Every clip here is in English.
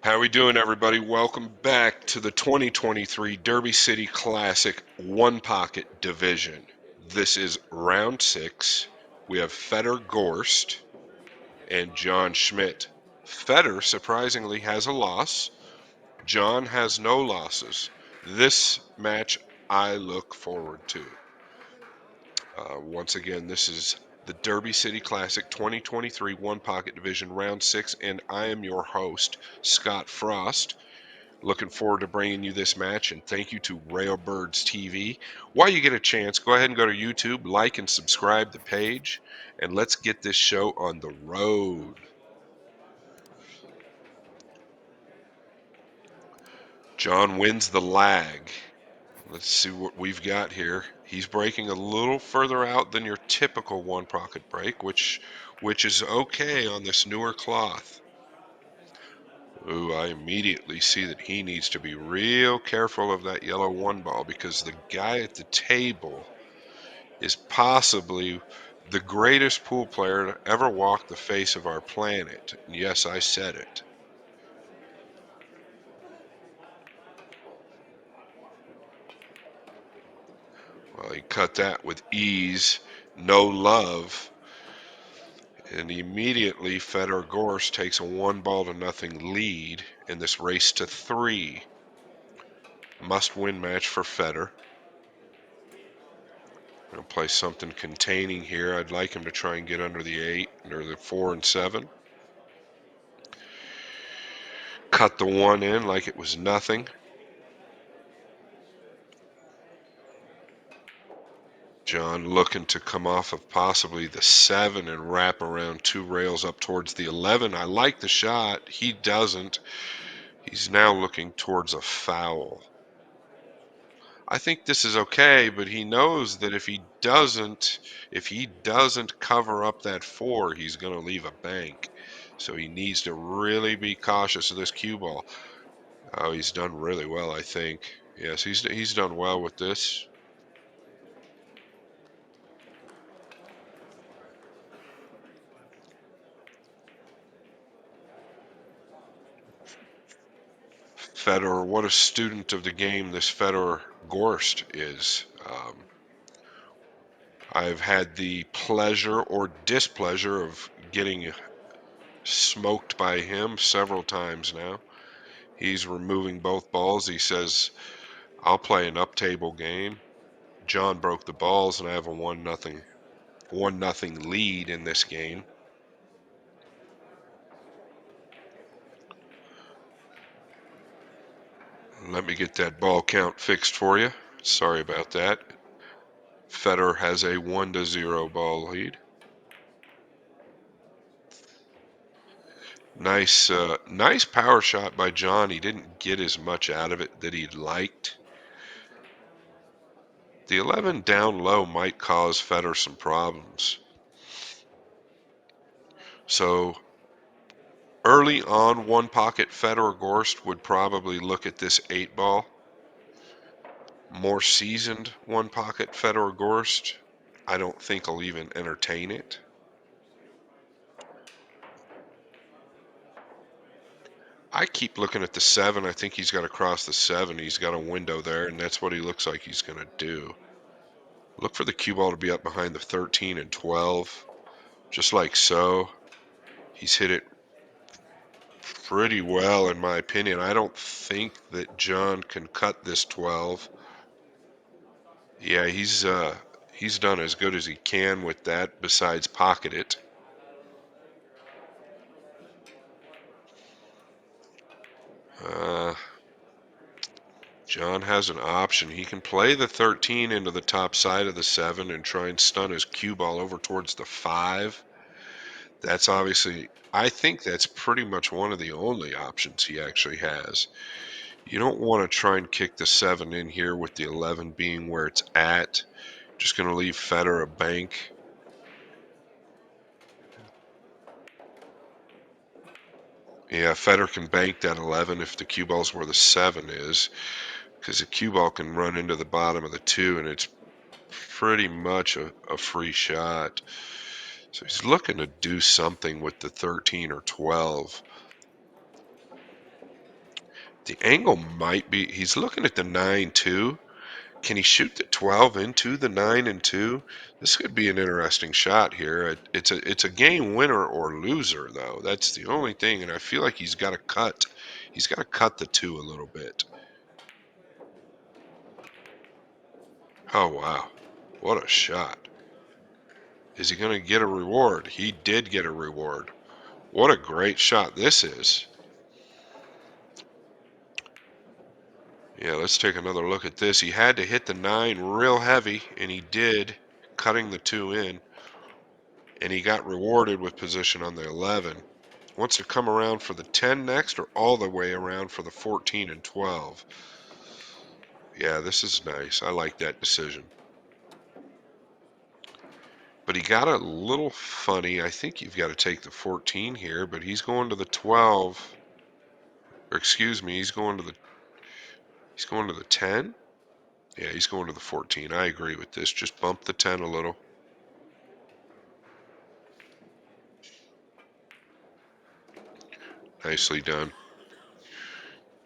How we doing, everybody? Welcome back to the 2023 Derby City Classic One Pocket Division. This is round 6. We have Fedor Gorst and John Schmidt. Fedor surprisingly has a loss. John has no losses. This match I look forward to. Once again, this is the Derby City Classic 2023 One Pocket Division round 6, and I am your host, Scott Frost. Looking forward to bringing you this match, and thank you to Railbirds TV. While you get a chance, go ahead and go to YouTube, like and subscribe the page, and let's get this show on the road. John wins the lag. Let's see what we've got here. He's breaking a little further out than your typical one pocket break, which is okay on this newer cloth. Ooh, I immediately see that he needs to be real careful of that yellow one ball because the guy at the table is possibly the greatest pool player to ever walk the face of our planet. And yes, I said it. Well, he cut that with ease, no love, and immediately Fedor Gorst takes a 1-0 lead in this race to 3. Must-win match for Fedor. I'm going to play something containing here. I'd like him to try and get under the 8 or the 4 and 7. Cut the 1 in like it was nothing. John looking to come off of possibly the 7 and wrap around 2 rails up towards the 11. I like the shot. He doesn't. He's now looking towards a foul. I think this is okay, but he knows that if he doesn't cover up that 4, he's going to leave a bank. So he needs to really be cautious of this cue ball. Oh, he's done really well, I think. Yes, he's done well with this. Fedor, what a student of the game this Fedor Gorst is. I've had the pleasure or displeasure of getting smoked by him several times now. He's removing both balls. He says, I'll play an up-table game. John broke the balls, and I have a 1-0 lead in this game. Let me get that ball count fixed for you. Sorry about that. Fedor has a 1-0 ball lead. Nice power shot by John. He didn't get as much out of it that he'd liked. The 11 down low might cause Fedor some problems. So early on, one pocket Fedor Gorst would probably look at this 8 ball. More seasoned one pocket Fedor Gorst, I don't think he'll even entertain it. I keep looking at the 7. I think he's got to cross the 7. He's got a window there, and that's what he looks like he's going to do. Look for the cue ball to be up behind the 13 and 12, just like so. He's hit it pretty well, in my opinion. I don't think that John can cut this 12. Yeah, he's done as good as he can with that, besides pocket it. Uh, John has an option. He can play the 13 into the top side of the 7 and try and stun his cue ball over towards the 5. That's obviously, I think that's pretty much one of the only options he actually has. You don't want to try and kick the 7 in here with the 11 being where it's at. Just going to leave Fedor a bank. Yeah, Fedor can bank that 11 if the cue ball's where the 7 is, because the cue ball can run into the bottom of the 2, and it's pretty much a free shot. So he's looking to do something with the 13 or 12. The angle might be, he's looking at the 9 2. Can he shoot the 12 into the 9 and 2? This could be an interesting shot here. It's a game winner or loser though. That's the only thing, and I feel like he's got to cut. He's got to cut the 2 a little bit. Oh wow. What a shot. Is he going to get a reward? He did get a reward. What a great shot this is. Yeah, let's take another look at this. He had to hit the 9 real heavy, and he did, cutting the 2 in. And he got rewarded with position on the 11. Wants to come around for the 10 next, or all the way around for the 14 and 12. Yeah, this is nice. I like that decision. But he got a little funny. I think you've got to take the 14 here, but he's going to the 12. Or excuse me, he's going to the 10. Yeah, he's going to the 14. I agree with this. Just bump the 10 a little. Nicely done.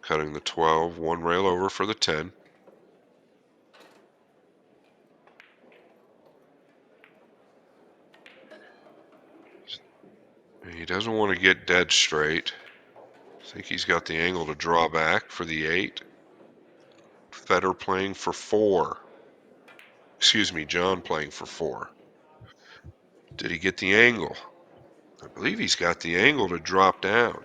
Cutting the 12, one rail over for the 10. He doesn't want to get dead straight. I think he's got the angle to draw back for the 8. Fedor playing for 4. Excuse me, John playing for 4. Did he get the angle? I believe he's got the angle to drop down.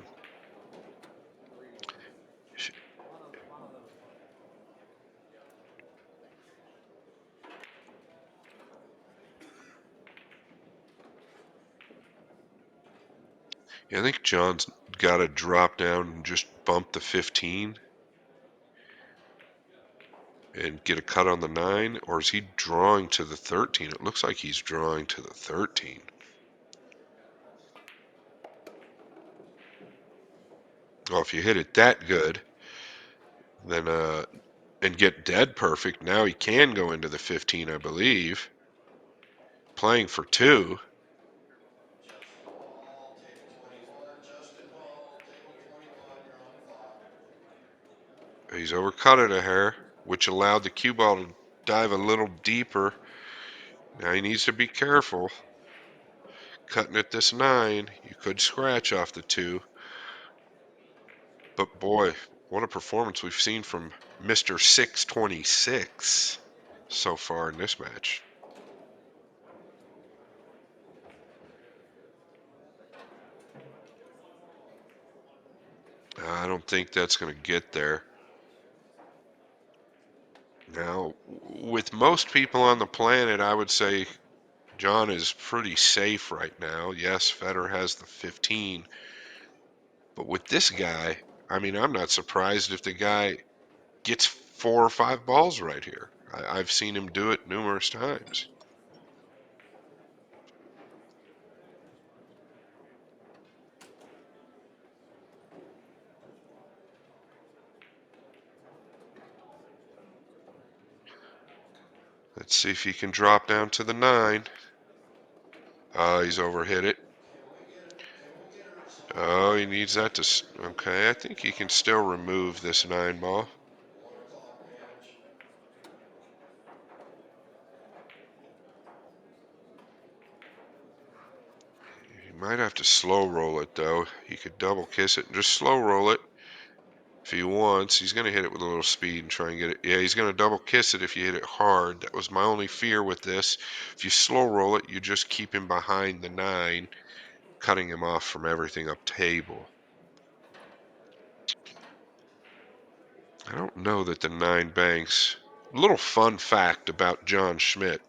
Yeah, I think John's got to drop down and just bump the 15 and get a cut on the 9, or is he drawing to the 13? It looks like he's drawing to the 13. Well, if you hit it that good, then and get dead perfect, now he can go into the 15, I believe. Playing for 2. He's overcut it a hair, which allowed the cue ball to dive a little deeper. Now he needs to be careful. Cutting at this 9, you could scratch off the 2. But boy, what a performance we've seen from Mr. 626 so far in this match. I don't think that's going to get there. Now, with most people on the planet, I would say John is pretty safe right now. Yes, Fedor has the 15. But with this guy, I mean, I'm not surprised if the guy gets 4 or 5 balls right here. I've seen him do it numerous times. Let's see if he can drop down to the 9. He's overhit it. Oh, he needs that to... Okay, I think he can still remove this 9 ball. He might have to slow roll it, though. He could double kiss it and just slow roll it if he wants. He's going to hit it with a little speed and try and get it. Yeah, he's going to double kiss it if you hit it hard. That was my only fear with this. If you slow roll it, you just keep him behind the 9, cutting him off from everything up table. I don't know that the 9 banks. A little fun fact about John Schmidt.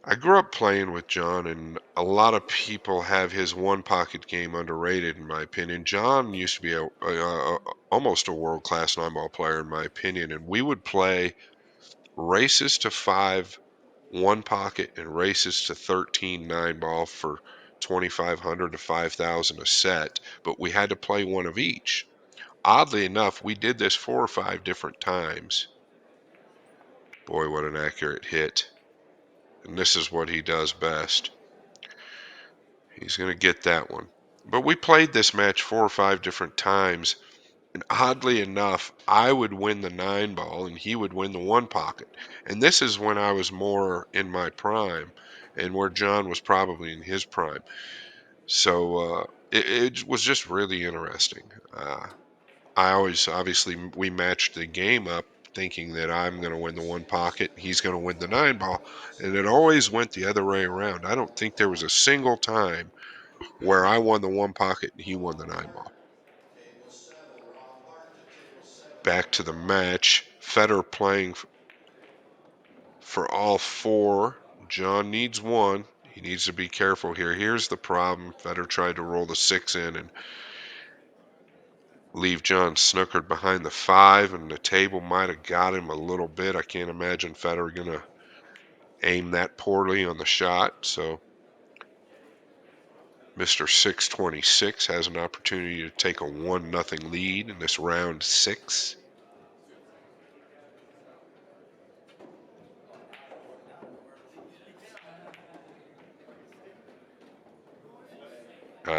I grew up playing with John, and a lot of people have his one pocket game underrated, in my opinion. John used to be almost a world-class 9-ball player, in my opinion, and we would play races to 5 one pocket and races to 13 9-ball for 2,500 to 5,000 a set, but we had to play one of each. Oddly enough, we did this 4 or 5 different times. Boy, what an accurate hit. And this is what he does best. He's going to get that one. But we played this match 4 or 5 different times. And oddly enough, I would win the 9 ball and he would win the 1 pocket. And this is when I was more in my prime and where John was probably in his prime. So it was just really interesting. I always, obviously, we matched the game up thinking that I'm going to win the 1 pocket, he's going to win the 9 ball. And it always went the other way around. I don't think there was a single time where I won the 1 pocket and he won the 9 ball. Back to the match. Fedor playing for all four. John needs one. He needs to be careful here. Here's the problem. Fedor tried to roll the 6 in and leave John snookered behind the 5, and the table might have got him a little bit. I can't imagine Fedor going to aim that poorly on the shot. So Mr. 626 has an opportunity to take a 1-0 lead in this round 6.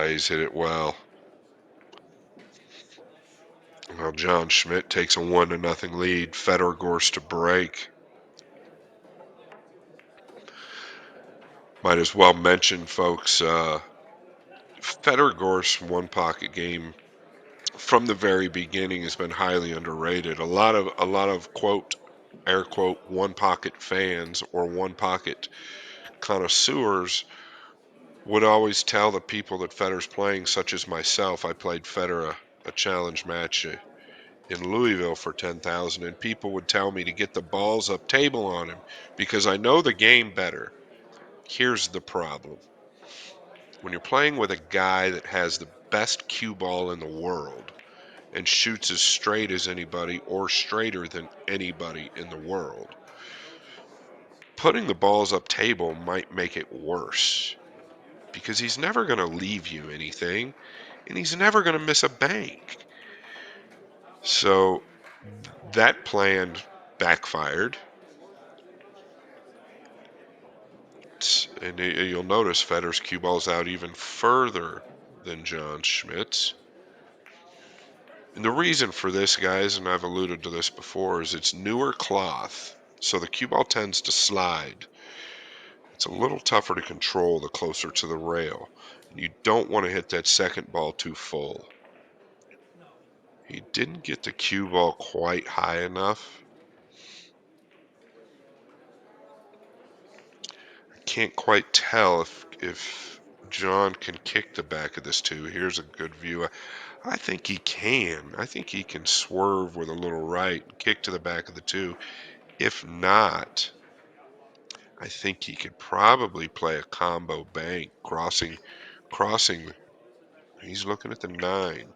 He's hit it well. Well, John Schmidt takes a 1-0 lead. Fedor Gorst to break. Might as well mention, folks, Fedor Gorst's 1 pocket game from the very beginning has been highly underrated. A lot of quote, air quote, 1 pocket fans or 1 pocket connoisseurs would always tell the people that Fedor's playing, such as myself. I played Fedor a challenge match in Louisville for 10,000, and people would tell me to get the balls up table on him because I know the game better. Here's the problem. When you're playing with a guy that has the best cue ball in the world and shoots as straight as anybody or straighter than anybody in the world, putting the balls up table might make it worse because he's never going to leave you anything and he's never going to miss a bank. So that plan backfired. And you'll notice Fedor's cue ball's out even further than John Schmidt's. And the reason for this, guys, and I've alluded to this before, is it's newer cloth, so the cue ball tends to slide. It's a little tougher to control the closer to the rail. And you don't want to hit that second ball too full. He didn't get the cue ball quite high enough. I can't quite tell if John can kick the back of this 2. Here's a good view. I think he can. I think he can swerve with a little right, kick to the back of the 2. If not, I think he could probably play a combo bank, crossing. He's looking at the 9.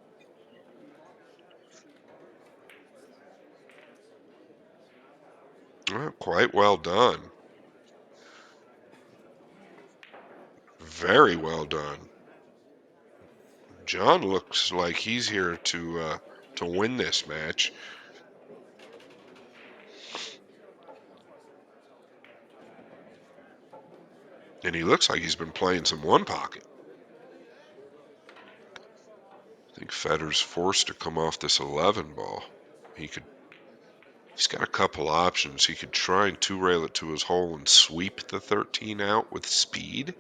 Well, quite well done. Very well done. John looks like he's here to win this match. And he looks like he's been playing some 1 pocket. I think Fedor's forced to come off this 11 ball. He's got a couple options. He could try and 2-rail it to his hole and sweep the 13 out with speed.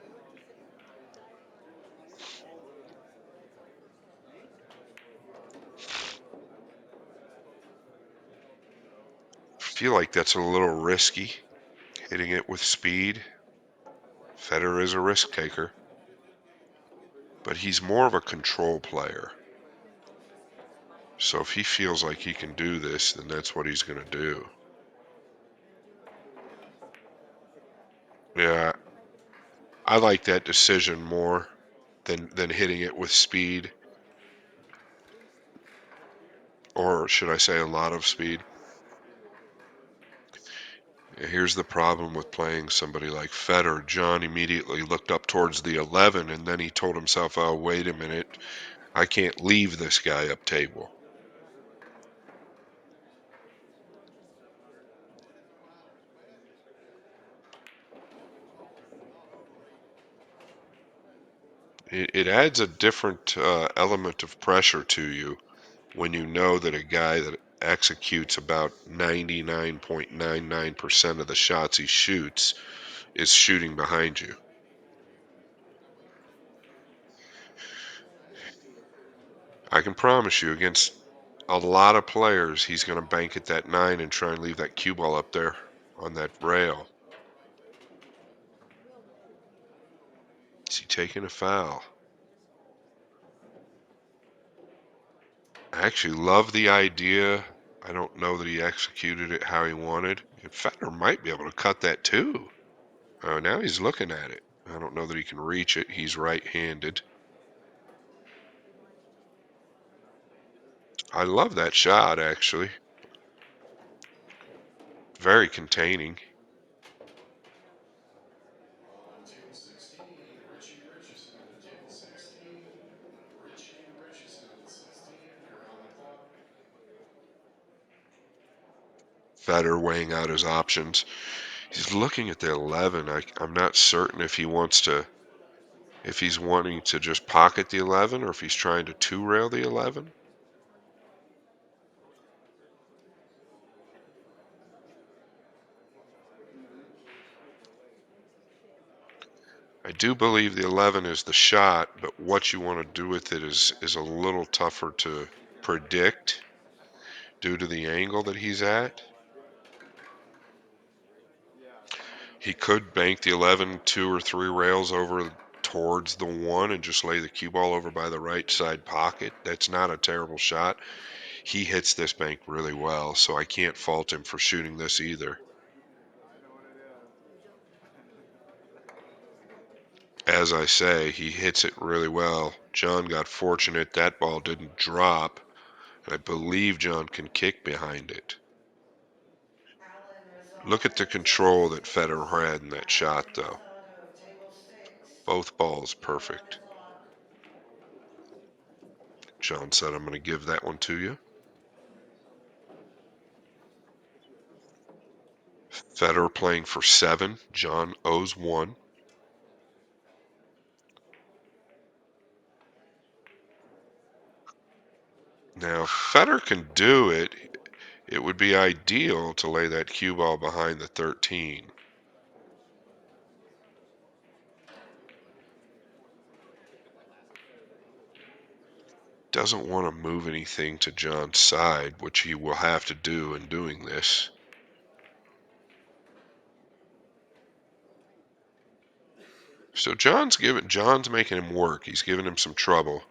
I feel like that's a little risky, hitting it with speed. Fedor is a risk taker, but he's more of a control player. So if he feels like he can do this, then that's what he's going to do. Yeah, I like that decision more than hitting it with speed, or should I say a lot of speed. Here's the problem with playing somebody like Fedor. John immediately looked up towards the 11, and then he told himself, oh, wait a minute, I can't leave this guy up table. It adds a different element of pressure to you when you know that a guy that executes about 99.99% of the shots he shoots is shooting behind you. I can promise you against a lot of players, he's going to bank at that 9 and try and leave that cue ball up there on that rail. Is he taking a foul? I actually love the idea. I don't know that he executed it how he wanted. And Fedor might be able to cut that too. Oh, now he's looking at it. I don't know that he can reach it. He's right-handed. I love that shot, actually. Very containing. Fedor weighing out his options. He's looking at the 11. I'm not certain if he wants to, if he's wanting to just pocket the 11 or if he's trying to two-rail the 11. I do believe the 11 is the shot, but what you want to do with it is a little tougher to predict due to the angle that he's at. He could bank the 11 two or three rails over towards the 1 and just lay the cue ball over by the right side pocket. That's not a terrible shot. He hits this bank really well, so I can't fault him for shooting this either. As I say, he hits it really well. John got fortunate that ball didn't drop, and I believe John can kick behind it. Look at the control that Federer had in that shot, though. Both balls perfect. John said, I'm going to give that one to you. Federer playing for 7. John owes 1. Now, if Federer can do it, it would be ideal to lay that cue ball behind the 13. Doesn't want to move anything to John's side, which he will have to do in doing this. So John's making him work. He's giving him some trouble.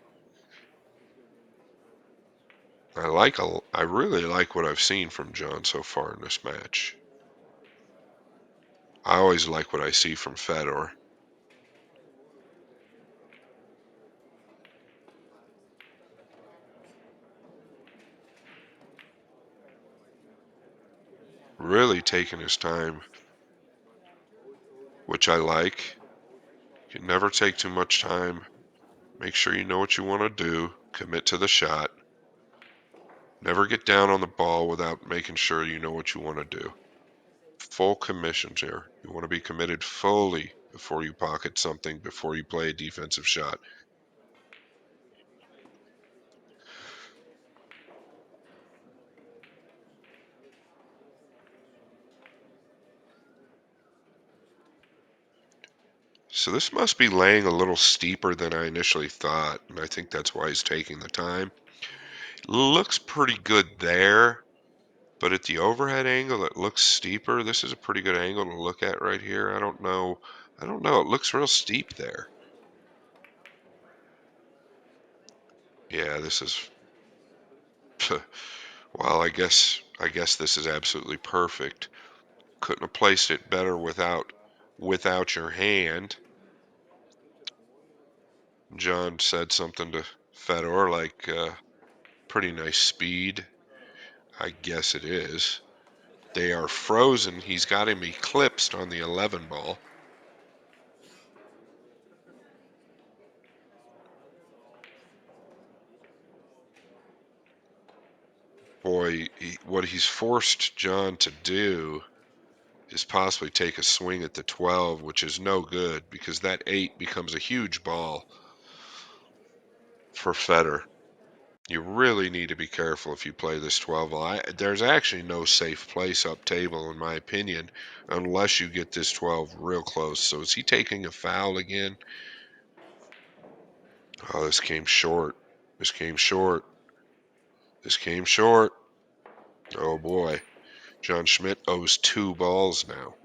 I really like what I've seen from John so far in this match. I always like what I see from Fedor. Really taking his time, which I like. You can never take too much time. Make sure you know what you want to do. Commit to the shot. Never get down on the ball without making sure you know what you want to do. Full commissions here. You want to be committed fully before you pocket something, before you play a defensive shot. So this must be laying a little steeper than I initially thought, and I think that's why he's taking the time. Looks pretty good there, but at the overhead angle, it looks steeper. This is a pretty good angle to look at right here. I don't know. I don't know. It looks real steep there. Yeah, this is. Well, I guess this is absolutely perfect. Couldn't have placed it better without your hand. John said something to Fedor like, pretty nice speed. I guess it is. They are frozen. He's got him eclipsed on the 11 ball. Boy, what he's forced John to do is possibly take a swing at the 12, which is no good because that 8 becomes a huge ball for Federer. You really need to be careful if you play this 12 ball. There's actually no safe place up table, in my opinion, unless you get this 12 real close. So is he taking a foul again? Oh, this came short. This came short. This came short. Oh boy. John Schmidt owes 2 balls now.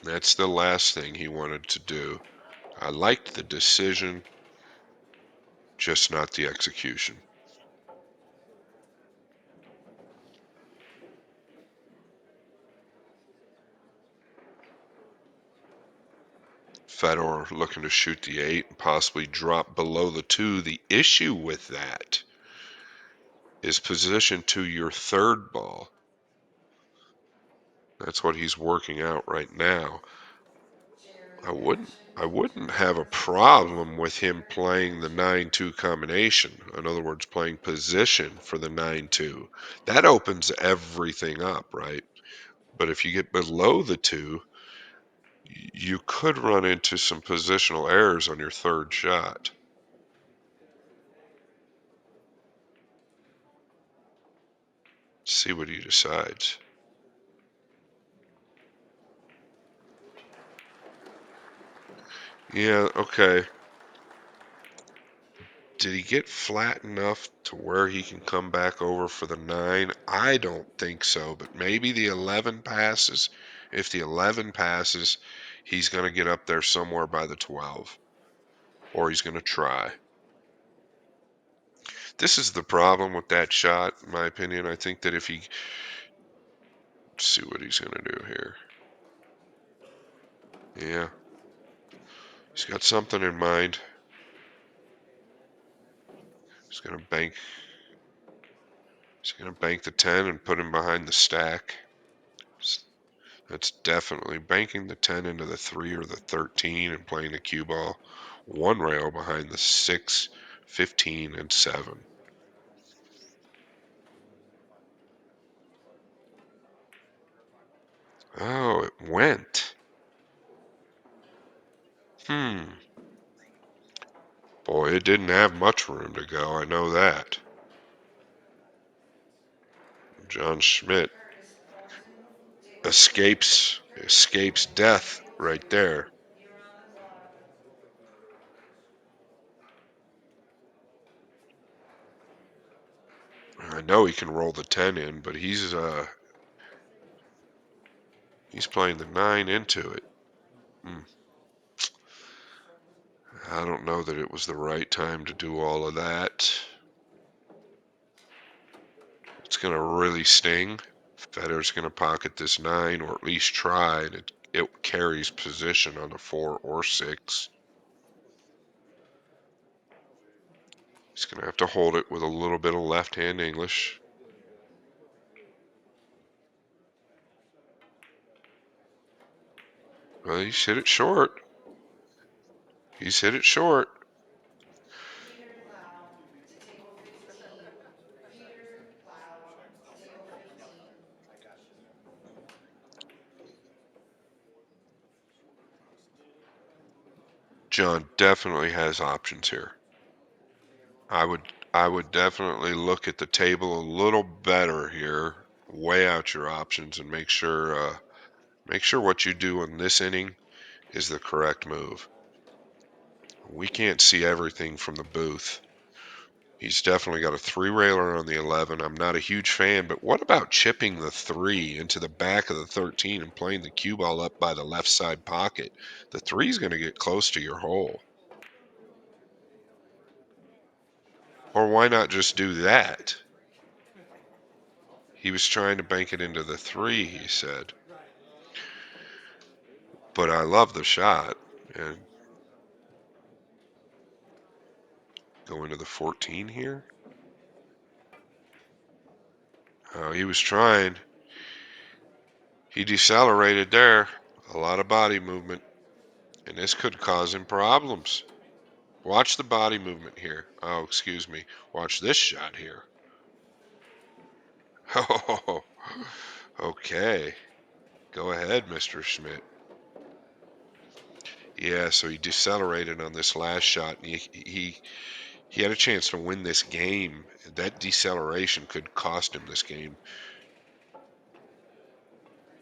That's the last thing he wanted to do. I liked the decision, just not the execution. Fedor looking to shoot the 8 and possibly drop below the 2. The issue with that is position to your 3rd ball. That's what he's working out right now. I wouldn't have a problem with him playing the 9-2 combination. In other words, playing position for the 9-2. That opens everything up, right? But if you get below the 2, you could run into some positional errors on your 3rd shot. See what he decides. Yeah, okay. Did he get flat enough to where he can come back over for the 9? I don't think so, but maybe the 11 passes. If the 11 passes, he's going to get up there somewhere by the 12, or he's going to try. This is the problem with that shot, in my opinion. I think that if he, let's see what he's going to do here. Yeah, he's got something in mind. He's going to bank. He's going to bank the 10 and put him behind the stack. That's definitely banking the 10 into the 3 or the 13 and playing the cue ball. One rail behind the 6, 15, and 7. Oh, it went. Boy, it didn't have much room to go. I know that. John Schmidt escapes death right there. I know he can roll the 10 in, but he's playing the 9 into it. I don't know that it was the right time to do all of that. It's going to really sting. Fedor's going to pocket this 9, or at least try, and it carries position on the 4 or 6. He's going to have to hold it with a little bit of left-hand English. Well, he's hit it short. He's hit it short. John definitely has options here. I would definitely look at the table a little better here, weigh out your options, and make sure what you do in this inning is the correct move. We can't see everything from the booth. He's definitely got a 3-railer on the 11. I'm not a huge fan, but what about chipping the 3 into the back of the 13 and playing the cue ball up by the left side pocket? The 3 is going to get close to your hole. Or why not just do that? He was trying to bank it into the 3, he said. But I love the shot. And go into the 14 here. Oh, he was trying. He decelerated there. A lot of body movement. And this could cause him problems. Watch the body movement here. Oh, excuse me. Watch this shot here. Oh, okay. Go ahead, Mr. Schmidt. Yeah, so he decelerated on this last shot, and He had a chance to win this game. That deceleration could cost him this game.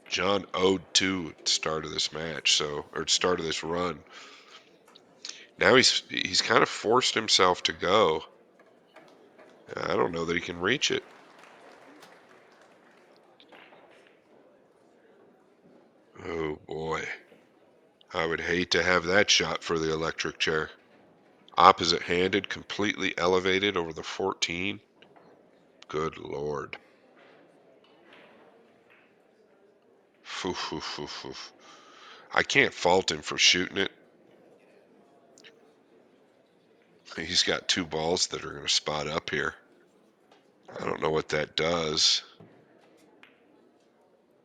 John owed 2 at the start of this match, or at the start of this run. Now he's kind of forced himself to go. I don't know that he can reach it. Oh boy. I would hate to have that shot for the electric chair. Opposite handed, completely elevated over the 14. Good Lord. Oof, oof, oof, oof. I can't fault him for shooting it. He's got 2 balls that are going to spot up here. I don't know what that does.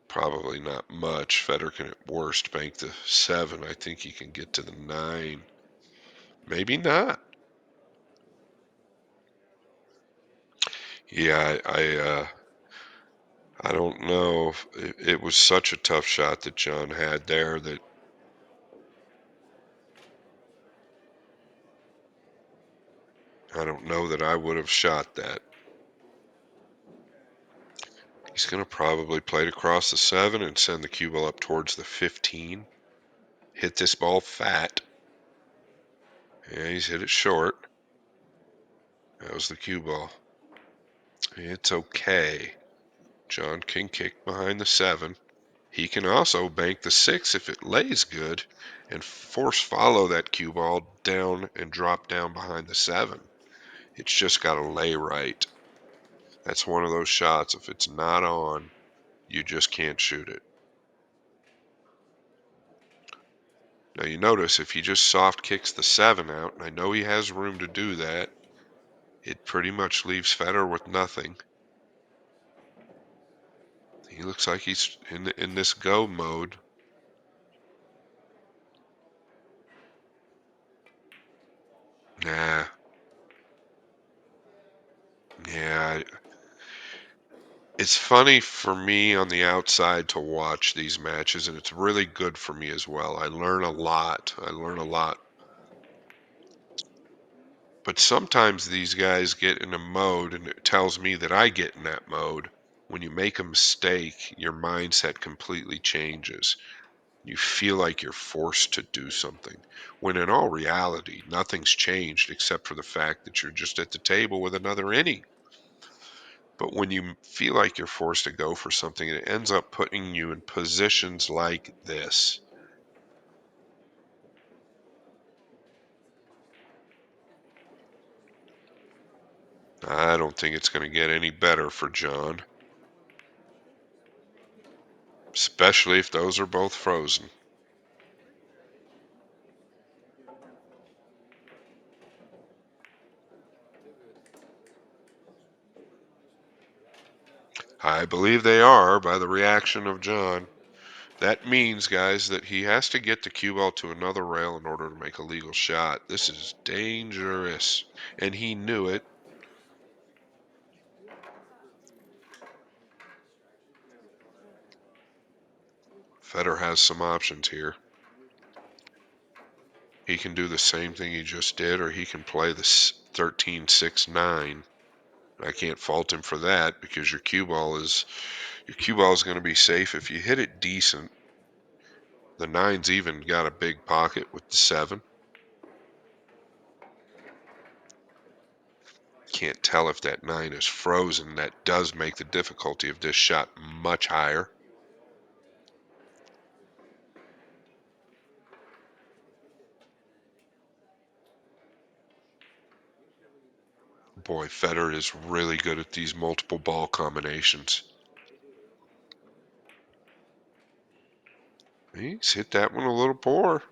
Probably not much. Fedor can at worst bank the 7. I think he can get to the 9. Maybe not. Yeah, I don't know. It was such a tough shot that John had there that I don't know that I would have shot that. He's going to probably play it across the 7 and send the cue ball up towards the 15. Hit this ball fat. Yeah, he's hit it short. That was the cue ball. It's okay. John can kick behind the 7. He can also bank the 6 if it lays good and force follow that cue ball down and drop down behind the 7. It's just got to lay right. That's one of those shots. If it's not on, you just can't shoot it. Now you notice if he just soft kicks the 7 out, and I know he has room to do that, it pretty much leaves Fedor with nothing. He looks like he's in this go mode. Nah. Yeah. It's funny for me on the outside to watch these matches, and it's really good for me as well. I learn a lot. I learn a lot. But sometimes these guys get in a mode, and it tells me that I get in that mode. When you make a mistake, your mindset completely changes. You feel like you're forced to do something, when in all reality, nothing's changed except for the fact that you're just at the table with another inning. But when you feel like you're forced to go for something, it ends up putting you in positions like this. I don't think it's going to get any better for John, especially if those are both frozen. I believe they are by the reaction of John. That means, guys, that he has to get the cue ball to another rail in order to make a legal shot. This is dangerous, and he knew it. Fedor has some options here. He can do the same thing he just did, or he can play the 13-6-9. I can't fault him for that because your cue ball is going to be safe if you hit it decent. The 9's even got a big pocket with the 7. Can't tell if that 9 is frozen. That does make the difficulty of this shot much higher. Boy, Fedor is really good at these multiple ball combinations. He's hit that one a little poor.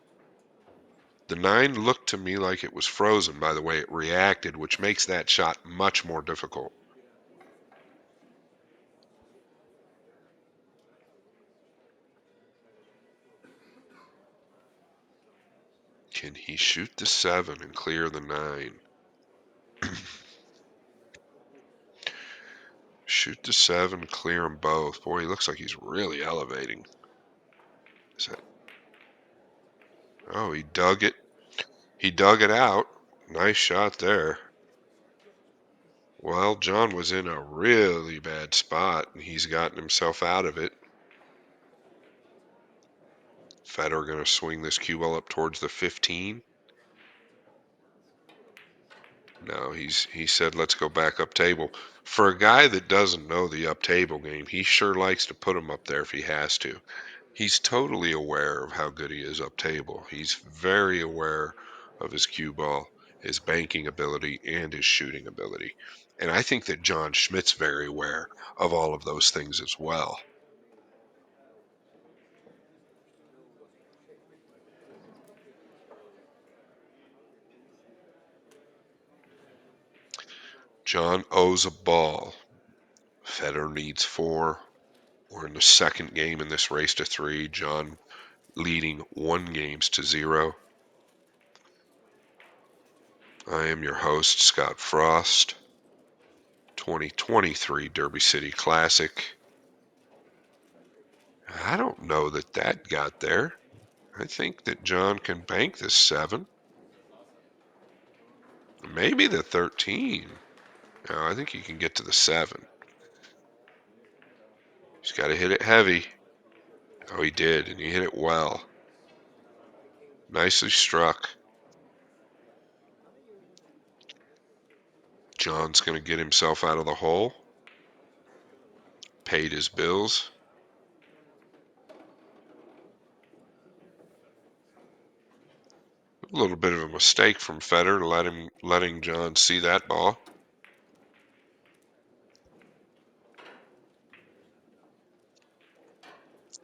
The 9 looked to me like it was frozen by the way it reacted, which makes that shot much more difficult. Can he shoot the 7 and clear the 9? Shoot the 7, clear them both. Boy, he looks like he's really elevating. Is that? Oh, he dug it. He dug it out. Nice shot there. Well, John was in a really bad spot, and he's gotten himself out of it. Fedor going to swing this cue ball up towards the 15. No, he said let's go back up table. For a guy that doesn't know the up table game, he sure likes to put him up there if he has to. He's totally aware of how good he is up table. He's very aware of his cue ball, his banking ability, and his shooting ability. And I think that John Schmidt's very aware of all of those things as well. John owes a ball. Fedor needs 4. We're in the second game in this race to 3. John leading 1 games to 0. I am your host, Scott Frost. 2023 Derby City Classic. I don't know that that got there. I think that John can bank this 7. Maybe the 13. No, I think he can get to the 7. He's got to hit it heavy. Oh, he did, and he hit it well. Nicely struck. John's going to get himself out of the hole. Paid his bills. A little bit of a mistake from Fedor letting John see that ball.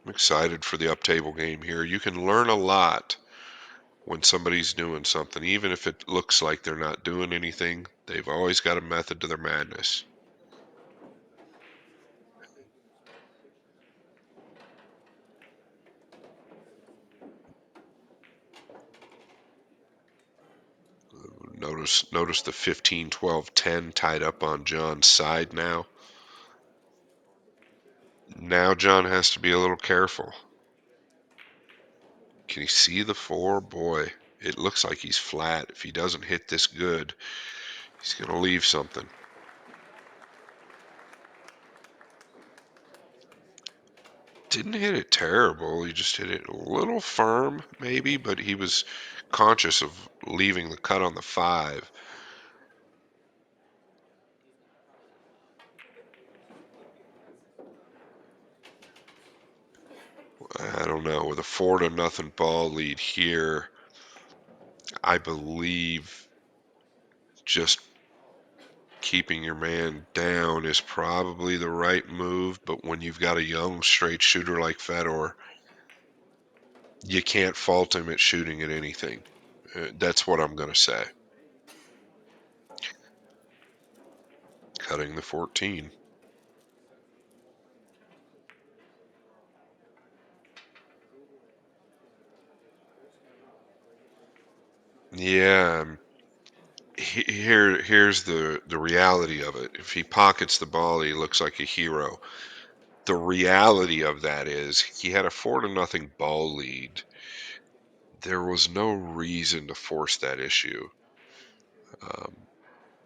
I'm excited for the up table game here. You can learn a lot when somebody's doing something, even if it looks like they're not doing anything. They've always got a method to their madness. Notice the 15, 12, 10 tied up on John's side now. Now John has to be a little careful. Can you see the 4? Boy, it looks like he's flat. If he doesn't hit this good, he's going to leave something. Didn't hit it terrible. He just hit it a little firm, maybe, but he was conscious of leaving the cut on the 5. I don't know. With a 4-0 ball lead here, I believe just keeping your man down is probably the right move. But when you've got a young straight shooter like Fedor, you can't fault him at shooting at anything. That's what I'm going to say. Cutting the 14. Yeah, here's the reality of it. If he pockets the ball, he looks like a hero. The reality of that is he had a 4-0 ball lead. There was no reason to force that issue. Um,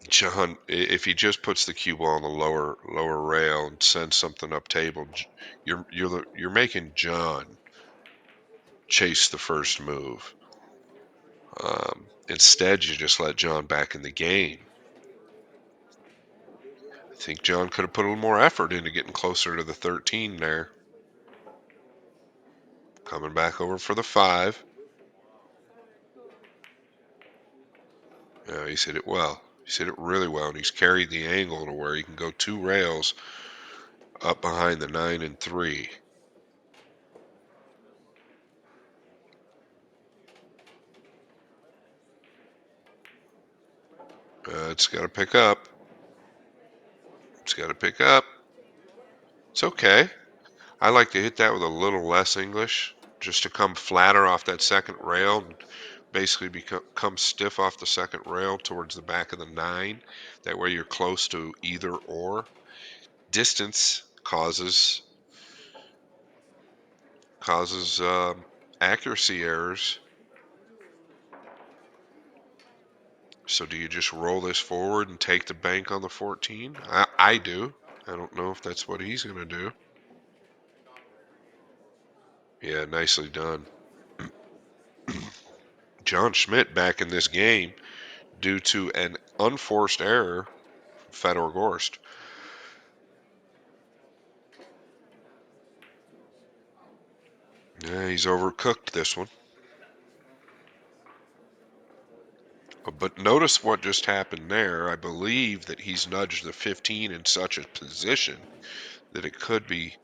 John, if he just puts the cue ball on the lower rail and sends something up table, you're making John chase the first move. Instead, you just let John back in the game. I think John could have put a little more effort into getting closer to the 13 there. Coming back over for the 5. He's hit it well. He's hit it really well, and he's carried the angle to where he can go 2 rails up behind the 9 and 3. It's got to pick up. It's got to pick up. It's okay. I like to hit that with a little less English, just to come flatter off that second rail and basically come stiff off the second rail towards the back of the 9. That way you're close to either or. Distance causes accuracy errors. So do you just roll this forward and take the bank on the 14? I do. I don't know if that's what he's going to do. Yeah, nicely done. John Schmidt back in this game due to an unforced error from Fedor Gorst. Yeah, he's overcooked this one. But notice what just happened there. I believe that he's nudged the 15 in such a position that it could be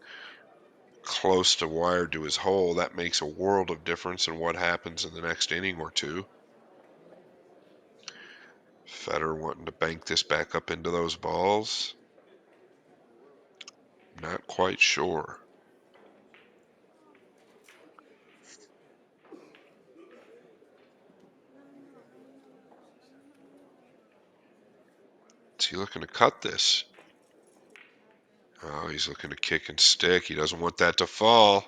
close to wired to his hole. That makes a world of difference in what happens in the next inning or two. Fedor wanting to bank this back up into those balls. Not quite sure. Is he looking to cut this? Oh, he's looking to kick and stick. He doesn't want that to fall.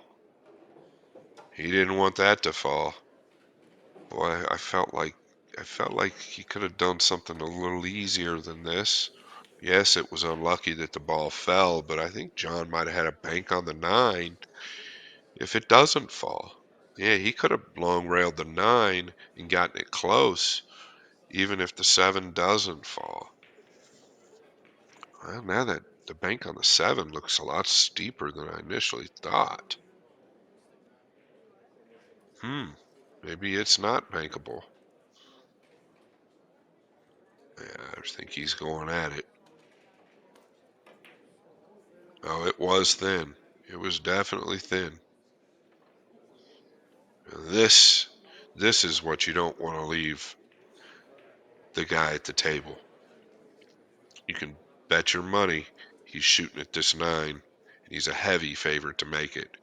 He didn't want that to fall. Boy, I felt like he could have done something a little easier than this. Yes, it was unlucky that the ball fell, but I think John might have had a bank on the 9 if it doesn't fall. Yeah, he could have long railed the 9 and gotten it close, even if the 7 doesn't fall. Well, now that the bank on the 7 looks a lot steeper than I initially thought. Maybe it's not bankable. Yeah, I think he's going at it. Oh, it was thin. It was definitely thin. This this is what you don't want to leave the guy at the table. You can bet your money he's shooting at this 9, and he's a heavy favorite to make it.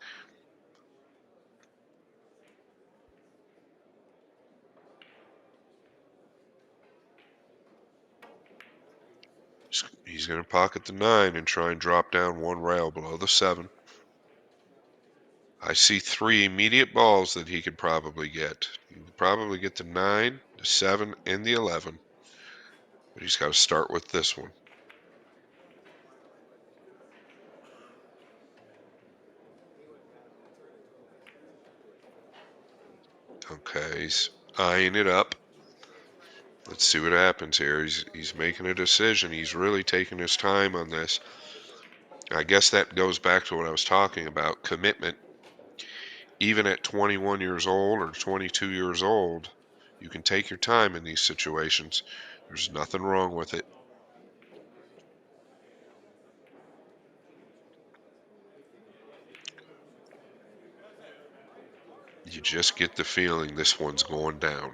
He's going to pocket the 9 and try and drop down one rail below the 7. I see 3 immediate balls that he could probably get. He could probably get the 9, the 7, and the 11. But he's got to start with this one. Okay, he's eyeing it up. Let's see what happens here. He's making a decision. He's really taking his time on this. I guess that goes back to what I was talking about, commitment. Even at 21 years old or 22 years old, you can take your time in these situations. There's nothing wrong with it. You just get the feeling this one's going down.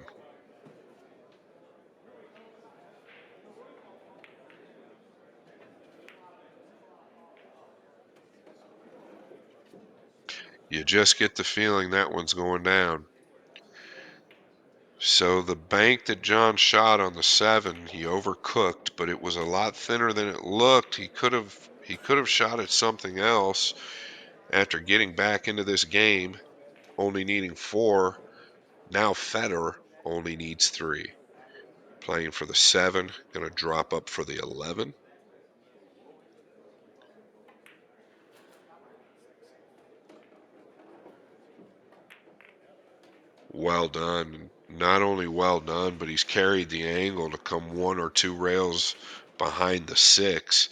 You just get the feeling that one's going down. So the bank that John shot on the 7, he overcooked, but it was a lot thinner than it looked. He could have shot at something else after getting back into this game, only needing 4. Now Fedor only needs 3. Playing for the 7, going to drop up for the 11. Well done. Not only well done, but he's carried the angle to come 1 or 2 rails behind the 6.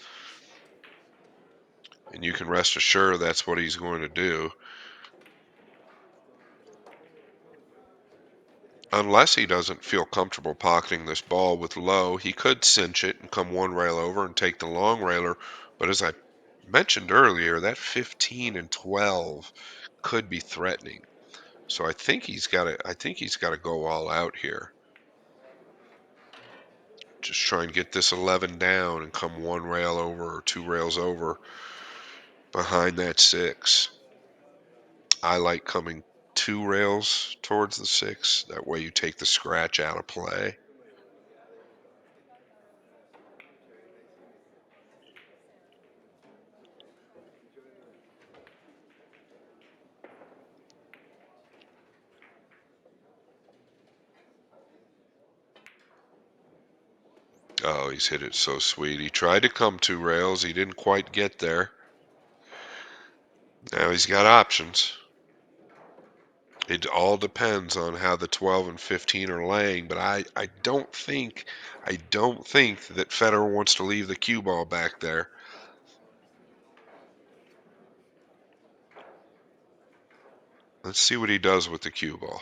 And you can rest assured that's what he's going to do. Unless he doesn't feel comfortable pocketing this ball with low, he could cinch it and come 1 rail over and take the long railer. But as I mentioned earlier, that 15 and 12 could be threatening. So I think he's got to go all out here. Just try and get this 11 down and come 1 rail over or 2 rails over behind that 6. I like coming 2 rails towards the 6. That way you take the scratch out of play. Oh, he's hit it so sweet. He tried to come 2 rails. He didn't quite get there. Now he's got options. It all depends on how the 12 and 15 are laying, but I don't think that Fedor wants to leave the cue ball back there. Let's see what he does with the cue ball.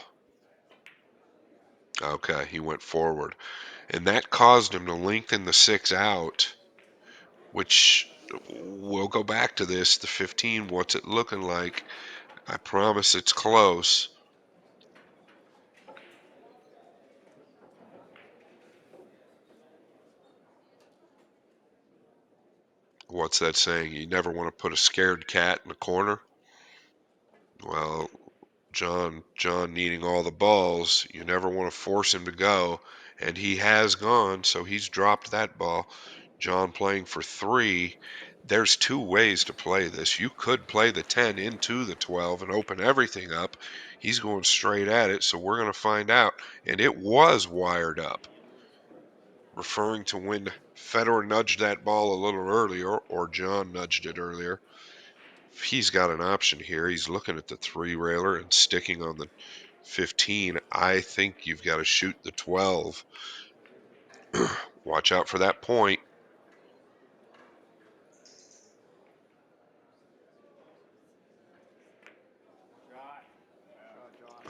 Okay, he went forward. And that caused him to lengthen the 6 out, which we'll go back to this. The 15, what's it looking like? I promise it's close. What's that saying? You never want to put a scared cat in a corner? Well, John needing all the balls, you never want to force him to go, and he has gone, so he's dropped that ball. John playing for 3. There's 2 ways to play this. You could play the 10 into the 12 and open everything up. He's going straight at it, so we're going to find out. And it was wired up, referring to when Fedor nudged that ball a little earlier, or John nudged it earlier. He's got an option here. He's looking at the 3 railer and sticking on the 15. I think you've got to shoot the 12. Watch out for that point.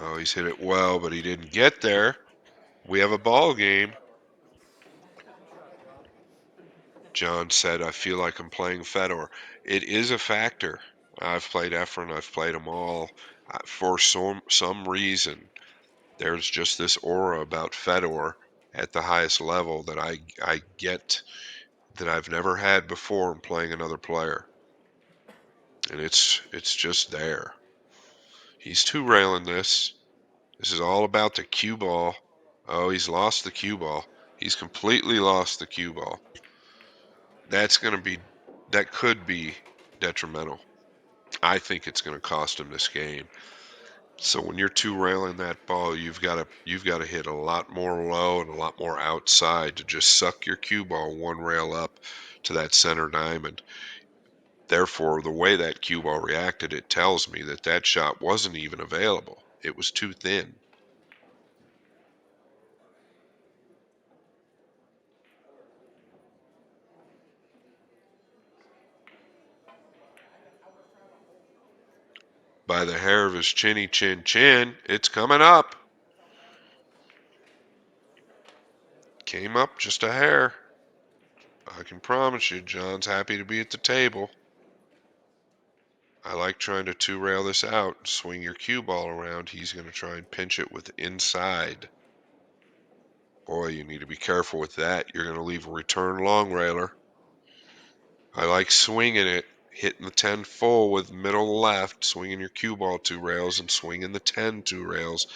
Oh, he's hit it well, but he didn't get there. We have a ball game. John said, I feel like I'm playing Fedor. It is a factor. I've played Efren. I've played them all. For some reason, there's just this aura about Fedor at the highest level that I get that I've never had before in playing another player. And it's just there. He's 2 railing this. This is all about the cue ball. Oh, he's lost the cue ball. He's completely lost the cue ball. That could be detrimental. I think it's going to cost him this game. So when you're 2 railing that ball, you've got to hit a lot more low and a lot more outside to just suck your cue ball 1 rail up to that center diamond. Therefore, the way that cue ball reacted, it tells me that that shot wasn't even available. It was too thin. By the hair of his chinny chin chin, it's coming up. Came up just a hair. I can promise you, John's happy to be at the table. I like trying to 2 rail this out and swing your cue ball around. He's going to try and pinch it with inside. Boy, you need to be careful with that. You're going to leave a return long railer. I like swinging it, hitting the 10 full with middle left, swinging your cue ball 2 rails and swinging the 10 2 rails.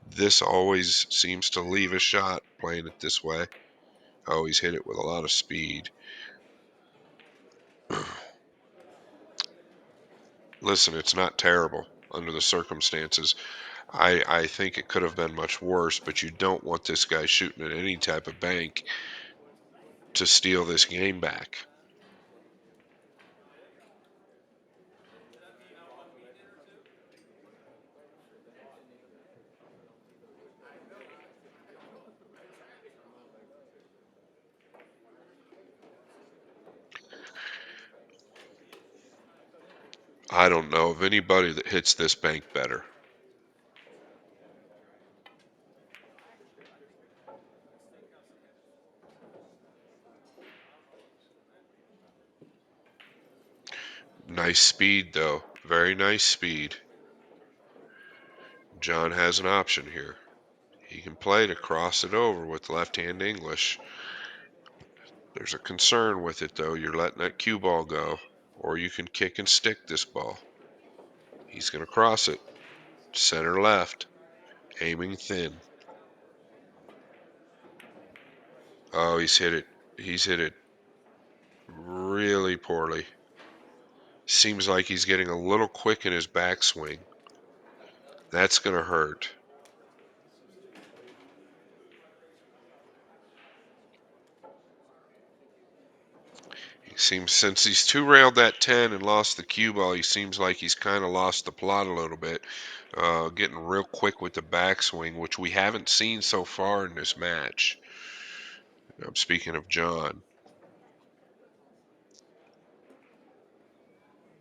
This always seems to leave a shot playing it this way. Oh, he's hit it with a lot of speed. Listen, it's not terrible under the circumstances. I think it could have been much worse, but you don't want this guy shooting at any type of bank to steal this game back. I don't know of anybody that hits this bank better. Nice speed, though. Very nice speed. John has an option here. He can play to cross it over with left-hand English. There's a concern with it, though. You're letting that cue ball go, or you can kick and stick this ball. He's going to cross it. Center left, aiming thin. Oh, he's hit it. He's hit it really poorly. Seems like he's getting a little quick in his backswing. That's going to hurt. Seems since he's two-railed that 10 and lost the cue ball, he seems like he's kind of lost the plot a little bit. Getting real quick with the backswing, which we haven't seen so far in this match. I'm speaking of John.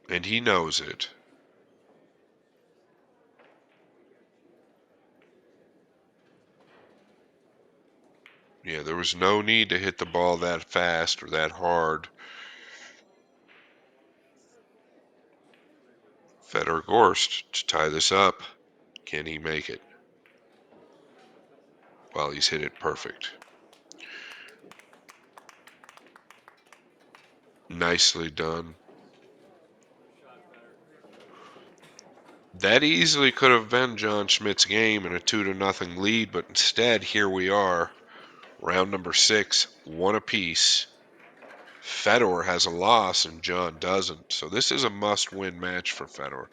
And he knows it. Yeah, there was no need to hit the ball that fast or that hard. Fedor Gorst to tie this up. Can he make it? Well, he's hit it perfect. Nicely done. That easily could have been John Schmidt's game in a 2-0 lead, but instead, here we are. Round number 6, one apiece. Fedor has a loss and John doesn't. So this is a must-win match for Fedor.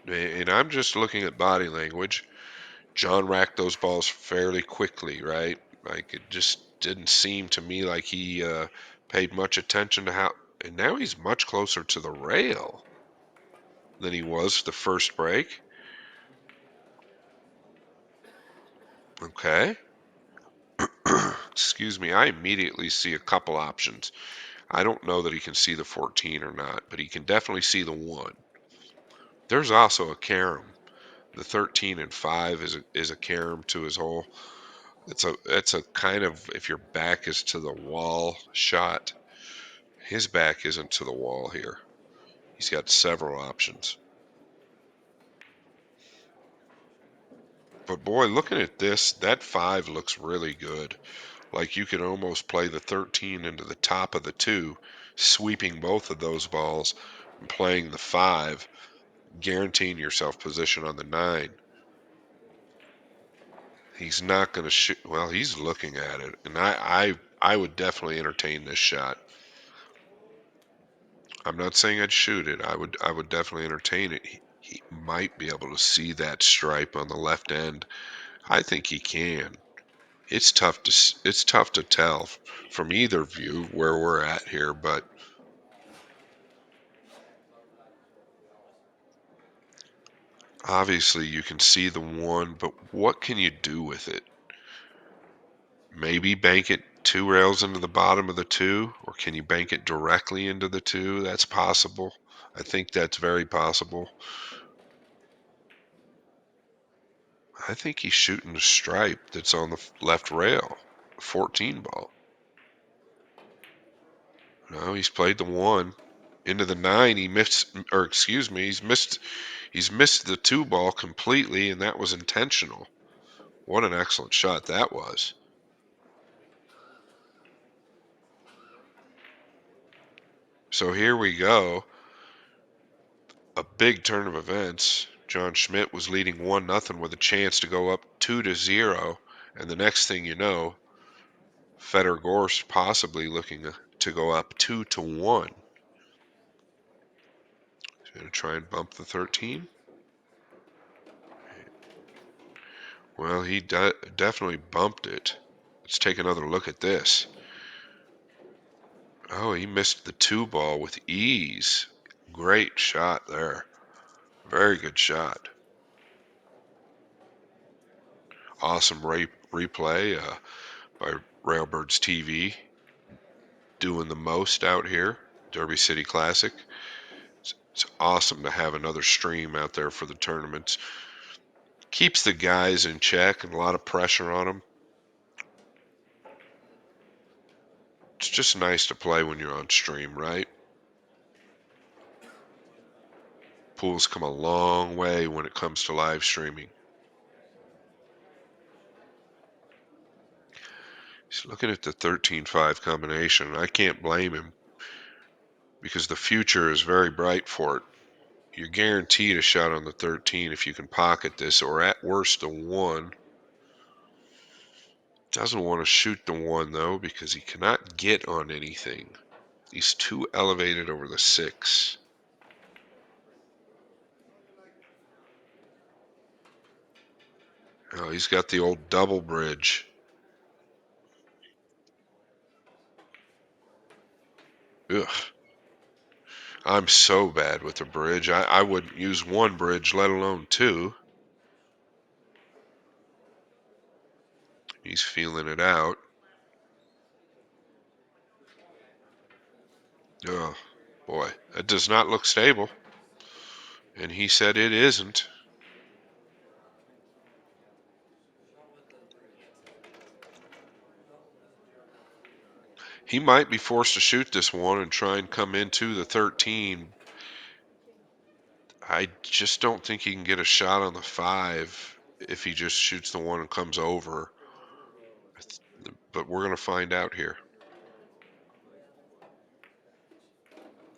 And I'm just looking at body language. John racked those balls fairly quickly, right? Like it just didn't seem to me like he paid much attention to how. And now he's much closer to the rail than he was the first break. Okay. Excuse me. I immediately see a couple options. I don't know that he can see the 14 or not, but he can definitely see the 1. There's also a carom. The 13 and 5 is a carom to his hole. It's a kind of if your back is to the wall shot. His back isn't to the wall here. He's got several options. But boy, looking at this, that 5 looks really good. Like you could almost play the 13 into the top of the 2, sweeping both of those balls and playing the 5, guaranteeing yourself position on the 9. He's not going to shoot. Well, he's looking at it, and I would definitely entertain this shot. I'm not saying I'd shoot it. I would definitely entertain it. He might be able to see that stripe on the left end. I think he can. It's tough to tell from either view where we're at here, but obviously you can see the 1, but what can you do with it? Maybe bank it 2 rails into the bottom of the 2, or can you bank it directly into the 2? That's possible. I think that's very possible. I think he's shooting the stripe that's on the left rail, 14 ball. No, he's played the 1 into the 9. He missed, or excuse me, he's missed the 2 ball completely, and that was intentional. What an excellent shot that was. So here we go. A big turn of events. John Schmidt was leading 1-0 with a chance to go up 2-0, and the next thing you know, Fedor Gorst possibly looking to go up 2-1. He's going to try and bump the 13. Well, he definitely bumped it. Let's take another look at this. Oh, he missed the 2 ball with ease. Great shot there. Very good shot. Awesome replay by Railbirds TV. Doing the most out here. Derby City Classic. It's awesome to have another stream out there for the tournaments. Keeps the guys in check and a lot of pressure on them. It's just nice to play when you're on stream, right? Pool's come a long way when it comes to live streaming. He's looking at the 13-5 combination. I can't blame him because the future is very bright for it. You're guaranteed a shot on the 13 if you can pocket this, or at worst the 1. Doesn't want to shoot the 1 though because he cannot get on anything. He's too elevated over the 6. Oh, he's got the old double bridge. Ugh. I'm so bad with the bridge. I wouldn't use one bridge, let alone two. He's feeling it out. Oh, boy. That does not look stable. And he said it isn't. He might be forced to shoot this one and try and come into the 13. I just don't think he can get a shot on the 5 if he just shoots the one and comes over. But we're going to find out here.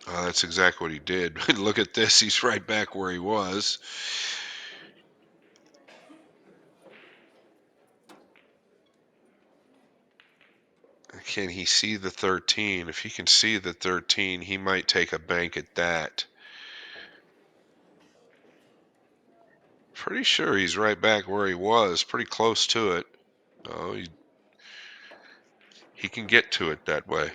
That's exactly what he did. Look at this. He's right back where he was. Can he see the 13? If he can see the 13, he might take a bank at that. Pretty sure he's right back where he was, pretty close to it. Oh, he can get to it that way.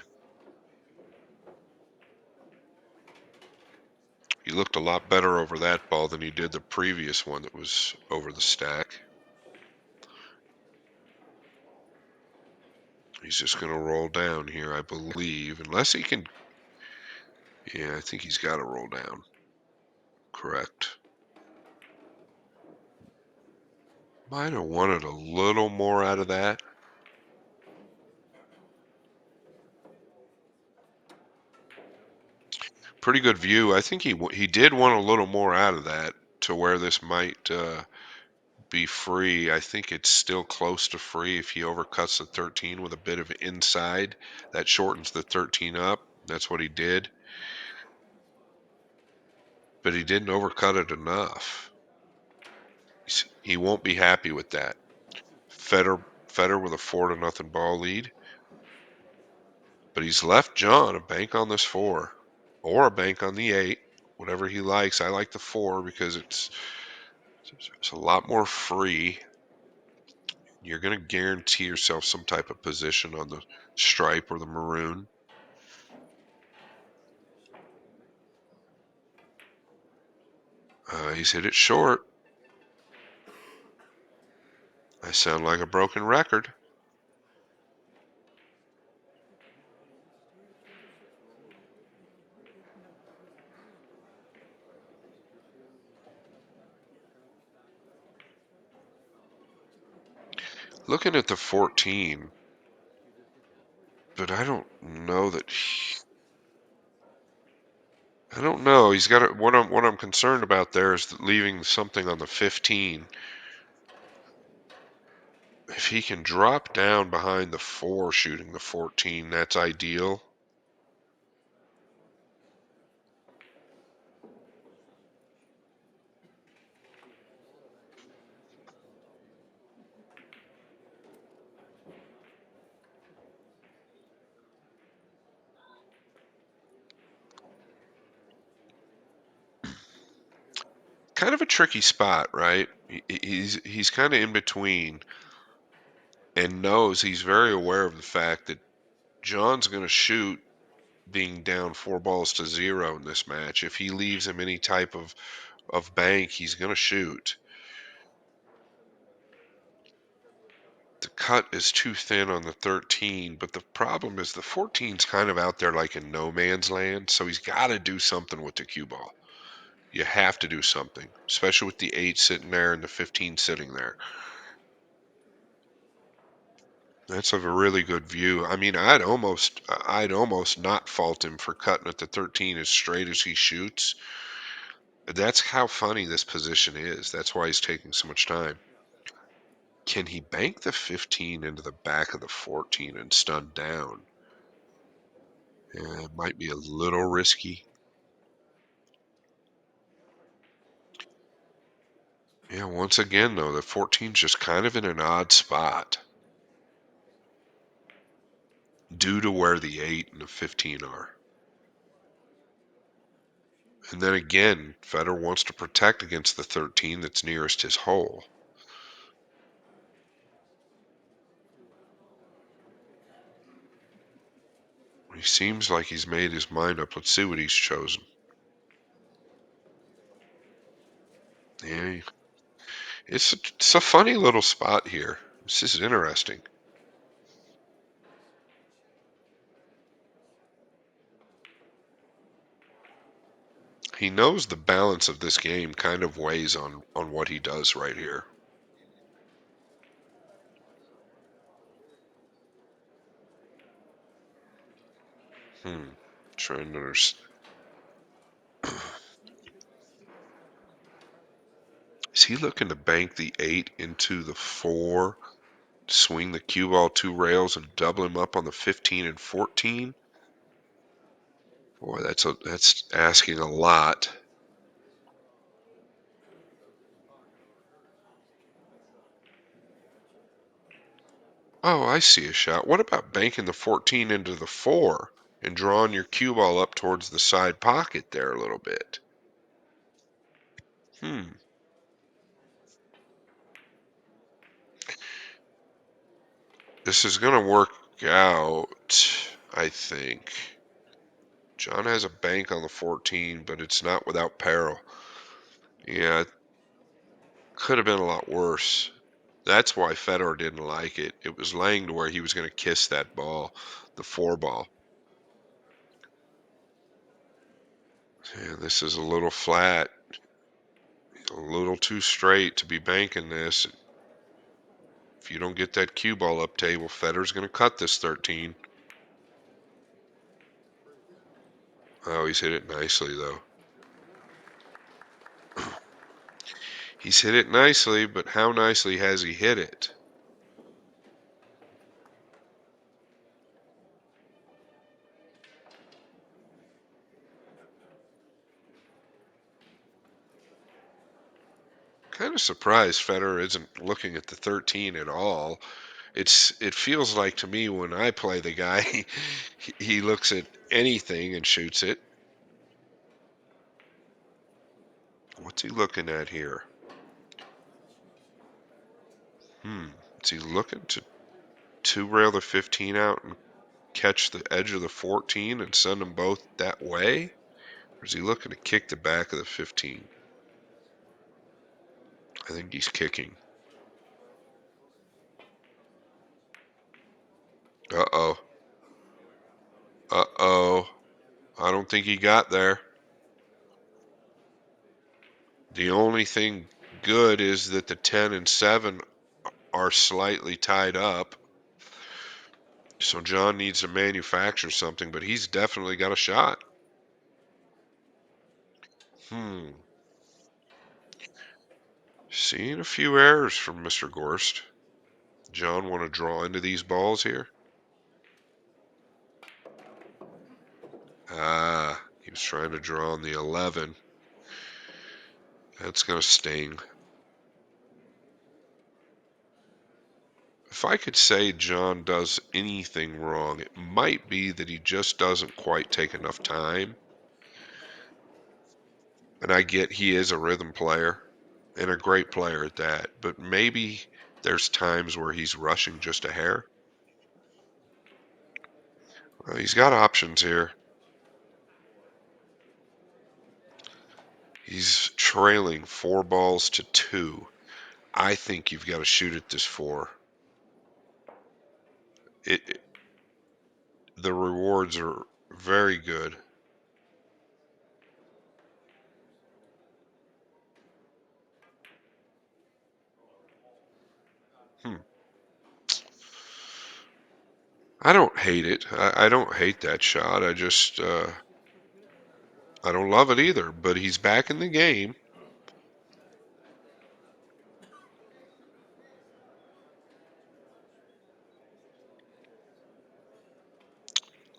He looked a lot better over that ball than he did the previous one that was over the stack. He's just going to roll down here, I believe, unless he can. Yeah, I think he's got to roll down. Correct. Might have wanted a little more out of that. Pretty good view. I think he did want a little more out of that to where this might be free. I think it's still close to free if he overcuts the 13 with a bit of inside. That shortens the 13 up. That's what he did. But he didn't overcut it enough. He won't be happy with that. Fedor with a 4-0 ball lead. But he's left John a bank on this 4 or a bank on the 8, whatever he likes. I like the 4 because it's a lot more free. You're going to guarantee yourself some type of position on the stripe or the maroon. He's hit it short. I sound like a broken record. Looking at the 14, but I don't know that I don't know. He's got it. What I'm concerned about there is leaving something on the 15. If he can drop down behind the 4 shooting the 14, that's ideal. Kind of a tricky spot, right? He's kind of in between and knows he's very aware of the fact that John's going to shoot being down 4 balls to 0 in this match. If he leaves him any type of bank, he's going to shoot. The cut is too thin on the 13, but the problem is the 14's kind of out there like in no man's land, so he's got to do something with the cue ball. You have to do something, especially with the 8 sitting there and the 15 sitting there. That's a really good view. I mean, I'd almost not fault him for cutting at the 13 as straight as he shoots. That's how funny this position is. That's why he's taking so much time. Can he bank the 15 into the back of the 14 and stun down? Yeah, it might be a little risky. Yeah, once again, though, the 14's just kind of in an odd spot due to where the 8 and the 15 are. And then again, Fedor wants to protect against the 13 that's nearest his hole. He seems like he's made his mind up. Let's see what he's chosen. Yeah, it's a funny little spot here. This is interesting. He knows the balance of this game kind of weighs on what he does right here. Hmm. Trying to understand. Is he looking to bank the 8 into the 4, swing the cue ball 2 rails, and double him up on the 15 and 14? Boy, that's asking a lot. Oh, I see a shot. What about banking the 14 into the 4 and drawing your cue ball up towards the side pocket there a little bit? Hmm. This is going to work out, I think. John has a bank on the 14, but it's not without peril. Yeah, it could have been a lot worse. That's why Fedor didn't like it. It was laying to where he was going to kiss that ball, the 4 ball. And this is a little flat, a little too straight to be banking this. If you don't get that cue ball up table, Fedor's going to cut this 13. Oh, he's hit it nicely, though. He's hit it nicely, but how nicely has he hit it? Kind of surprised Federer isn't looking at the 13 at all. It feels like to me when I play the guy, he looks at anything and shoots it. What's he looking at here? Hmm. Is he looking to 2 rail the 15 out and catch the edge of the 14 and send them both that way? Or is he looking to kick the back of the 15? I think he's kicking. Uh-oh. Uh-oh. I don't think he got there. The only thing good is that the 10 and 7 are slightly tied up. So John needs to manufacture something, but he's definitely got a shot. Hmm. Seeing a few errors from Mr. Gorst. John want to draw into these balls here? Ah, he was trying to draw on the 11. That's going to sting. If I could say John does anything wrong, it might be that he just doesn't quite take enough time. And I get he is a rhythm player and a great player at that, but maybe there's times where he's rushing just a hair. He's got options here. He's trailing 4 balls to 2. I think you've got to shoot at this 4. It the rewards are very good. Hmm. I don't hate it. I don't hate that shot. I just I don't love it either. But he's back in the game.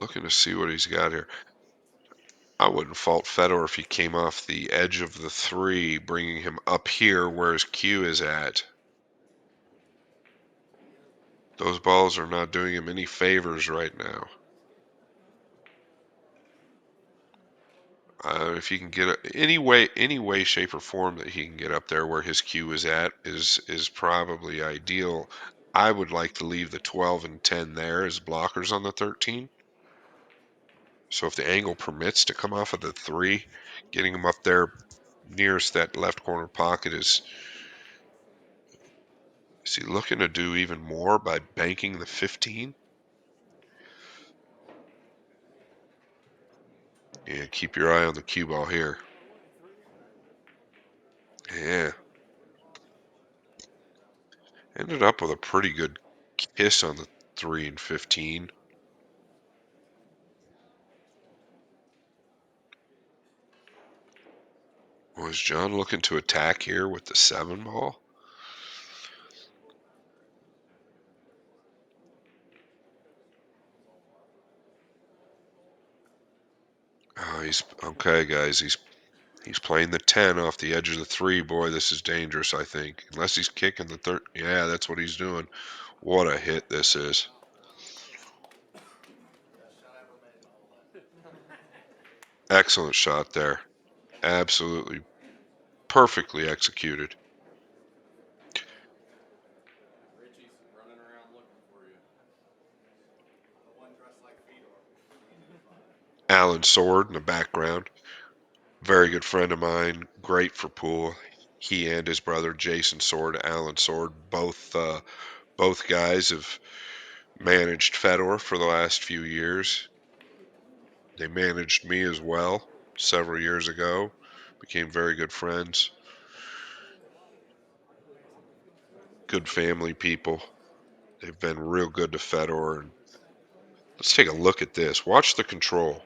Looking to see what he's got here. I wouldn't fault Fedor if he came off the edge of the 3, bringing him up here where his cue is at. Those balls are not doing him any favors right now. If he can get any way, shape, or form that he can get up there where his cue is at is probably ideal. I would like to leave the 12 and 10 there as blockers on the 13. So if the angle permits to come off of the 3, getting him up there nearest that left corner pocket is he looking to do even more by banking the 15? Yeah, keep your eye on the cue ball here. Yeah, ended up with a pretty good kiss on the 3 and 15. Was John looking to attack here with the 7 ball? Oh, he's okay, guys. He's playing the 10 off the edge of the 3. Boy, this is dangerous, I think. Unless he's kicking the third. Yeah, that's what he's doing. What a hit this is. Excellent shot there. Absolutely perfectly executed. Alan Sword in the background. Very good friend of mine. Great for pool. He and his brother Jason Sword, Alan Sword, both guys have managed Fedor for the last few years. They managed me as well several years ago. Became very good friends. Good family people. They've been real good to Fedor. And let's take a look at this. Watch the control.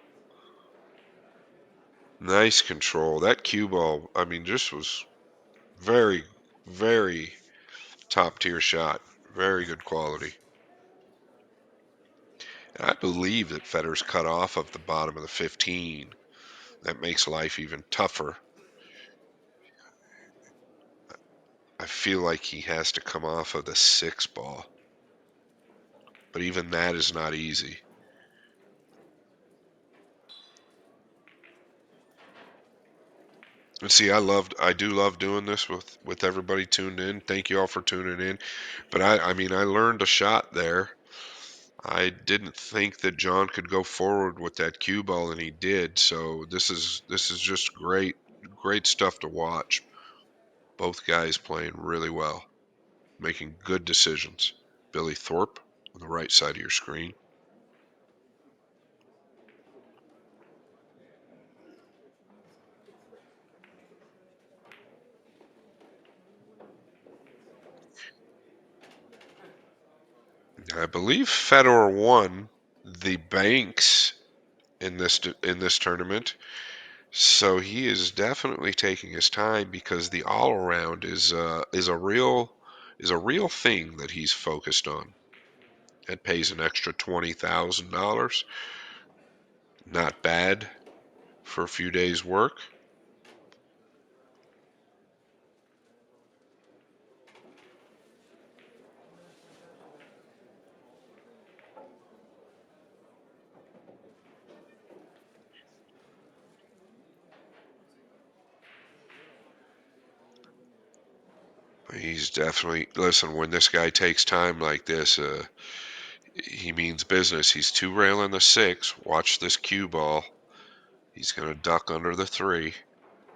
Nice control. That cue ball, I mean, just was very, very top tier shot. Very good quality. And I believe that Federer's cut off of the bottom of the 15. That makes life even tougher. I feel like he has to come off of the 6 ball. But even that is not easy. And see, I do love doing this with everybody tuned in. Thank you all for tuning in. But I mean, I learned a shot there. I didn't think that John could go forward with that cue ball, and he did. So this is just great stuff to watch. Both guys playing really well, making good decisions. Billy Thorpe on the right side of your screen. I believe Fedor won the banks in this tournament. So he is definitely taking his time because the all around is a real thing that he's focused on. It pays an extra $20,000. Not bad for a few days' work. He's definitely listen. When this guy takes time like this, he means business. He's 2 railing the 6. Watch this cue ball. He's gonna duck under the 3.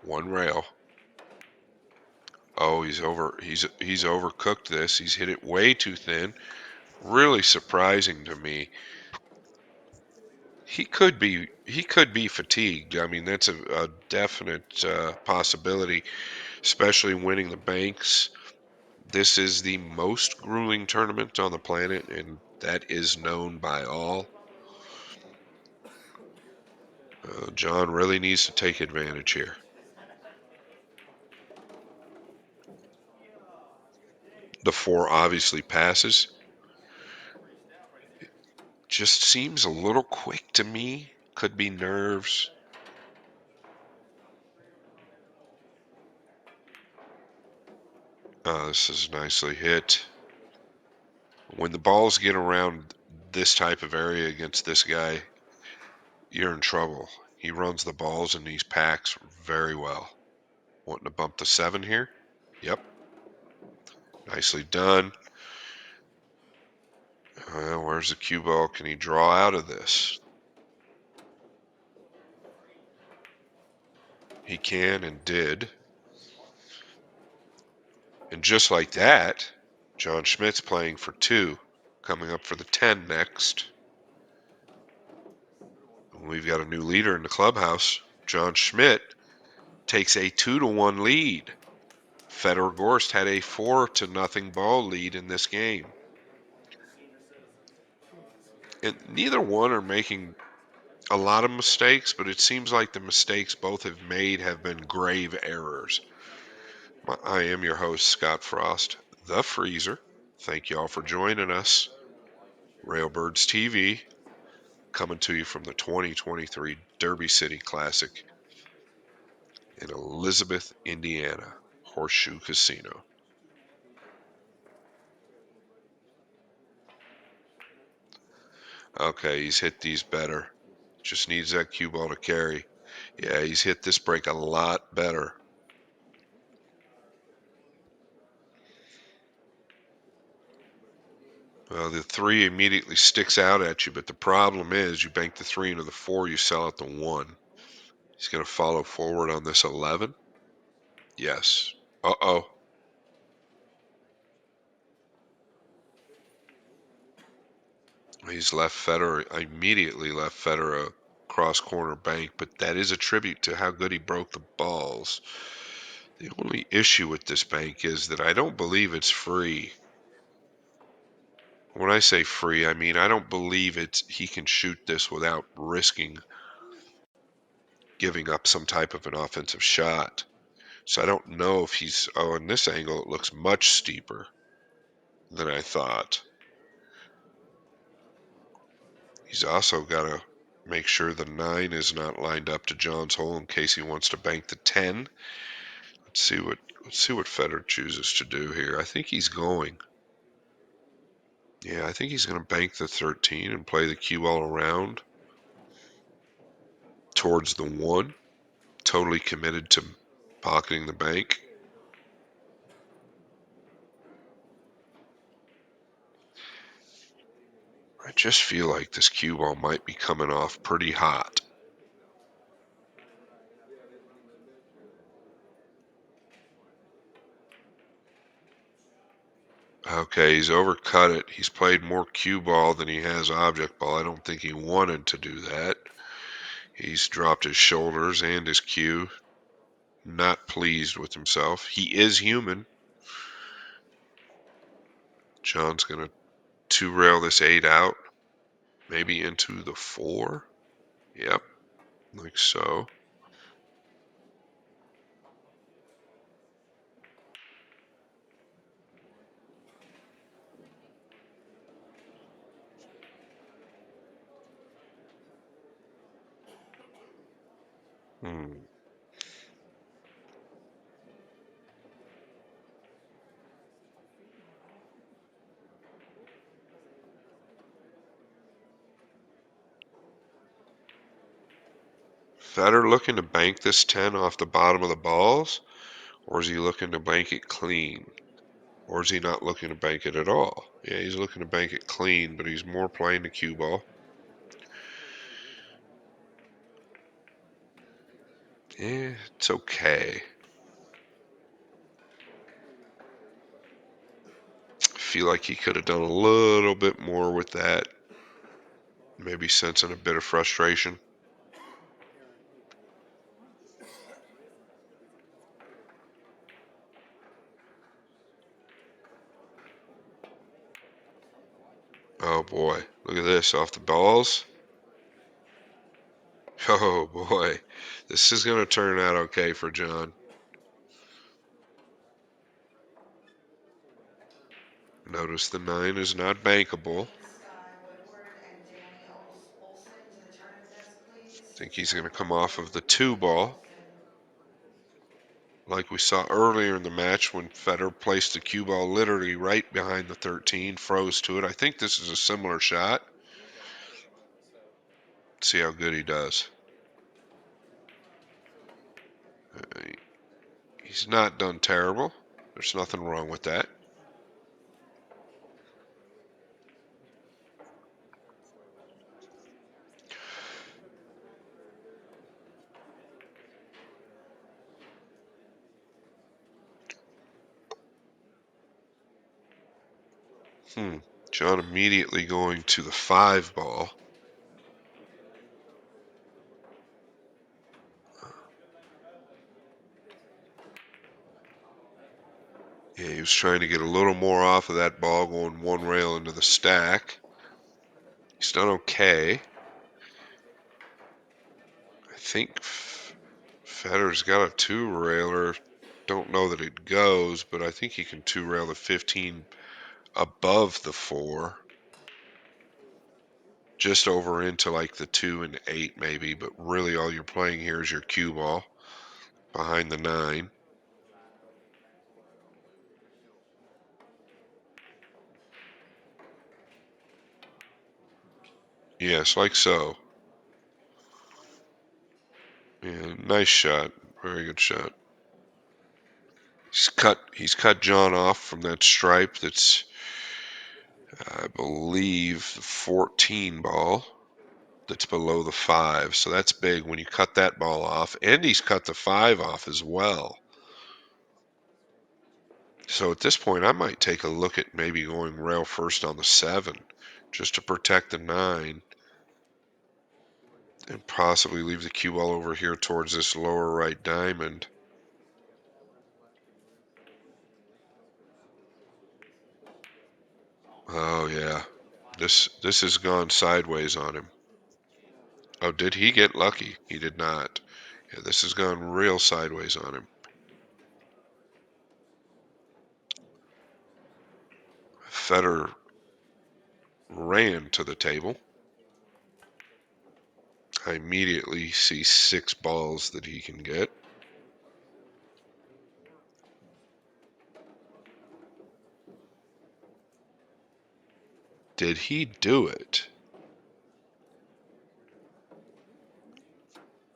1 rail. Oh, he's overcooked this. He's hit it way too thin. Really surprising to me. He could be fatigued. I mean, that's a definite possibility, especially winning the banks. This is the most grueling tournament on the planet, and that is known by all. John really needs to take advantage here. The 4 obviously passes. Just seems a little quick to me. Could be nerves. This is nicely hit. When the balls get around this type of area against this guy, you're in trouble. He runs the balls in these packs very well. Wanting to bump the 7 here? Yep. Nicely done. Where's the cue ball? Can he draw out of this? He can and did. And just like that, John Schmidt's playing for 2, coming up for the 10 next. And we've got a new leader in the clubhouse. John Schmidt takes a 2-1 lead. Fedor Gorst had a 4-0 ball lead in this game. And neither one are making a lot of mistakes, but it seems like the mistakes both have made have been grave errors. I am your host, Scott Frost, the Freezer. Thank you all for joining us. Railbirds TV, coming to you from the 2023 Derby City Classic in Elizabeth, Indiana, Horseshoe Casino. Okay, he's hit these better. Just needs that cue ball to carry. Yeah, he's hit this break a lot better. Well, the 3 immediately sticks out at you, but the problem is you bank the 3 into the 4, you sell out the 1. He's going to follow forward on this 11. Yes. Uh-oh. He's immediately left Fedor a cross corner bank, but that is a tribute to how good he broke the balls. The only issue with this bank is that I don't believe it's free. When I say free, I mean I don't believe he can shoot this without risking giving up some type of an offensive shot. So I don't know if in this angle it looks much steeper than I thought. He's also got to make sure the 9 is not lined up to John's hole in case he wants to bank the 10. Let's see what Fedor chooses to do here. I think he's going. Yeah, I think he's going to bank the 13 and play the cue ball around towards the 1. Totally committed to pocketing the bank. I just feel like this cue ball might be coming off pretty hot. Okay, he's overcut it. He's played more cue ball than he has object ball. I don't think he wanted to do that. He's dropped his shoulders and his cue. Not pleased with himself. He is human. John's going to 2-rail this 8 out. Maybe into the 4. Yep, like so. Hmm. Fedor looking to bank this 10 off the bottom of the balls? Or is he looking to bank it clean? Or is he not looking to bank it at all? Yeah, he's looking to bank it clean, but he's more playing the cue ball. Yeah, it's okay. I feel like he could have done a little bit more with that. Maybe sensing a bit of frustration. Oh boy, look at this off the balls. Oh boy, this is going to turn out okay for John. Notice the 9 is not bankable. Think he's going to come off of the 2 ball. Like we saw earlier in the match when Fedor placed the cue ball literally right behind the 13, froze to it. I think this is a similar shot. See how good he does. He's not done terrible. There's nothing wrong with that. John immediately going to the 5 ball. Yeah, he was trying to get a little more off of that ball, going one rail into the stack. He's done okay. I think Fedor's got a 2-railer. Don't know that it goes, but I think he can 2-rail the 15 above the 4. Just over into like the 2 and 8 maybe, but really all you're playing here is your cue ball behind the 9. Yes, like so. Yeah, nice shot. Very good shot. He's cut John off from that stripe that's I believe the 14 ball that's below the 5. So that's big when you cut that ball off. And he's cut the 5 off as well. So at this point, I might take a look at maybe going rail first on the 7 just to protect the 9 and possibly leave the cue ball over here towards this lower right diamond. Oh, yeah. This has gone sideways on him. Oh, did he get lucky? He did not. Yeah, this has gone real sideways on him. Fedor ran to the table. I immediately see 6 balls that he can get. Did he do it?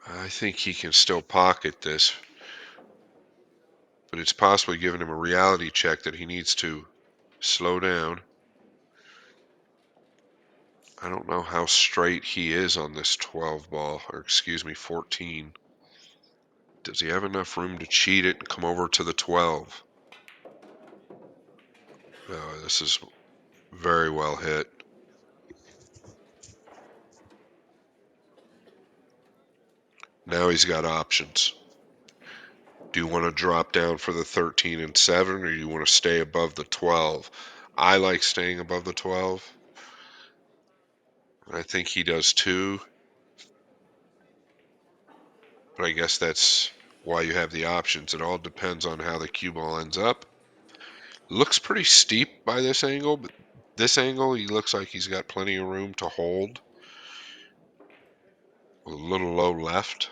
I think he can still pocket this, but it's possibly giving him a reality check that he needs to slow down. I don't know how straight he is on this 12 ball, or excuse me, 14. Does he have enough room to cheat it and come over to the 12? This is very well hit. Now he's got options. Do you want to drop down for the 13 and 7, or do you want to stay above the 12? I like staying above the 12. I think he does too, but I guess that's why you have the options. It all depends on how the cue ball ends up. Looks pretty steep by this angle, but this angle he looks like he's got plenty of room to hold. A little low left.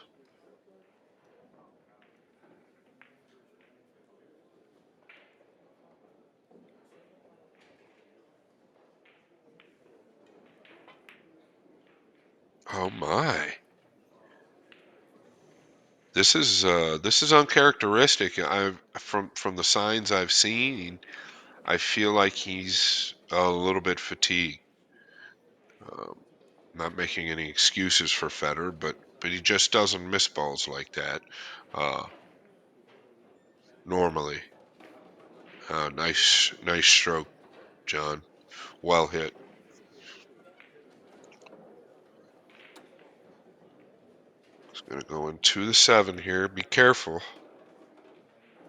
Oh my. This is uncharacteristic. I've from the signs I've seen, I feel like he's a little bit fatigued. Um, Not making any excuses for Fedor, but he just doesn't miss balls like that uh, normally. Nice stroke, John. Well hit. He's gonna go into the 7 here. Be careful.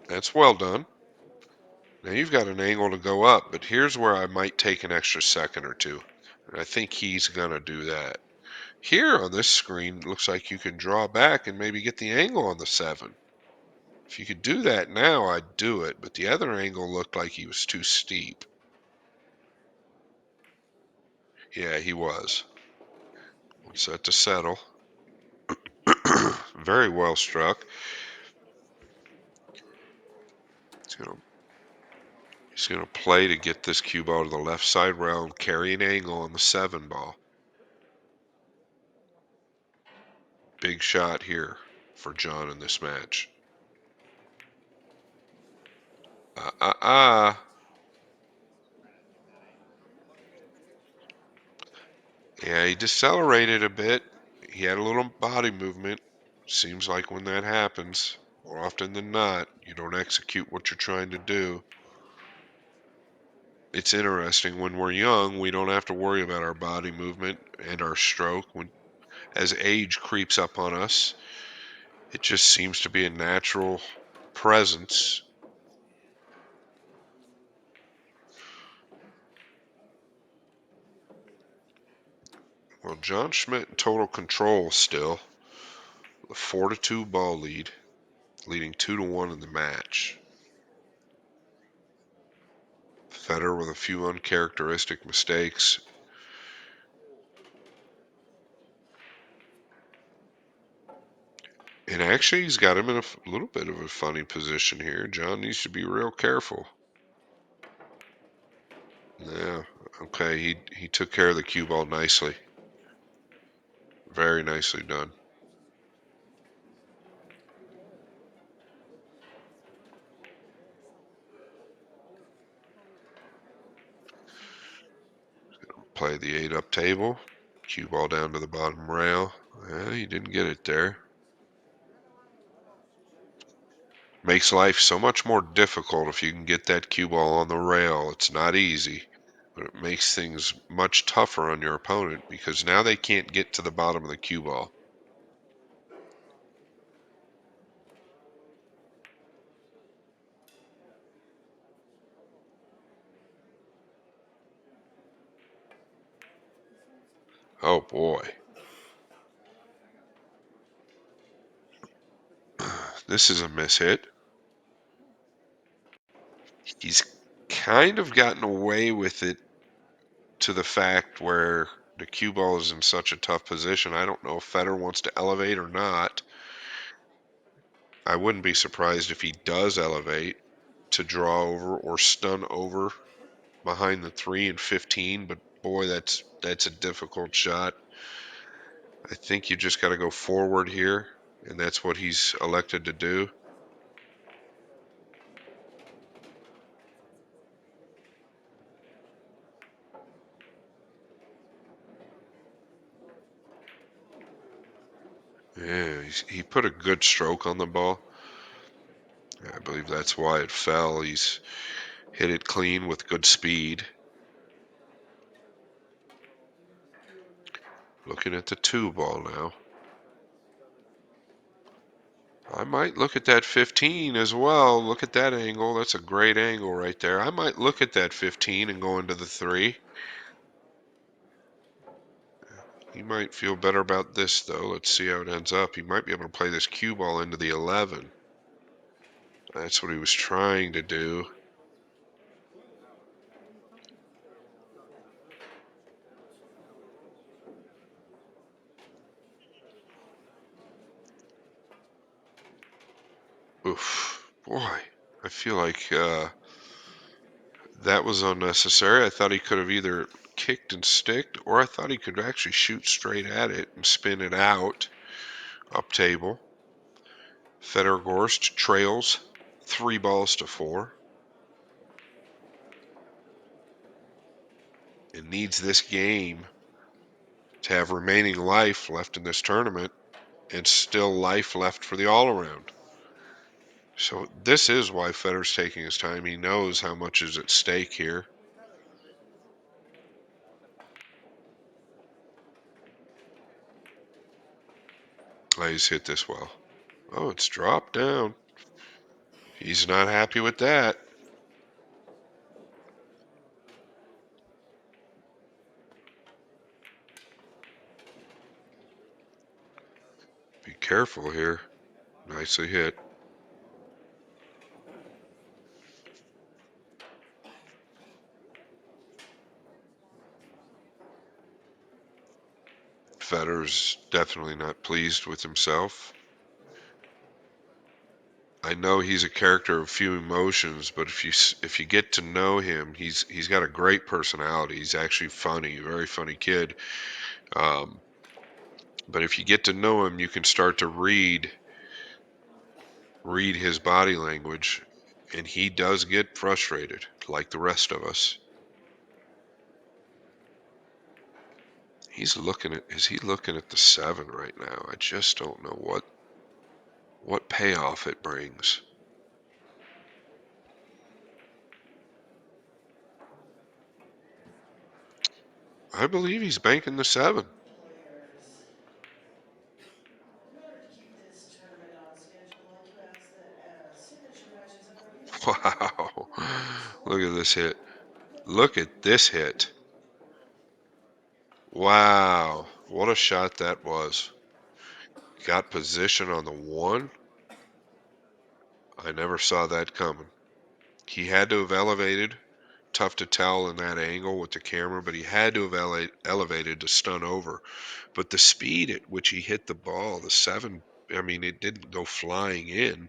That's well done. Now you've got an angle to go up, but here's where I might take an extra second or two. And I think he's gonna do that. Here on this screen, it looks like you can draw back and maybe get the angle on the 7. If you could do that now, I'd do it, but the other angle looked like he was too steep. Yeah, he was. Set to settle. Very well struck. He's gonna he's gonna play to get this cue ball to the left side rail and carry an angle on the 7 ball. Big shot here for John in this match. Uh uh uh. Yeah, he decelerated a bit. He had a little body movement. Seems like when that happens, more often than not, you don't execute what you're trying to do. It's interesting. When we're young, we don't have to worry about our body movement and our stroke. When as age creeps up on us, it just seems to be a natural presence. Well, John Schmidt in total control still. The 4-2 ball lead, leading 2-1 in the match. Fedor with a few uncharacteristic mistakes. And actually, he's got him in a little bit of a funny position here. John needs to be real careful. Yeah, okay, he took care of the cue ball nicely. Very nicely done. Play the 8-up table. Cue ball down to the bottom rail. Yeah, he didn't get it there. Makes life so much more difficult if you can get that cue ball on the rail. It's not easy, but it makes things much tougher on your opponent because now they can't get to the bottom of the cue ball. Oh boy. This is a mishit. He's kind of gotten away with it to the fact where the cue ball is in such a tough position. I don't know if Fedor wants to elevate or not. I wouldn't be surprised if he does elevate to draw over or stun over behind the 3 and 15, but boy, that's a difficult shot. I think you just got to go forward here, and that's what he's elected to do. Yeah, he put a good stroke on the ball. I believe that's why it fell. He's hit it clean with good speed. Looking at the 2 ball now. I might look at that 15 as well. Look at that angle. That's a great angle right there. I might look at that 15 and go into the 3. He might feel better about this, though. Let's see how it ends up. He might be able to play this cue ball into the 11. That's what he was trying to do. Oof. Boy, I feel like that was unnecessary. I thought he could have either kicked and sticked, or I thought he could actually shoot straight at it and spin it out up table. Fedor Gorst trails 3-4 and needs this game to have remaining life left in this tournament and still life left for the all-around. So this is why Federer's taking his time. He knows how much is at stake here. Oh, he's hit this well. Oh, it's dropped down. He's not happy with that. Be careful here. Nicely hit. Federer's definitely not pleased with himself. I know he's a character of few emotions, but if you get to know him, he's got a great personality. He's actually funny, very funny kid. Um, but if you get to know him, you can start to read his body language, and he does get frustrated, like the rest of us. Is he looking at the 7 right now? I just don't know what payoff it brings. I believe he's banking the 7. Wow. Look at this hit. Look at this hit. Wow. What a shot that was. Got position on the 1. I never saw that coming. He had to have elevated. Tough to tell in that angle with the camera, but he had to have elevated to stun over. But the speed at which he hit the ball, the 7, I mean, it didn't go flying in.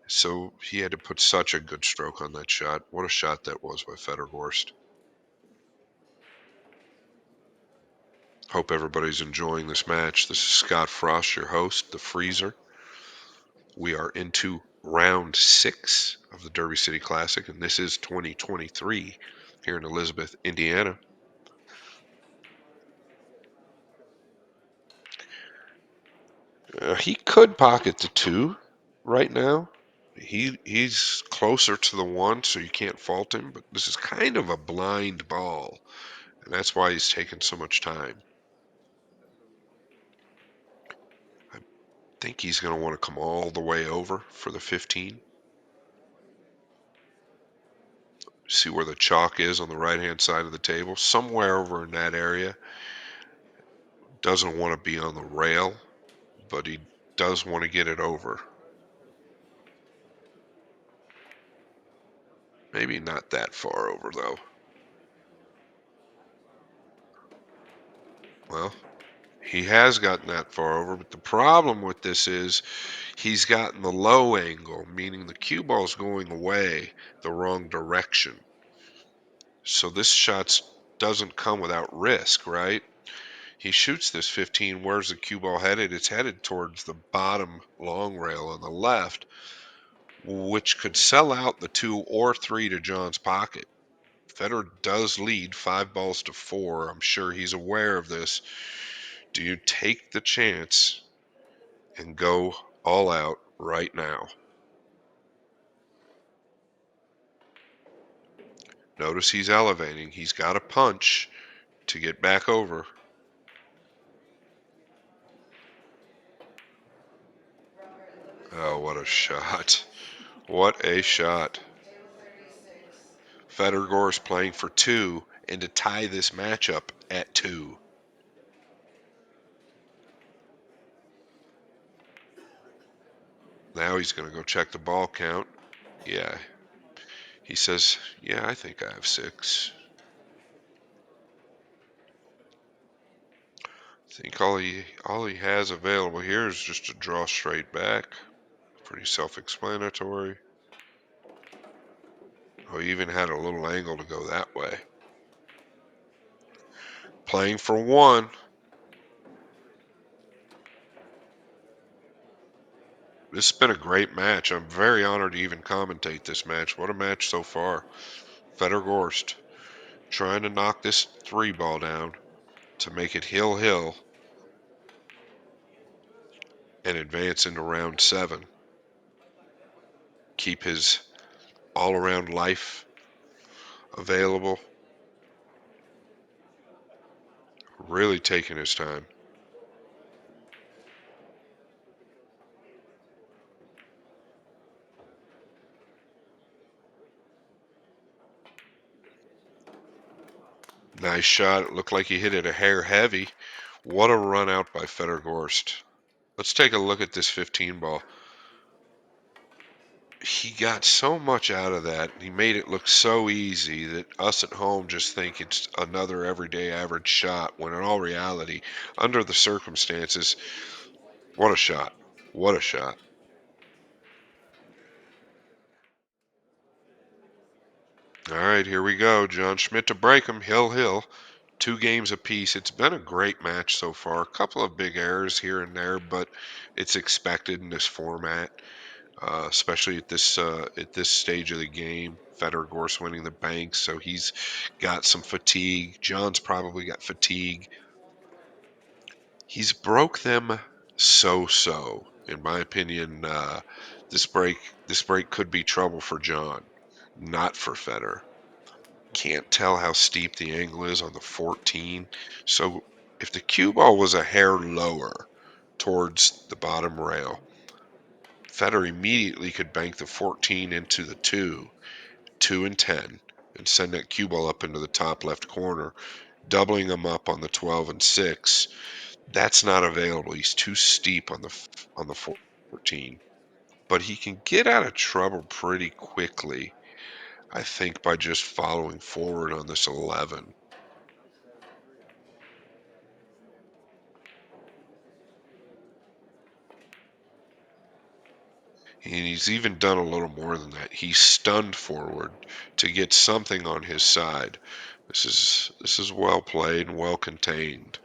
So he had to put such a good stroke on that shot. What a shot that was by Fedor Gorst. Hope everybody's enjoying this match. This is Scott Frost, your host, the Freezer. We are into round 6 of the Derby City Classic, and this is 2023 here in Elizabeth, Indiana. He could pocket the 2 right now. He's closer to the 1, so you can't fault him, but this is kind of a blind ball, and that's why he's taking so much time. I think he's going to want to come all the way over for the 15. See where the chalk is on the right-hand side of the table. Somewhere over in that area. Doesn't want to be on the rail, but he does want to get it over. Maybe not that far over, though. Well, he has gotten that far over, but the problem with this is he's gotten the low angle, meaning the cue ball's going away the wrong direction. So this shot doesn't come without risk, right? He shoots this 15. Where's the cue ball headed? It's headed towards the bottom long rail on the left, which could sell out the 2 or 3 to John's pocket. Fedor does lead 5-4. I'm sure he's aware of this. Do you take the chance and go all out right now? Notice he's elevating. He's got a punch to get back over. Oh, what a shot. What a shot. Fedor Gorst playing for 2 and to tie this matchup at 2. Now he's going to go check the ball count. Yeah. He says, yeah, I think I have 6. I think all he has available here is just to draw straight back. Pretty self-explanatory. Oh, he even had a little angle to go that way. Playing for 1. This has been a great match. I'm very honored to even commentate this match. What a match so far. Fedor Gorst trying to knock this 3 ball down to make it hill and advance into round 7. Keep his all-around life available. Really taking his time. Nice shot. It looked like he hit it a hair heavy. What a run out by Fedor Gorst. Let's take a look at this 15 ball. He got so much out of that. He made it look so easy that us at home just think it's another everyday average shot, when in all reality, under the circumstances, what a shot. What a shot. All right, here we go. John Schmidt to break him. Hill. 2 games apiece. It's been a great match so far. A couple of big errors here and there, but it's expected in this format. Especially at this stage of the game. Fedor Gorst winning the bank, so he's got some fatigue. John's probably got fatigue. He's broke them so. In my opinion, this break could be trouble for John, not for Fedor. Can't tell how steep the angle is on the 14. So if the cue ball was a hair lower towards the bottom rail, Fedor immediately could bank the 14 into the 2 and 10, and send that cue ball up into the top left corner, doubling him up on the 12 and 6. That's not available. He's too steep on the 14. But he can get out of trouble pretty quickly, I think, by just following forward on this 11. And he's even done a little more than that. He's stunned forward to get something on his side. This is well played and well contained.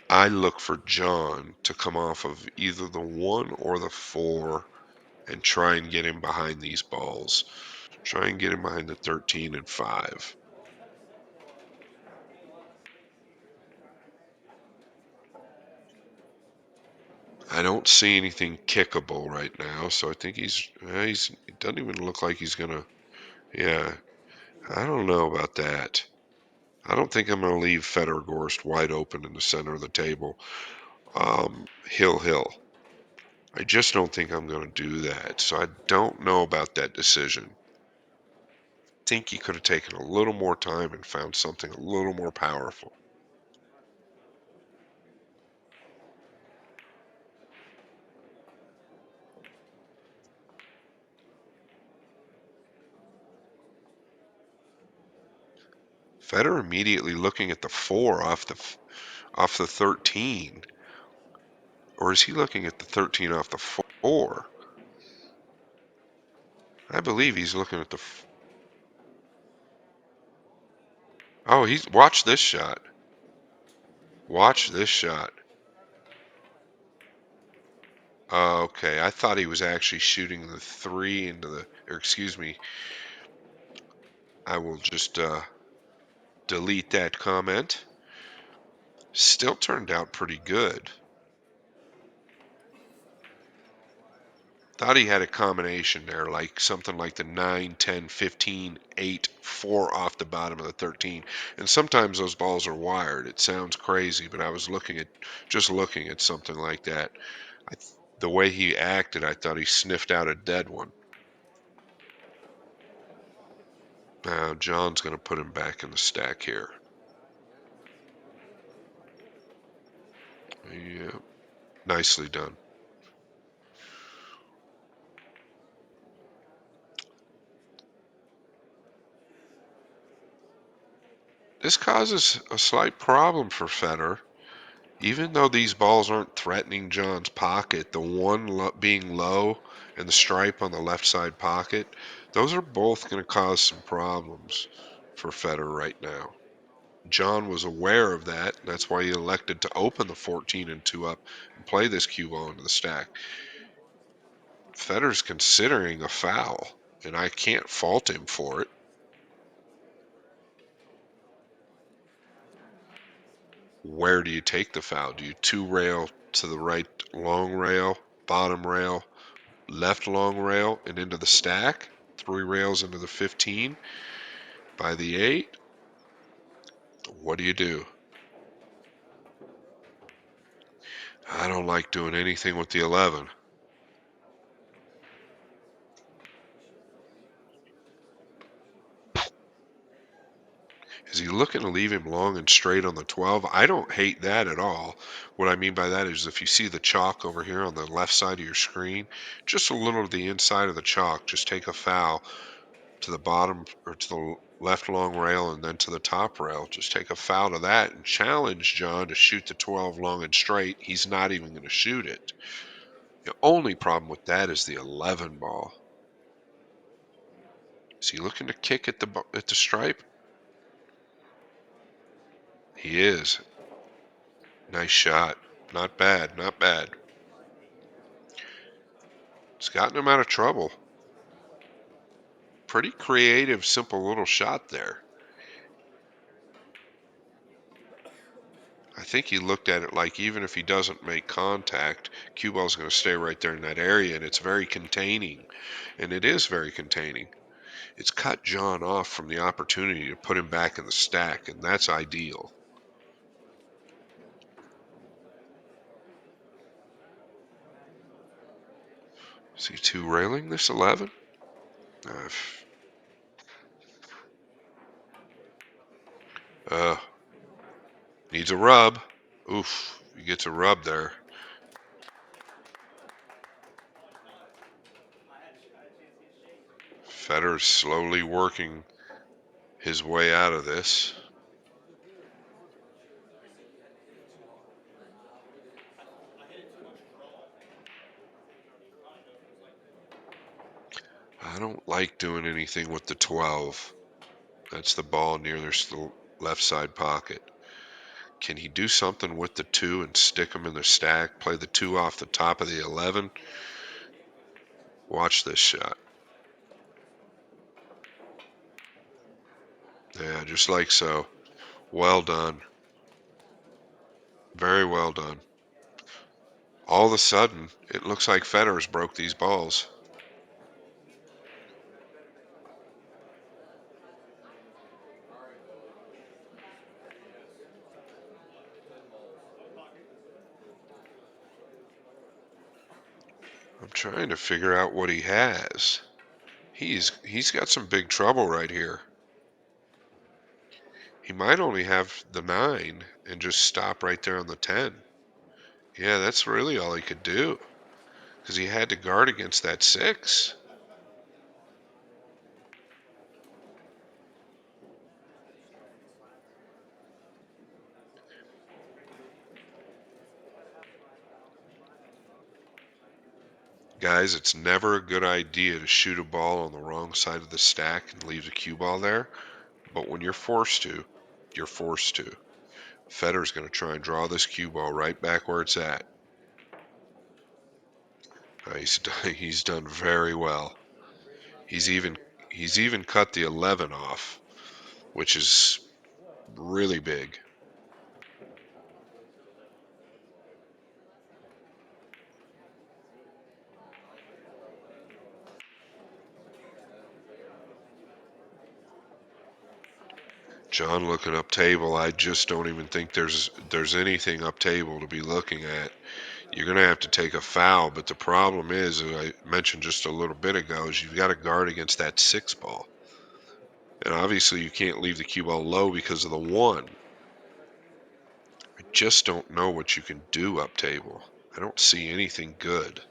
I look for John to come off of either the 1 or the 4 and try and get him behind these balls. Try and get him behind the 13 and 5. I don't see anything kickable right now, so I think it doesn't even look like he's gonna. Yeah, I don't know about that. I don't think I'm gonna leave Fedor Gorst wide open in the center of the table. Hill. I just don't think I'm gonna do that. So I don't know about that decision. Think he could have taken a little more time and found something a little more powerful. Federer immediately looking at the 4 off the 13, or is he looking at the 13 off the 4? I believe he's looking at the. Oh, he's watch this shot. Watch this shot. Okay, I thought he was actually shooting the 3 into the. Or excuse me. I will just delete that comment. Still turned out pretty good. Thought he had a combination there, like something like the 9, 10, 15, 8, 4 off the bottom of the 13. And sometimes those balls are wired. It sounds crazy, but I was just looking at something like that. The way he acted, I thought he sniffed out a dead one. Now John's going to put him back in the stack here. Yeah, nicely done. This causes a slight problem for Federer. Even though these balls aren't threatening John's pocket, the one being low and the stripe on the left side pocket, those are both going to cause some problems for Federer right now. John was aware of that. That's why he elected to open the 14 and 2 up and play this cue ball into the stack. Federer's considering a foul, and I can't fault him for it. Where do you take the foul? Do you 2 rail to the right long rail, bottom rail, left long rail, and into the stack? 3 rails into the 15 by the 8? What do you do? I don't like doing anything with the 11. Is he looking to leave him long and straight on the 12? I don't hate that at all. What I mean by that is if you see the chalk over here on the left side of your screen, just a little to the inside of the chalk, just take a foul to the bottom or to the left long rail and then to the top rail. Just take a foul to that and challenge John to shoot the 12 long and straight. He's not even going to shoot it. The only problem with that is the 11 ball. Is he looking to kick at the stripe? He is. Nice shot. Not bad, not bad. It's gotten him out of trouble. Pretty creative, simple little shot there. I think he looked at it like even if he doesn't make contact, cue ball's going to stay right there in that area, and it's very containing. And it is very containing. it's cut John off from the opportunity to put him back in the stack, and that's ideal. Is he two railing this 11? Uh, uh, needs a rub. Oof, he gets a rub there. Fedor's slowly working his way out of this. I don't like doing anything with the 12. That's the ball near their left side pocket. Can he do something with the 2 and stick them in the stack? Play the 2 off the top of the 11? Watch this shot. Yeah, just like so. Well done. Very well done. All of a sudden, it looks like Fedor's broke these balls. I'm trying to figure out what he has. He's got some big trouble right here. He might only have the 9 and just stop right there on the 10. Yeah, that's really all he could do because he had to guard against that 6. Guys, it's never a good idea to shoot a ball on the wrong side of the stack and leave the cue ball there. But when you're forced to, you're forced to. Fedor's going to try and draw this cue ball right back where it's at. He's done very well. He's even he's even cut the 11 off, which is really big. John looking up table. I just don't even think there's anything up table to be looking at. You're going to have to take a foul, but the problem is, as I mentioned just a little bit ago, is you've got to guard against that 6 ball. And obviously you can't leave the cue ball low because of the 1. I just don't know what you can do up table. I don't see anything good.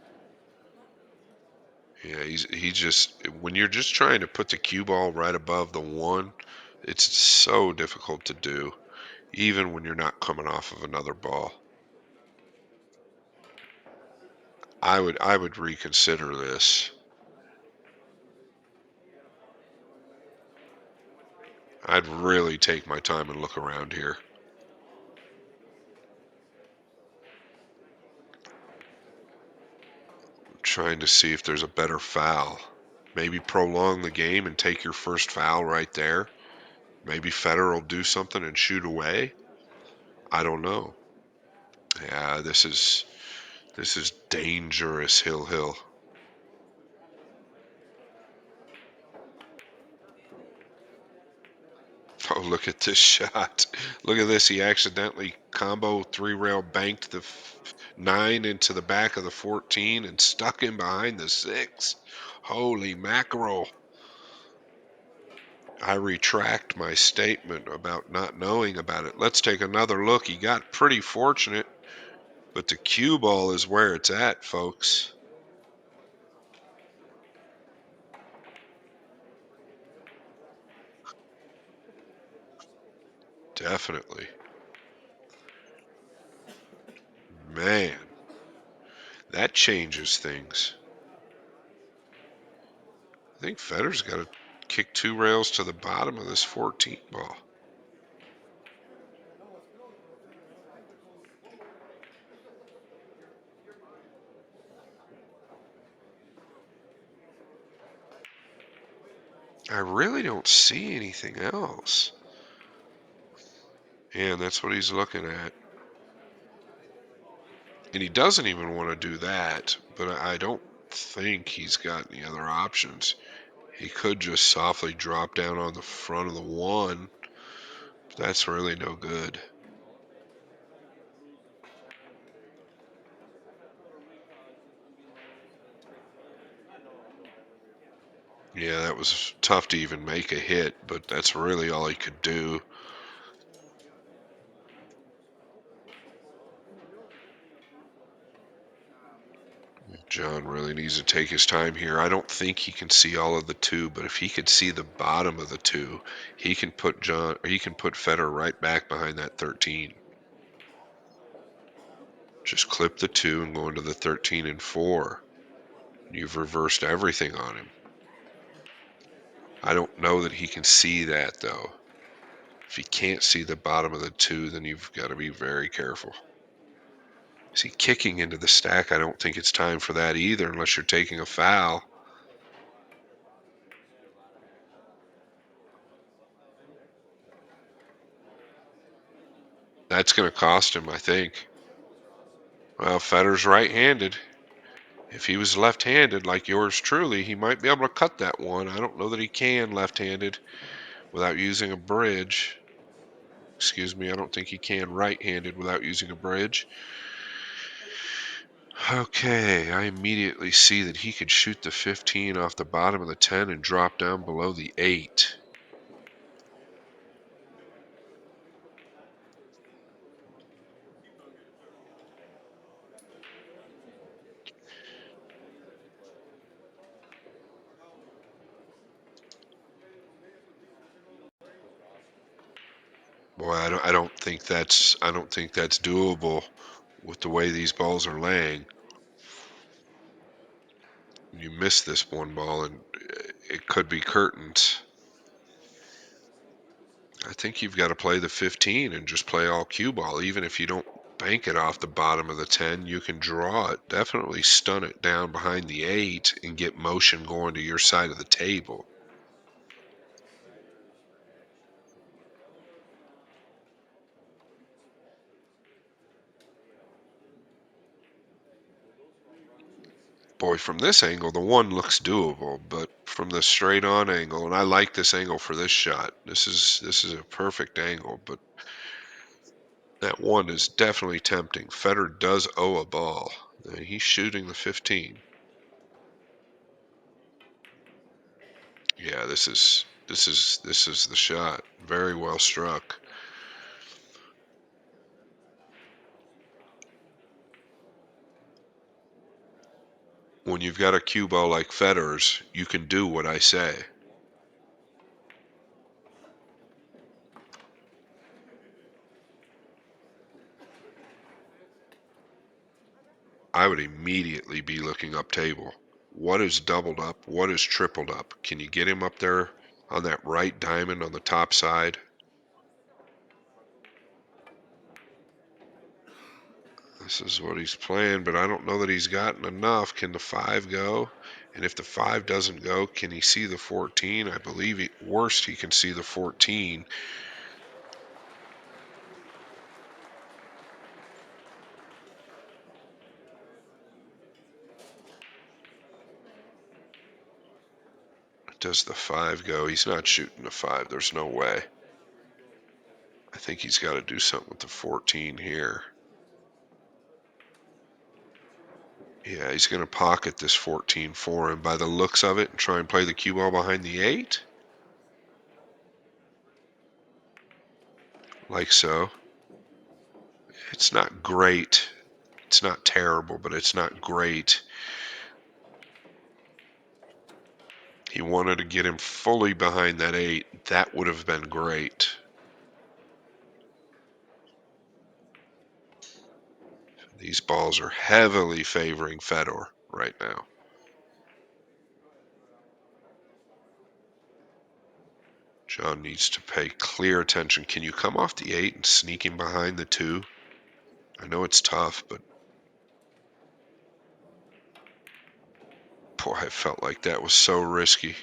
Yeah, he just when you're just trying to put the cue ball right above the 1, it's so difficult to do, even when you're not coming off of another ball. I would reconsider this. I'd really take my time and look around here. Trying to see if there's a better foul. Maybe prolong the game and take your first foul right there. Maybe Federer will do something and shoot away. I don't know. Yeah, this is dangerous, Hill. Oh, look at this shot. Look at this. He accidentally combo 3-rail banked the 9 into the back of the 14 and stuck him behind the 6. Holy mackerel. I retract my statement about not knowing about it. Let's take another look. He got pretty fortunate, but the cue ball is where it's at, folks. Definitely. Man, that changes things. I think Federer's got to kick 2 rails to the bottom of this 14 ball. I really don't see anything else. And that's what he's looking at. And he doesn't even want to do that, but I don't think he's got any other options. He could just softly drop down on the front of the one. That's really no good. Yeah, that was tough to even make a hit, but that's really all he could do. John really needs to take his time here. I don't think he can see all of the two, but if he could see the bottom of the two, he can put Fedor right back behind that 13. Just clip the two and go into the 13 and 4. You've reversed everything on him. I don't know that he can see that though. If he can't see the bottom of the two, then you've got to be very careful. See, kicking into the stack, I don't think it's time for that either unless you're taking a foul. That's going to cost him, I think. Well, Fedor's right-handed. If he was left-handed like yours truly, he might be able to cut that one. I don't know that he can left-handed without using a bridge. Excuse me, I don't think he can right-handed without using a bridge. Okay, I immediately see that he could shoot the 15 off the bottom of the 10 and drop down below the 8. Boy, I don't think that's doable with the way these balls are laying. You miss this one ball and it could be curtains. I think you've got to play the 15 and just play all cue ball. Even if you don't bank it off the bottom of the 10, you can draw it. Definitely stun it down behind the 8 and get motion going to your side of the table. Boy, from this angle, the 1 looks doable, but from the straight on angle, and I like this angle for this shot. This is a perfect angle, but that 1 is definitely tempting. Fedor does owe a ball. He's shooting the 15. Yeah, this is the shot. Very well struck. When you've got a cue ball like Fedor's, you can do what I say. I would immediately be looking up table. What is doubled up? What is tripled up? Can you get him up there on that right diamond on the top side? This is what he's playing, but I don't know that he's gotten enough. Can the 5 go? And if the 5 doesn't go, can he see the 14? I believe at worst he can see the 14. Does the 5 go? He's not shooting the 5. There's no way. I think he's got to do something with the 14 here. Yeah, he's going to pocket this 14 for him by the looks of it and try and play the cue ball behind the 8. Like so. It's not great. It's not terrible, but it's not great. He wanted to get him fully behind that 8. That would have been great. These balls are heavily favoring Fedor right now. John needs to pay clear attention. Can you come off the 8 and sneak him behind the 2? I know it's tough, but boy, I felt like that was so risky.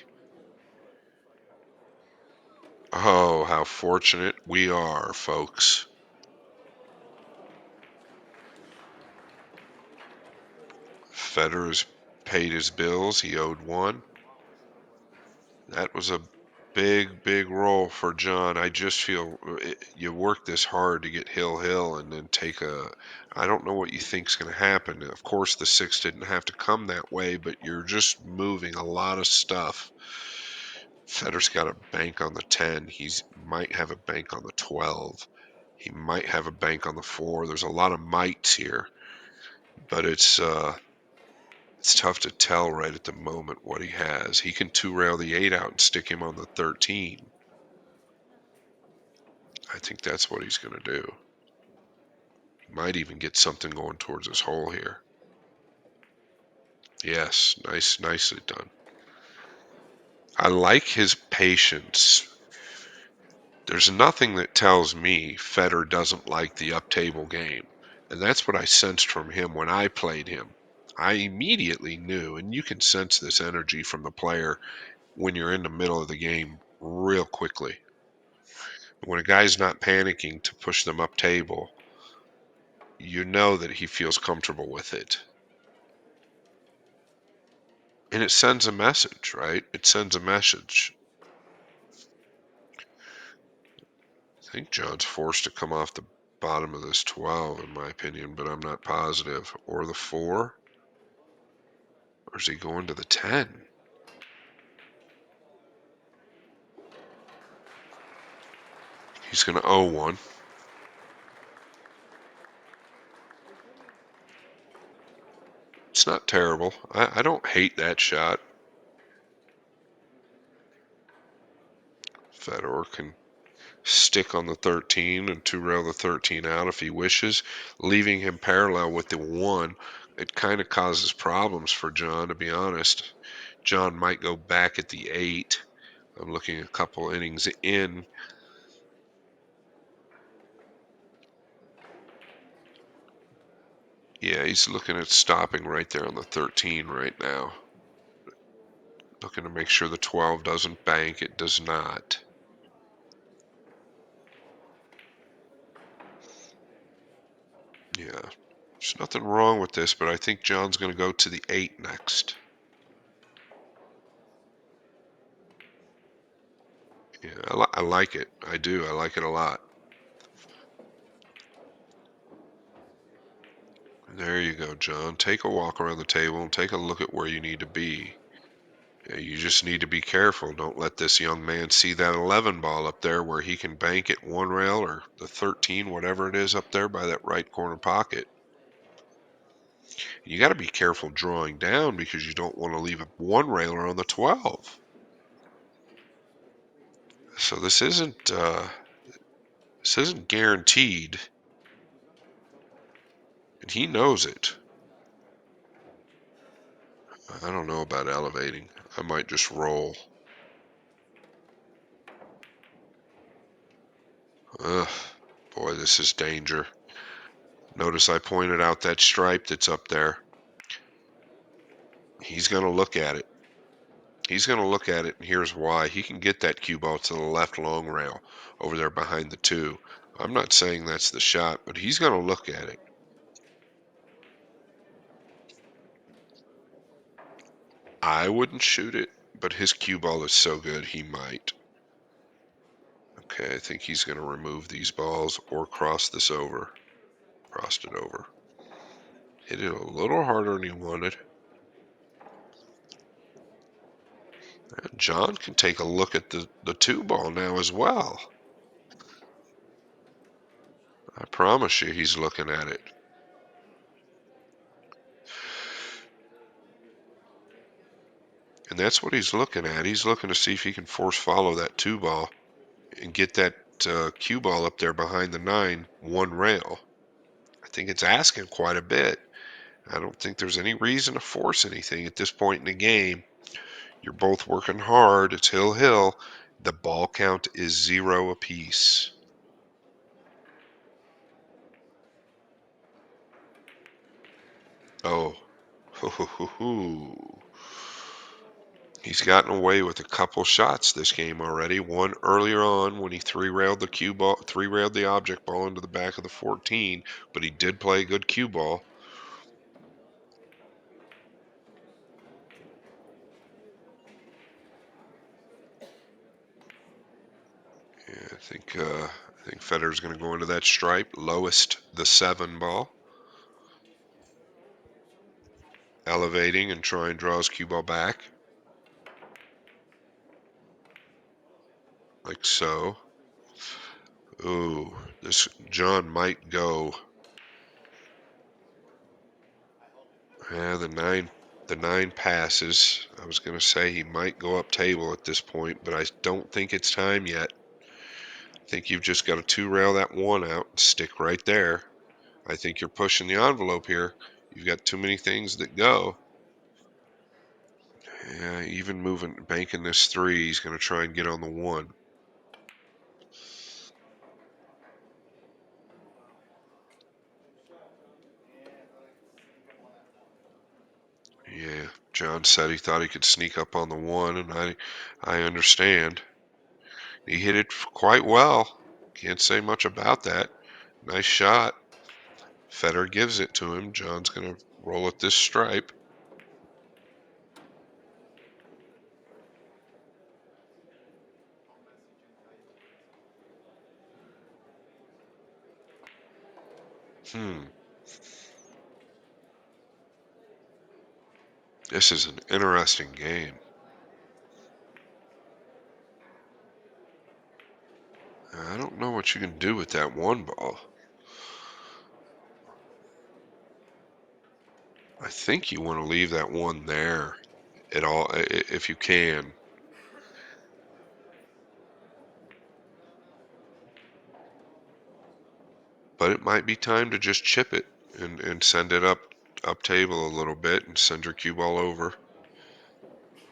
Oh, how fortunate we are, folks. Fedor has paid his bills. He owed 1. That was a big roll for John. I just feel you work this hard to get Hill and then take a. I don't know what you think's going to happen. Of course, the six didn't have to come that way, but you're just moving a lot of stuff. Fedor's got a bank on the 10. He's might have a bank on the 12. He might have a bank on the 4. There's a lot of mights here, but it's tough to tell right at the moment what he has. He can two rail the 8 out and stick him on the 13. I think that's what he's going to do. He might even get something going towards his hole here. Yes, nicely done. I like his patience. There's nothing that tells me Fedor doesn't like the up-table game. And that's what I sensed from him when I played him. I immediately knew, and you can sense this energy from the player when you're in the middle of the game real quickly. When a guy's not panicking to push them up table, you know that he feels comfortable with it. And it sends a message, right? It sends a message. I think John's forced to come off the bottom of this 12, in my opinion, but I'm not positive. Or the 4? Or is he going to the 10? He's going to owe one. It's not terrible. I don't hate that shot. Fedor can stick on the 13 and two rail the 13 out if he wishes, leaving him parallel with the 1. It kind of causes problems for John, to be honest. John might go back at the 8. I'm looking a couple innings in. Yeah, he's looking at stopping right there on the 13 right now. Looking to make sure the 12 doesn't bank. It does not. Yeah, there's nothing wrong with this, but I think John's going to go to the 8 next. Yeah, I like it. I do. I like it a lot. There you go, John. Take a walk around the table and take a look at where you need to be. Yeah, you just need to be careful. Don't let this young man see that 11 ball up there where he can bank it one rail or the 13, whatever it is up there by that right corner pocket. You got to be careful drawing down because you don't want to leave a one railer on the 12. So this isn't guaranteed, and he knows it. I don't know about elevating. I might just roll. Ugh, boy, this is danger. Notice I pointed out that stripe that's up there. He's going to look at it. He's going to look at it, and here's why. He can get that cue ball to the left long rail over there behind the 2. I'm not saying that's the shot, but he's going to look at it. I wouldn't shoot it, but his cue ball is so good he might. Okay, I think he's going to remove these balls or cross this over. Crossed it over. Hit it a little harder than he wanted. And John can take a look at the 2 ball now as well. I promise you he's looking at it. And that's what he's looking at. He's looking to see if he can force follow that 2 ball and get that cue ball up there behind the 9 one rail. I think it's asking quite a bit. I don't think there's any reason to force anything at this point in the game. You're both working hard. It's hill. The ball count is 0 apiece. Oh, he's gotten away with a couple shots this game already. One earlier on when he three-railed the cue ball, three-railed the object ball into the back of the 14, but he did play a good cue ball. I think Fedor's going to go into that stripe, lowest the 7 ball, elevating and try and draw his cue ball back, like so. Ooh, this John might go. Yeah, the nine passes. I was going to say he might go up table at this point, but I don't think it's time yet. I think you've just got to two-rail that 1 out and stick right there. I think you're pushing the envelope here. You've got too many things that go. Yeah, even banking this 3, he's going to try and get on the 1. Yeah, John said he thought he could sneak up on the 1, and I understand. He hit it quite well. Can't say much about that. Nice shot. Fedor gives it to him. John's going to roll at this stripe. This is an interesting game. I don't know what you can do with that 1 ball. I think you want to leave that 1 there at all, if you can. But it might be time to just chip it and send it up table a little bit and send your cue ball over.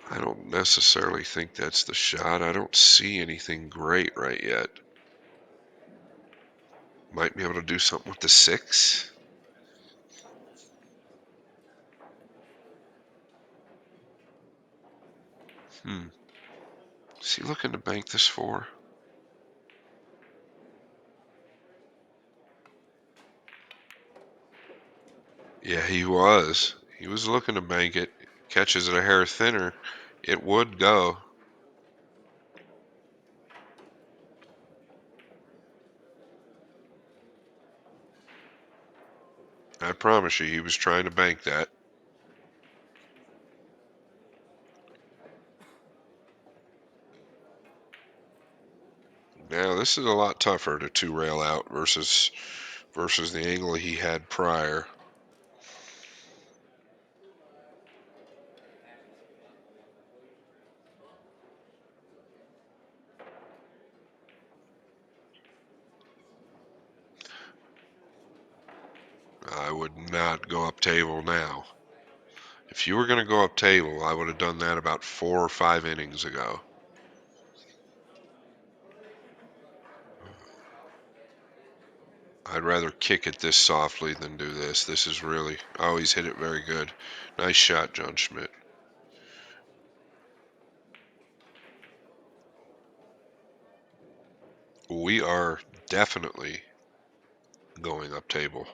I don't necessarily think that's the shot. I don't see anything great right yet. Might be able to do something with the 6. Is he looking to bank this 4? Yeah, he was. He was looking to bank it. Catches it a hair thinner. It would go. I promise you, he was trying to bank that. Now, this is a lot tougher to two-rail out versus the angle he had prior. I would not go up table now. If you were going to go up table, I would have done that about 4 or 5 innings ago. I'd rather kick it this softly than do this. This is really, oh, he's hit it very good. Nice shot, John Schmidt. We are definitely going up table.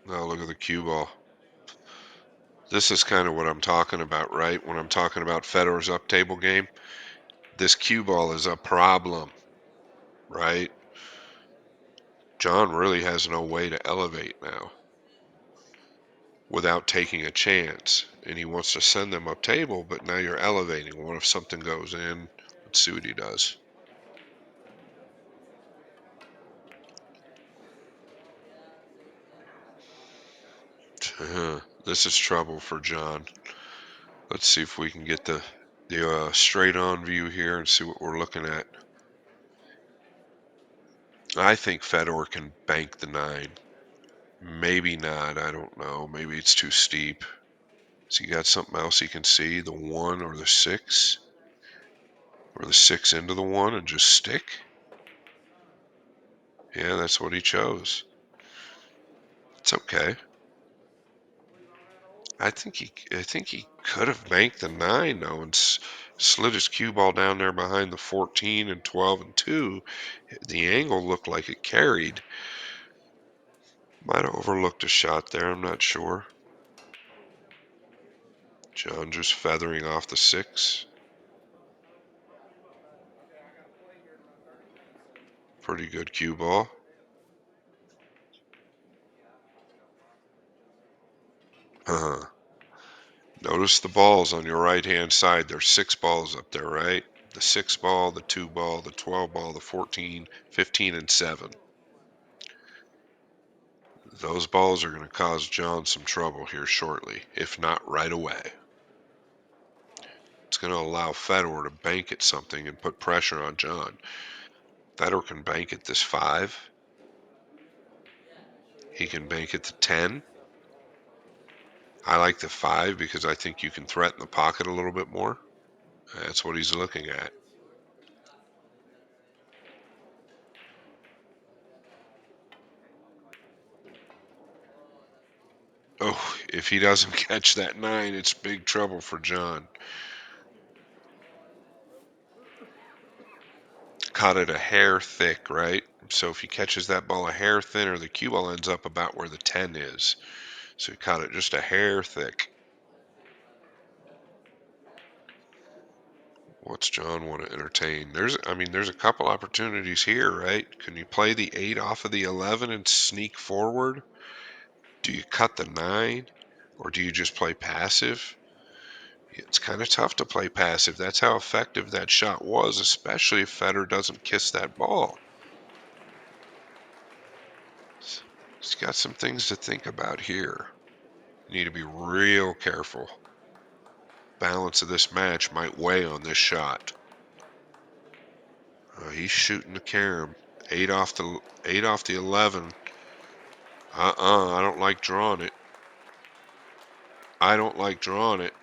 Now look at the cue ball. This is kind of what I'm talking about, right? When I'm talking about Fedor's up table game, this cue ball is a problem, right? John really has no way to elevate now without taking a chance. And he wants to send them up table, but now you're elevating. What if something goes in? Let's see what he does. This is trouble for John. Let's see if we can get the straight on view here and see what we're looking at. I think Fedor can bank the 9. Maybe not. I don't know. Maybe it's too steep. Has he got something else he can see? The 1 or the 6? Or the 6 into the 1 and just stick? Yeah, that's what he chose. It's okay. I think he could have banked the 9 though and slid his cue ball down there behind the 14 and 12 and 2. The angle looked like it carried. Might have overlooked a shot there. I'm not sure. John just feathering off the 6. Pretty good cue ball. Notice the balls on your right-hand side. There's 6 balls up there, right? The 6 ball, the 2 ball, the 12 ball, the 14, 15, and 7. Those balls are going to cause John some trouble here shortly, if not right away. It's going to allow Fedor to bank at something and put pressure on John. Fedor can bank at this 5. He can bank at the 10. I like the 5 because I think you can threaten the pocket a little bit more. That's what he's looking at. Oh, if he doesn't catch that 9, it's big trouble for John. Caught it a hair thick, right? So if he catches that ball a hair thinner, the cue ball ends up about where the 10 is. So he caught it just a hair thick. What's John want to entertain? There's a couple opportunities here, right? Can you play the 8 off of the 11 and sneak forward? Do you cut the 9? Or do you just play passive? It's kind of tough to play passive. That's how effective that shot was, especially if Fedor doesn't kiss that ball. He's got some things to think about here. You need to be real careful. Balance of this match might weigh on this shot. He's shooting the carom. 8 off the 11. I don't like drawing it. I don't like drawing it.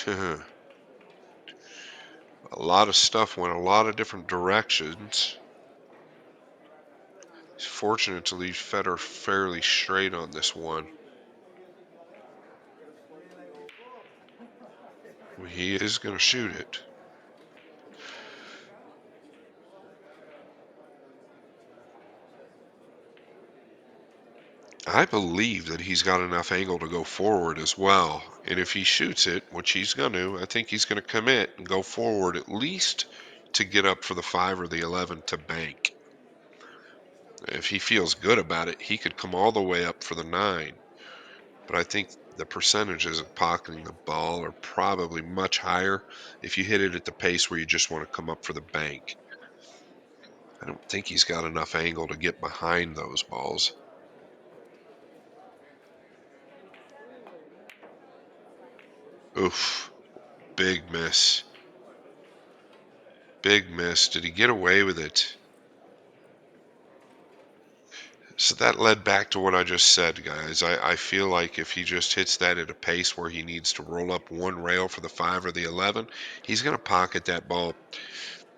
A lot of stuff went a lot of different directions. He's fortunate to leave Fedor fairly straight on this one. He is going to shoot it. I believe that he's got enough angle to go forward as well. And if he shoots it, which he's going to, I think he's going to commit and go forward at least to get up for the 5 or the 11 to bank. If he feels good about it, he could come all the way up for the 9. But I think the percentages of pocketing the ball are probably much higher if you hit it at the pace where you just want to come up for the bank. I don't think he's got enough angle to get behind those balls. Oof, big miss. Big miss. Did he get away with it? So that led back to what I just said, guys. I feel like if he just hits that at a pace where he needs to roll up one rail for the 5 or the 11, he's going to pocket that ball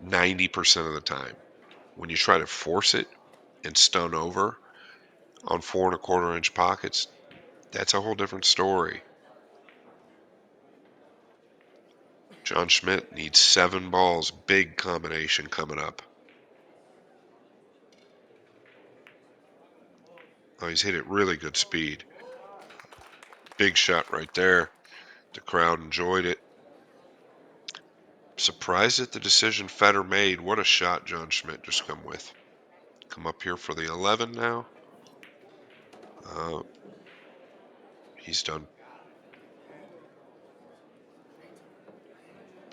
90% of the time. When you try to force it and stun over on 4 1/4 inch pockets, that's a whole different story. John Schmidt needs 7 balls. Big combination coming up. Oh, he's hit it really good speed. Big shot right there. The crowd enjoyed it. Surprised at the decision Fedor made. What a shot John Schmidt just come with. Come up here for the 11 now. Uh, he's done.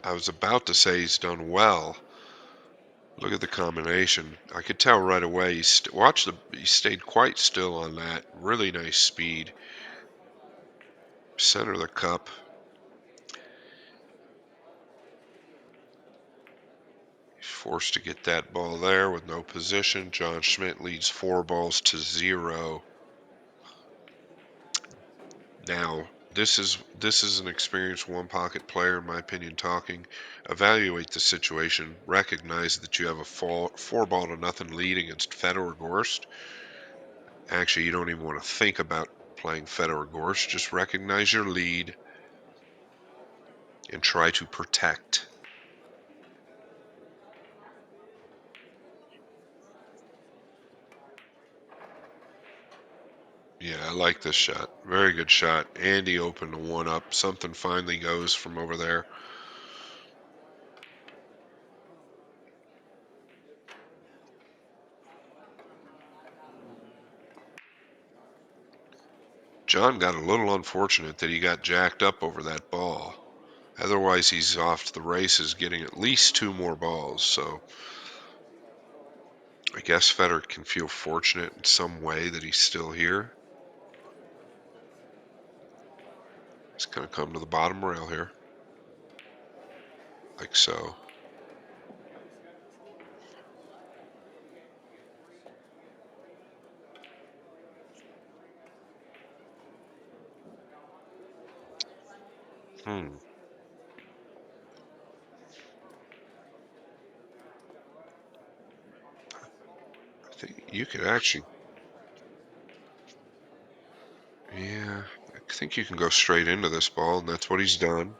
I was about to say he's done well. Look at the combination. I could tell right away. He stayed quite still on that. Really nice speed. Center of the cup. Forced to get that ball there with no position. John Schmidt leads 4 balls to 0. Now, this is an experienced one pocket player, in my opinion, talking. Evaluate the situation. Recognize that you have a 4 ball to nothing lead against Fedor Gorst. Actually, you don't even want to think about playing Fedor Gorst. Just recognize your lead and try to protect. Yeah, I like this shot. Very good shot. Andy opened the one up. Something finally goes from over there. John got a little unfortunate that he got jacked up over that ball. Otherwise, he's off to the races getting at least two more balls. So I guess Fedor can feel fortunate in some way that he's still here. He's going to come to the bottom rail here. Like so. Hmm. I think you could actually. Yeah. I think you can go straight into this ball, and that's what he's done.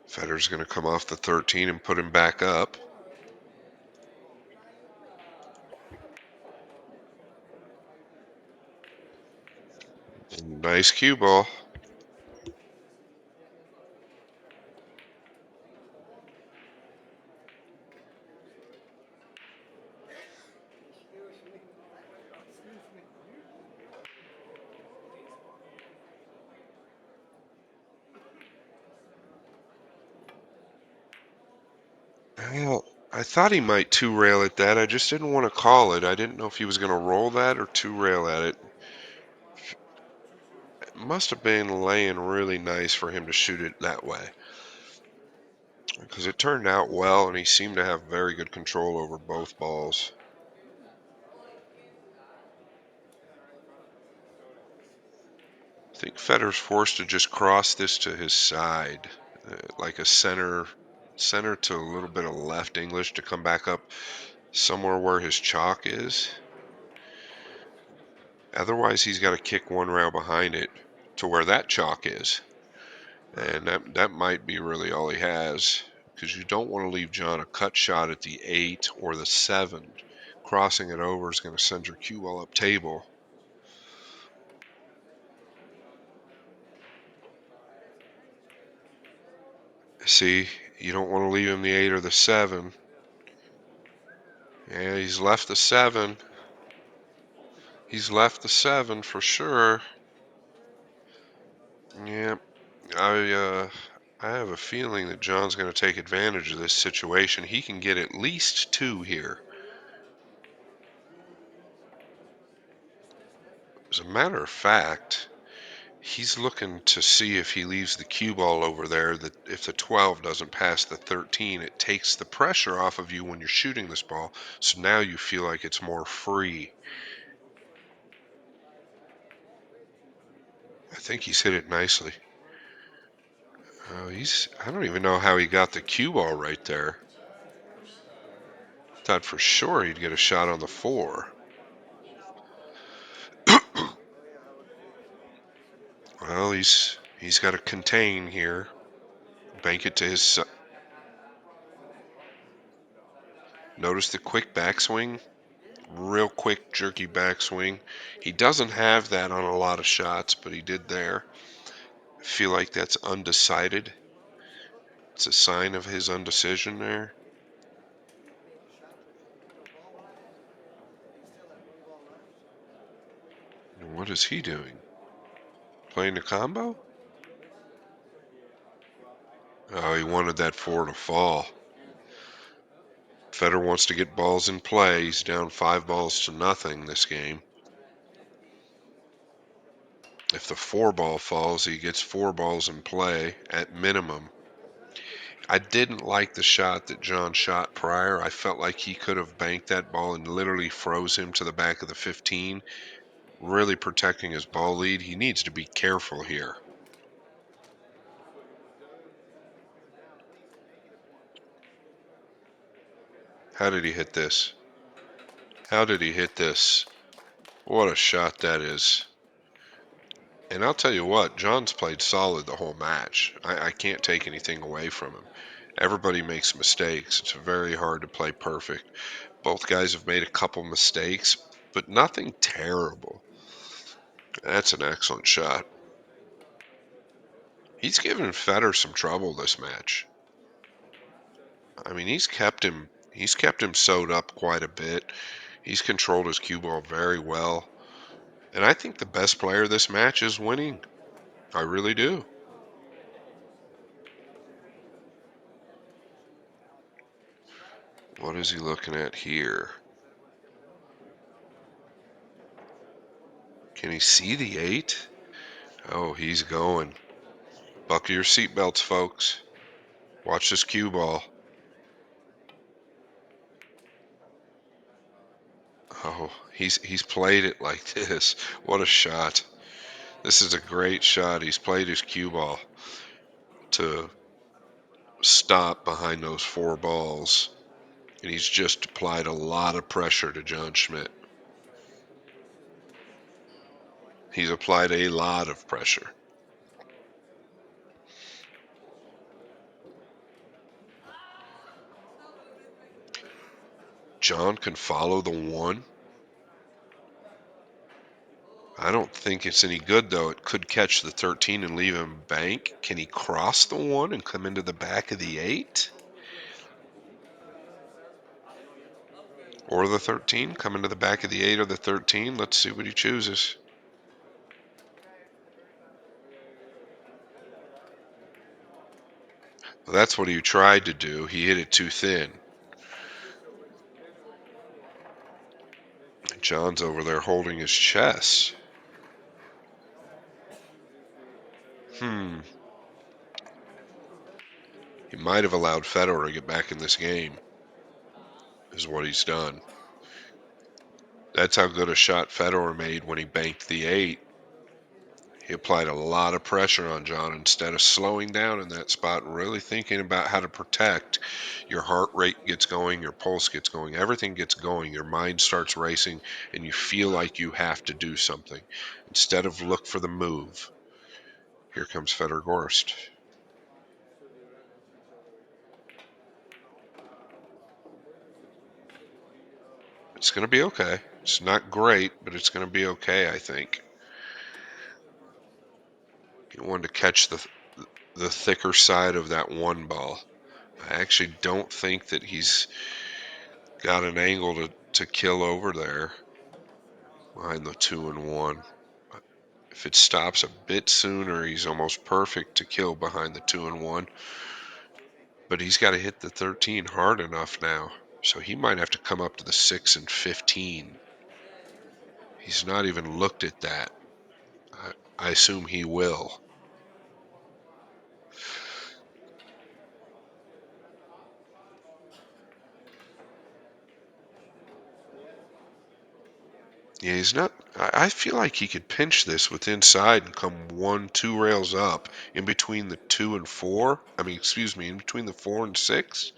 Fedor's going to come off the 13 and put him back up. Nice cue ball. Well, I thought he might two rail at that. I just didn't want to call it. I didn't know if he was going to roll that or two rail at it. It must have been laying really nice for him to shoot it that way because it turned out well and he seemed to have very good control over both balls. I think Federer's forced to just cross this to his side, like a center to a little bit of left English to come back up somewhere where his chalk is. Otherwise, he's got to kick one rail behind it to where that chalk is. And that might be really all he has because you don't want to leave John a cut shot at the 8 or the 7. Crossing it over is going to send your cue ball up table. See, you don't want to leave him the 8 or the 7. Yeah, he's left the 7. He's left the 7 for sure. Yeah, I have a feeling that John's going to take advantage of this situation. He can get at least 2 here. As a matter of fact, he's looking to see if he leaves the cue ball over there, that if the 12 doesn't pass the 13, it takes the pressure off of you when you're shooting this ball. So now you feel like it's more free. I think he's hit it nicely. I don't even know how he got the cue ball right there. Thought for sure he'd get a shot on the 4. Well, he's got to contain here. Bank it to his side. Notice the quick backswing. Real quick, jerky backswing. He doesn't have that on a lot of shots, but he did there. I feel like that's undecided. It's a sign of his undecision there. What is he doing? Playing the combo? Oh, he wanted that 4 to fall. Federer wants to get balls in play. He's down 5 balls to nothing this game. If the 4 ball falls, he gets 4 balls in play at minimum. I didn't like the shot that John shot prior. I felt like he could have banked that ball and literally froze him to the back of the 15, really protecting his ball lead. He needs to be careful here. How did he hit this? How did he hit this? What a shot that is. And I'll tell you what, John's played solid the whole match. I can't take anything away from him. Everybody makes mistakes. It's very hard to play perfect. Both guys have made a couple mistakes, but nothing terrible. That's an excellent shot. He's given Fedor some trouble this match. I mean, he's kept him sewed up quite a bit. He's controlled his cue ball very well. And I think the best player this match is winning. I really do. What is he looking at here? Can he see the 8? Oh, he's going. Buckle your seatbelts, folks. Watch this cue ball. Oh, he's played it like this. What a shot. This is a great shot. He's played his cue ball to stop behind those 4 balls. And he's just applied a lot of pressure to John Schmidt. He's applied a lot of pressure. John can follow the 1. I don't think it's any good, though. It could catch the 13 and leave him bank. Can he cross the 1 and come into the back of the 8? Or the 13? Come into the back of the 8 or the 13? Let's see what he chooses. Well, that's what he tried to do. He hit it too thin. John's over there holding his chest. Hmm. He might have allowed Fedor to get back in this game, is what he's done. That's how good a shot Fedor made when he banked the 8. He applied a lot of pressure on John instead of slowing down in that spot and really thinking about how to protect. Your heart rate gets going, your pulse gets going, everything gets going. Your mind starts racing, and you feel like you have to do something instead of look for the move. Here comes Fedor Gorst. It's going to be okay. It's not great, but it's going to be okay, I think. You want to catch the thicker side of that 1 ball. I actually don't think that he's got an angle to kill over there behind the 2 and 1. If it stops a bit sooner, he's almost perfect to kill behind the 2 and 1. But he's got to hit the 13 hard enough now. So he might have to come up to the 6 and 15. He's not even looked at that. I assume he will. Yeah, he's not. I feel like he could pinch this with inside and come 1, 2 rails up in between the 2 and 4. I mean, excuse me, in between the 4 and 6,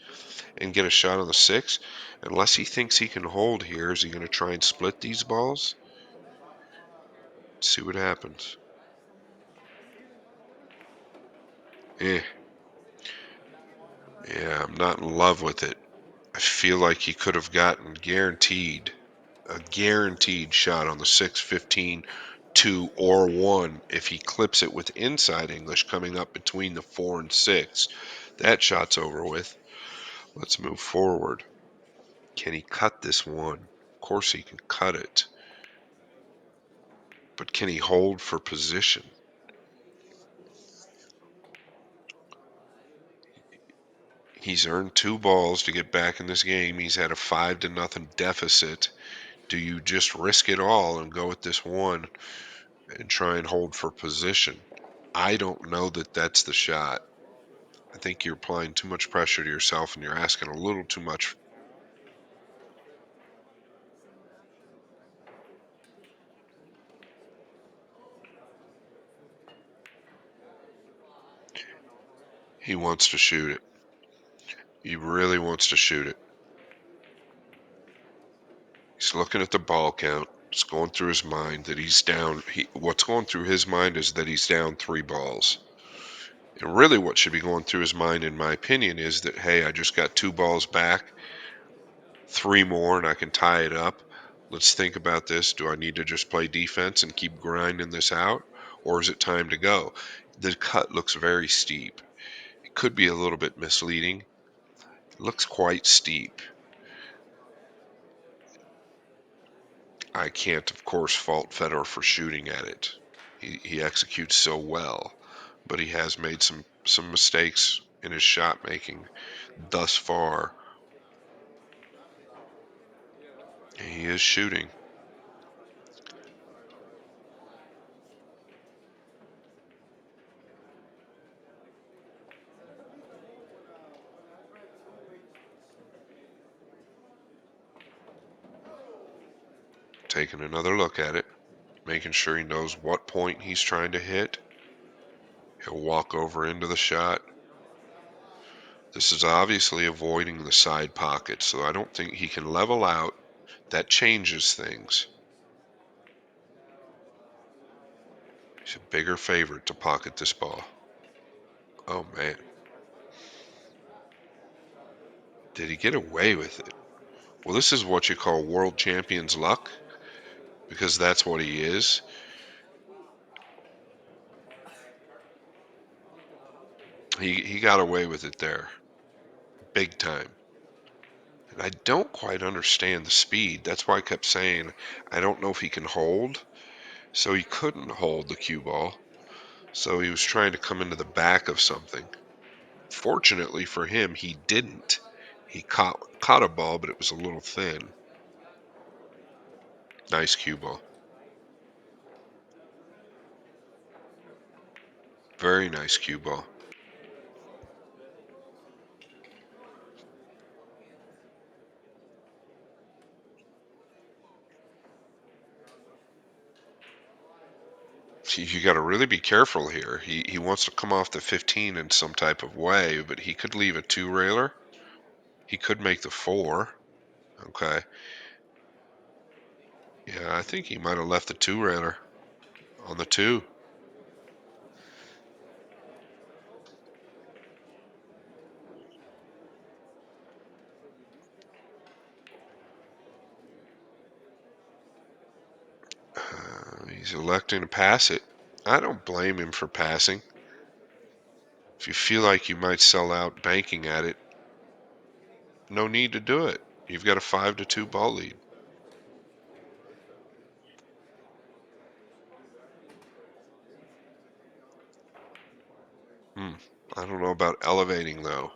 and get a shot on the 6. Unless he thinks he can hold here, is he going to try and split these balls? See what happens. Eh, yeah, I'm not in love with it. I feel like he could have gotten a guaranteed shot on the 6, 15, 2, or 1 if he clips it with inside English coming up between the 4 and 6. That shot's over with. Let's move forward. Can he cut this 1? Of course he can cut it. But can he hold for position? He's earned 2 balls to get back in this game. He's had a 5-0 deficit. Do you just risk it all and go with this 1 and try and hold for position? I don't know that that's the shot. I think you're applying too much pressure to yourself and you're asking a little too much. He wants to shoot it. He really wants to shoot it. He's looking at the ball count. It's going through his mind that he's down. What's going through his mind is that he's down 3 balls. And really, what should be going through his mind, in my opinion, is that, hey, I just got 2 balls back, 3 more, and I can tie it up. Let's think about this. Do I need to just play defense and keep grinding this out, or is it time to go? The cut looks very steep. It could be a little bit misleading. It looks quite steep. I can't, of course, fault Fedor for shooting at it. He executes so well, but he has made some mistakes in his shot making thus far. He is shooting. Taking another look at it, making sure he knows what point he's trying to hit. He'll walk over into the shot. This is obviously avoiding the side pocket, so I don't think he can level out. That changes things. He's a bigger favorite to pocket this ball. Oh man, did he get away with it? Well, this is what you call world champion's luck, because that's what he is. He got away with it there, big time. And I don't quite understand the speed. That's why I kept saying I don't know if he can hold. So he couldn't hold the cue ball. So he was trying to come into the back of something. Fortunately for him, he didn't. He caught a ball, but it was a little thin. Nice cue ball. Very nice cue ball. You got to really be careful here. He wants to come off the 15 in some type of way, but he could leave a 2-railer. He could make the 4. Okay. Yeah, I think he might have left the 2-railer on the 2. He's electing to pass it. I don't blame him for passing. If you feel like you might sell out banking at it, no need to do it. You've got a 5-2 ball lead. Hmm. I don't know about elevating though.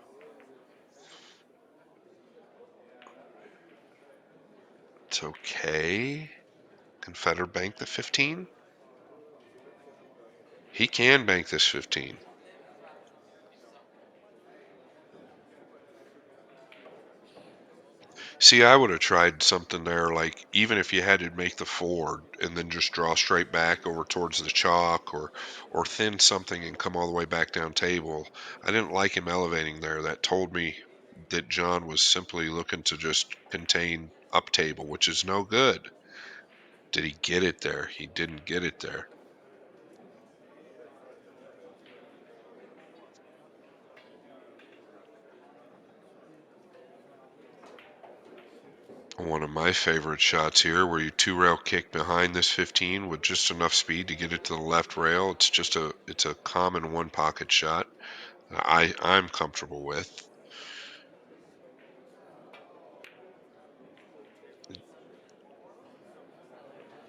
It's okay. Can Fedor bank the 15? He can bank this 15. See, I would have tried something there, like even if you had to make the 4 and then just draw straight back over towards the chalk, or thin something and come all the way back down table. I didn't like him elevating there. That told me that John was simply looking to just contain up table, which is no good. Did he get it there? He didn't get it there. One of my favorite shots here, where you 2-rail kick behind this 15 with just enough speed to get it to the left rail. It's a common one pocket shot. I'm comfortable with.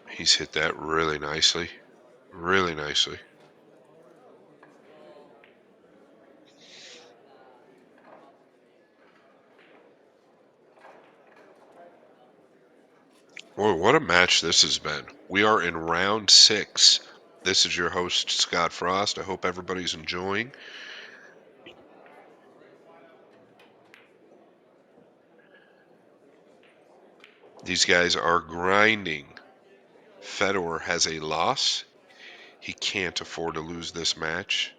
He's hit that really nicely. Really nicely. Boy, what a match this has been. We are in round 6. This is your host, Scott Frost. I hope everybody's enjoying. These guys are grinding. Fedor has a loss. He can't afford to lose this match.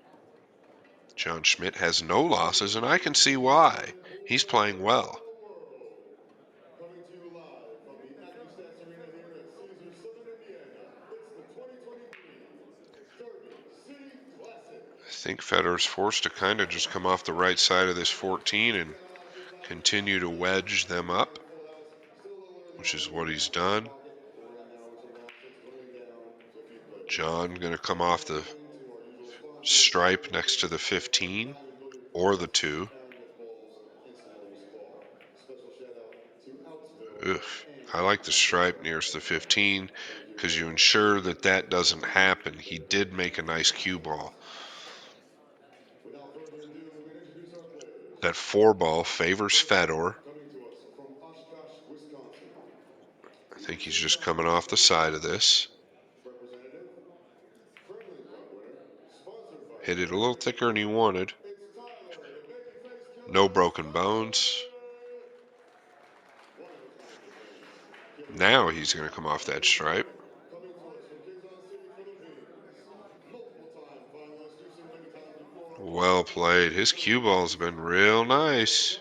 John Schmidt has no losses, and I can see why. He's playing well. think Fedor's forced to kind of just come off the right side of this 14 and continue to wedge them up, which is what he's done. John going to come off the stripe next to the 15 or the 2. Ugh. I like the stripe nearest the 15 because you ensure that that doesn't happen. He did make a nice cue ball. That 4 ball favors Fedor. I think he's just coming off the side of this. Hit it a little thicker than he wanted. No broken bones. Now he's going to come off that stripe. Well played. His cue ball's been real nice.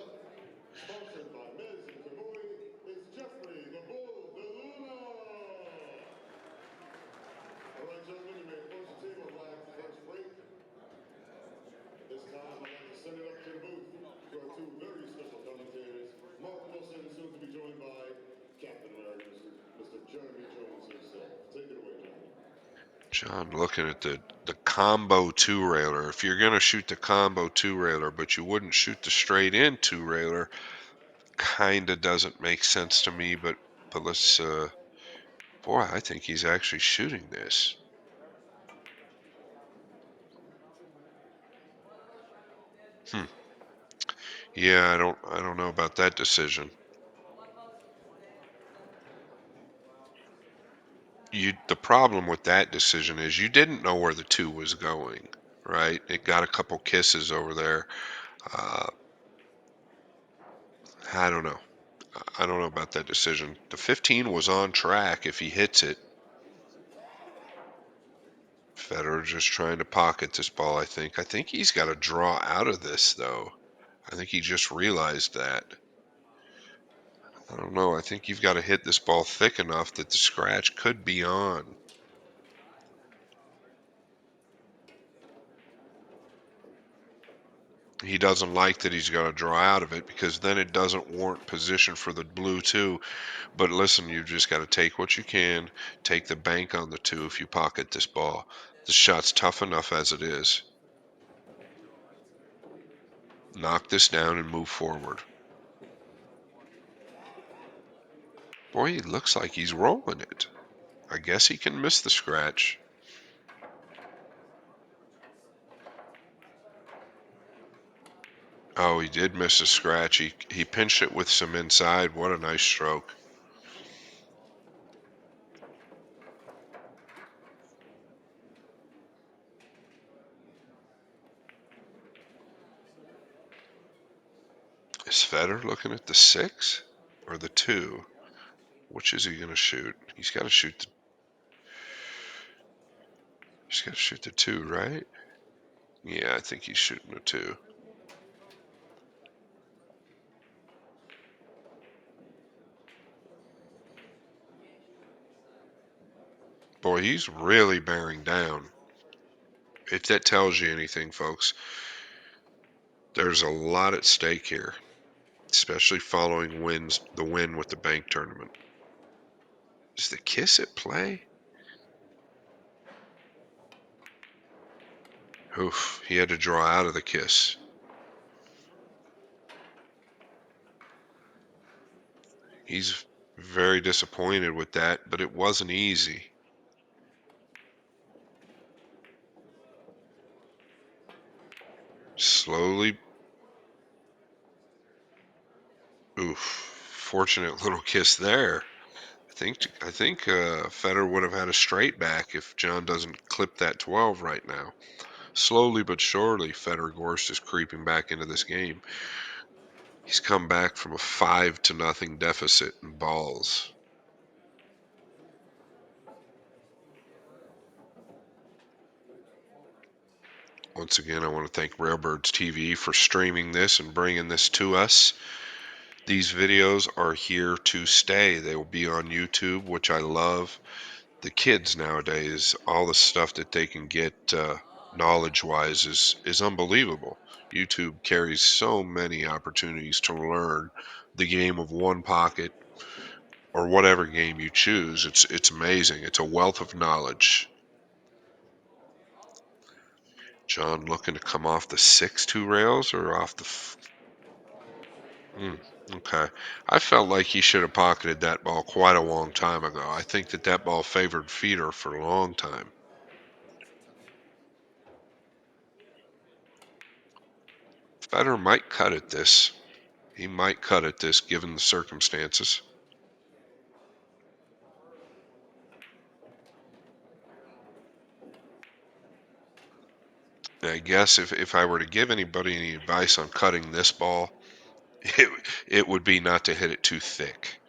John looking at the combo 2-railer. If you're going to shoot the combo 2-railer, but you wouldn't shoot the straight in 2-railer, kind of doesn't make sense to me, but let's boy, I think he's actually shooting this. Yeah, I don't know about that decision. The problem with that decision is you didn't know where the 2 was going, right? It got a couple kisses over there. Uh, I don't know. I don't know about that decision. The 15 was on track if he hits it. Fedor just trying to pocket this ball, I think. I think he's got to draw out of this, though. I think he just realized that. I don't know. I think you've got to hit this ball thick enough that the scratch could be on. He doesn't like that he's got to draw out of it because then it doesn't warrant position for the blue 2. But listen, you just got to take what you can. Take the bank on the 2 if you pocket this ball. The shot's tough enough as it is. Knock this down and move forward. Boy, he looks like he's rolling it. I guess he can miss the scratch. Oh, he did miss a scratch. He pinched it with some inside. What a nice stroke. Is Fedor looking at the 6 or the 2? Which is he going to shoot? He's got to shoot the 2, right? Yeah, I think he's shooting the 2. Boy, he's really bearing down. If that tells you anything, folks, there's a lot at stake here, especially following the win with the bank tournament. Is the kiss at play? Oof, he had to draw out of the kiss. He's very disappointed with that, but it wasn't easy. Slowly. Oof. Fortunate little kiss there. I think Fedor would have had a straight back if John doesn't clip that 12 right now. Slowly but surely, Fedor Gorst is creeping back into this game. He's come back from a 5-0 deficit in balls. Once again, I want to thank Railbirds TV for streaming this and bringing this to us. These videos are here to stay. They will be on YouTube, which I love. The kids nowadays, all the stuff that they can get knowledge-wise is unbelievable. YouTube carries so many opportunities to learn the game of one pocket or whatever game you choose. It's amazing. It's a wealth of knowledge. John looking to come off the 6-2 rails or off the okay. I felt like he should have pocketed that ball quite a long time ago. I think that ball favored Fedor for a long time. Fedor might cut at this. He might cut at this given the circumstances. And I guess if I were to give anybody any advice on cutting this ball, it, it would be not to hit it too thick.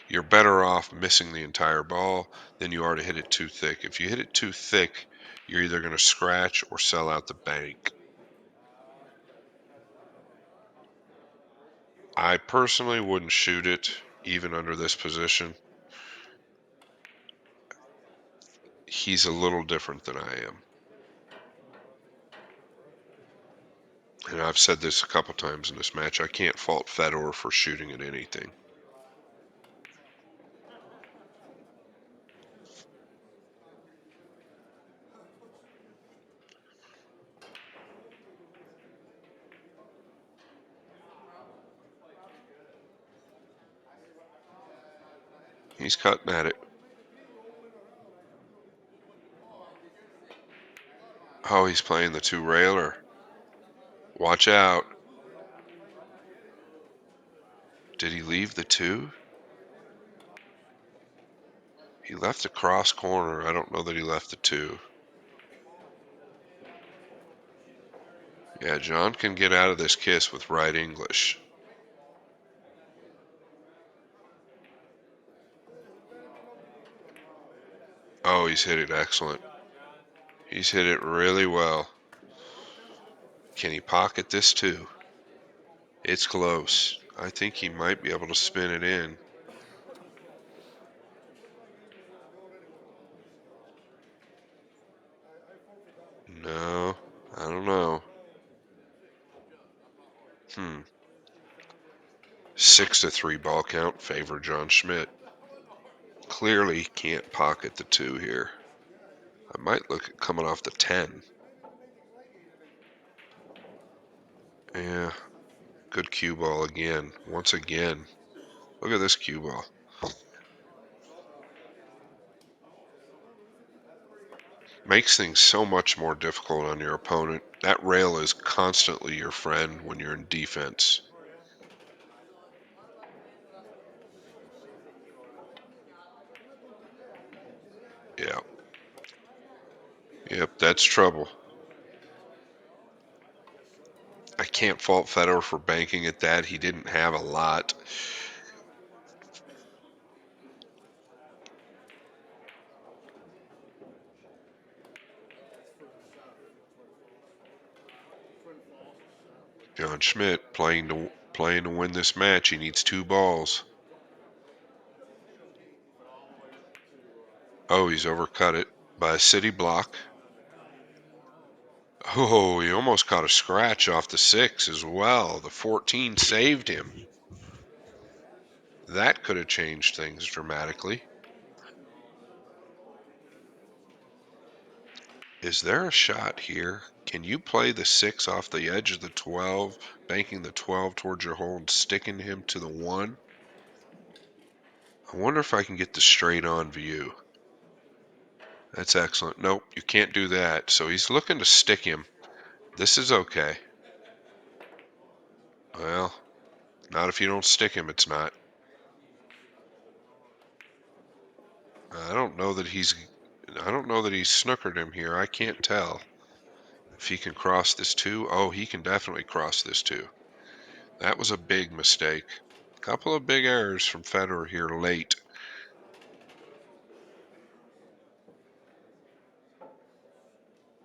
You're better off missing the entire ball than you are to hit it too thick. If you hit it too thick, you're either going to scratch or sell out the bank. I personally wouldn't shoot it even under this position. He's a little different than I am. And I've said this a couple times in this match. I can't fault Fedor for shooting at anything. He's cutting at it. Oh, he's playing the two-railer. Watch out. Did he leave the two? He left the cross corner. I don't know that he left the two. Yeah, John can get out of this kiss with right English. Oh, he's hit it excellent. He's hit it really well. Can he pocket this too? It's close. I think he might be able to spin it in. No, I don't know. 6-3 ball count favor John Schmidt. Clearly can't pocket the two here. I might look at coming off the 10. Yeah, good cue ball again. Once again. Look at this cue ball. Makes things so much more difficult on your opponent. That rail is constantly your friend when you're in defense. Yeah. Yep, that's trouble. I can't fault Fedor for banking at that. He didn't have a lot. John Schmidt playing to win this match. He needs two balls. Oh, he's overcut it by a city block. Oh, he almost caught a scratch off the 6 as well. The 14 saved him. That could have changed things dramatically. Is there a shot here? Can you play the 6 off the edge of the 12, banking the 12 towards your hole and sticking him to the 1? I wonder if I can get the straight on view. That's excellent. Nope, you can't do that. So he's looking to stick him. This is okay. Well, not if you don't stick him, it's not. I don't know that he's snookered him here. I can't tell. If he can cross this too. Oh, he can definitely cross this too. That was a big mistake. A couple of big errors from Federer here late.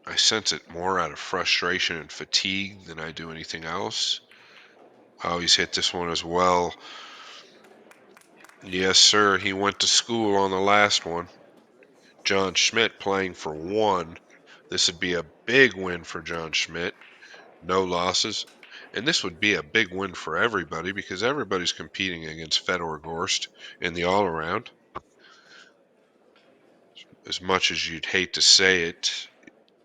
I sense it more out of frustration and fatigue than I do anything else. Oh, he's hit this one as well. Yes, sir. He went to school on the last one. John Schmidt playing for 1. This would be a big win for John Schmidt. No losses. And this would be a big win for everybody because everybody's competing against Fedor Gorst in the all around. As much as you'd hate to say it,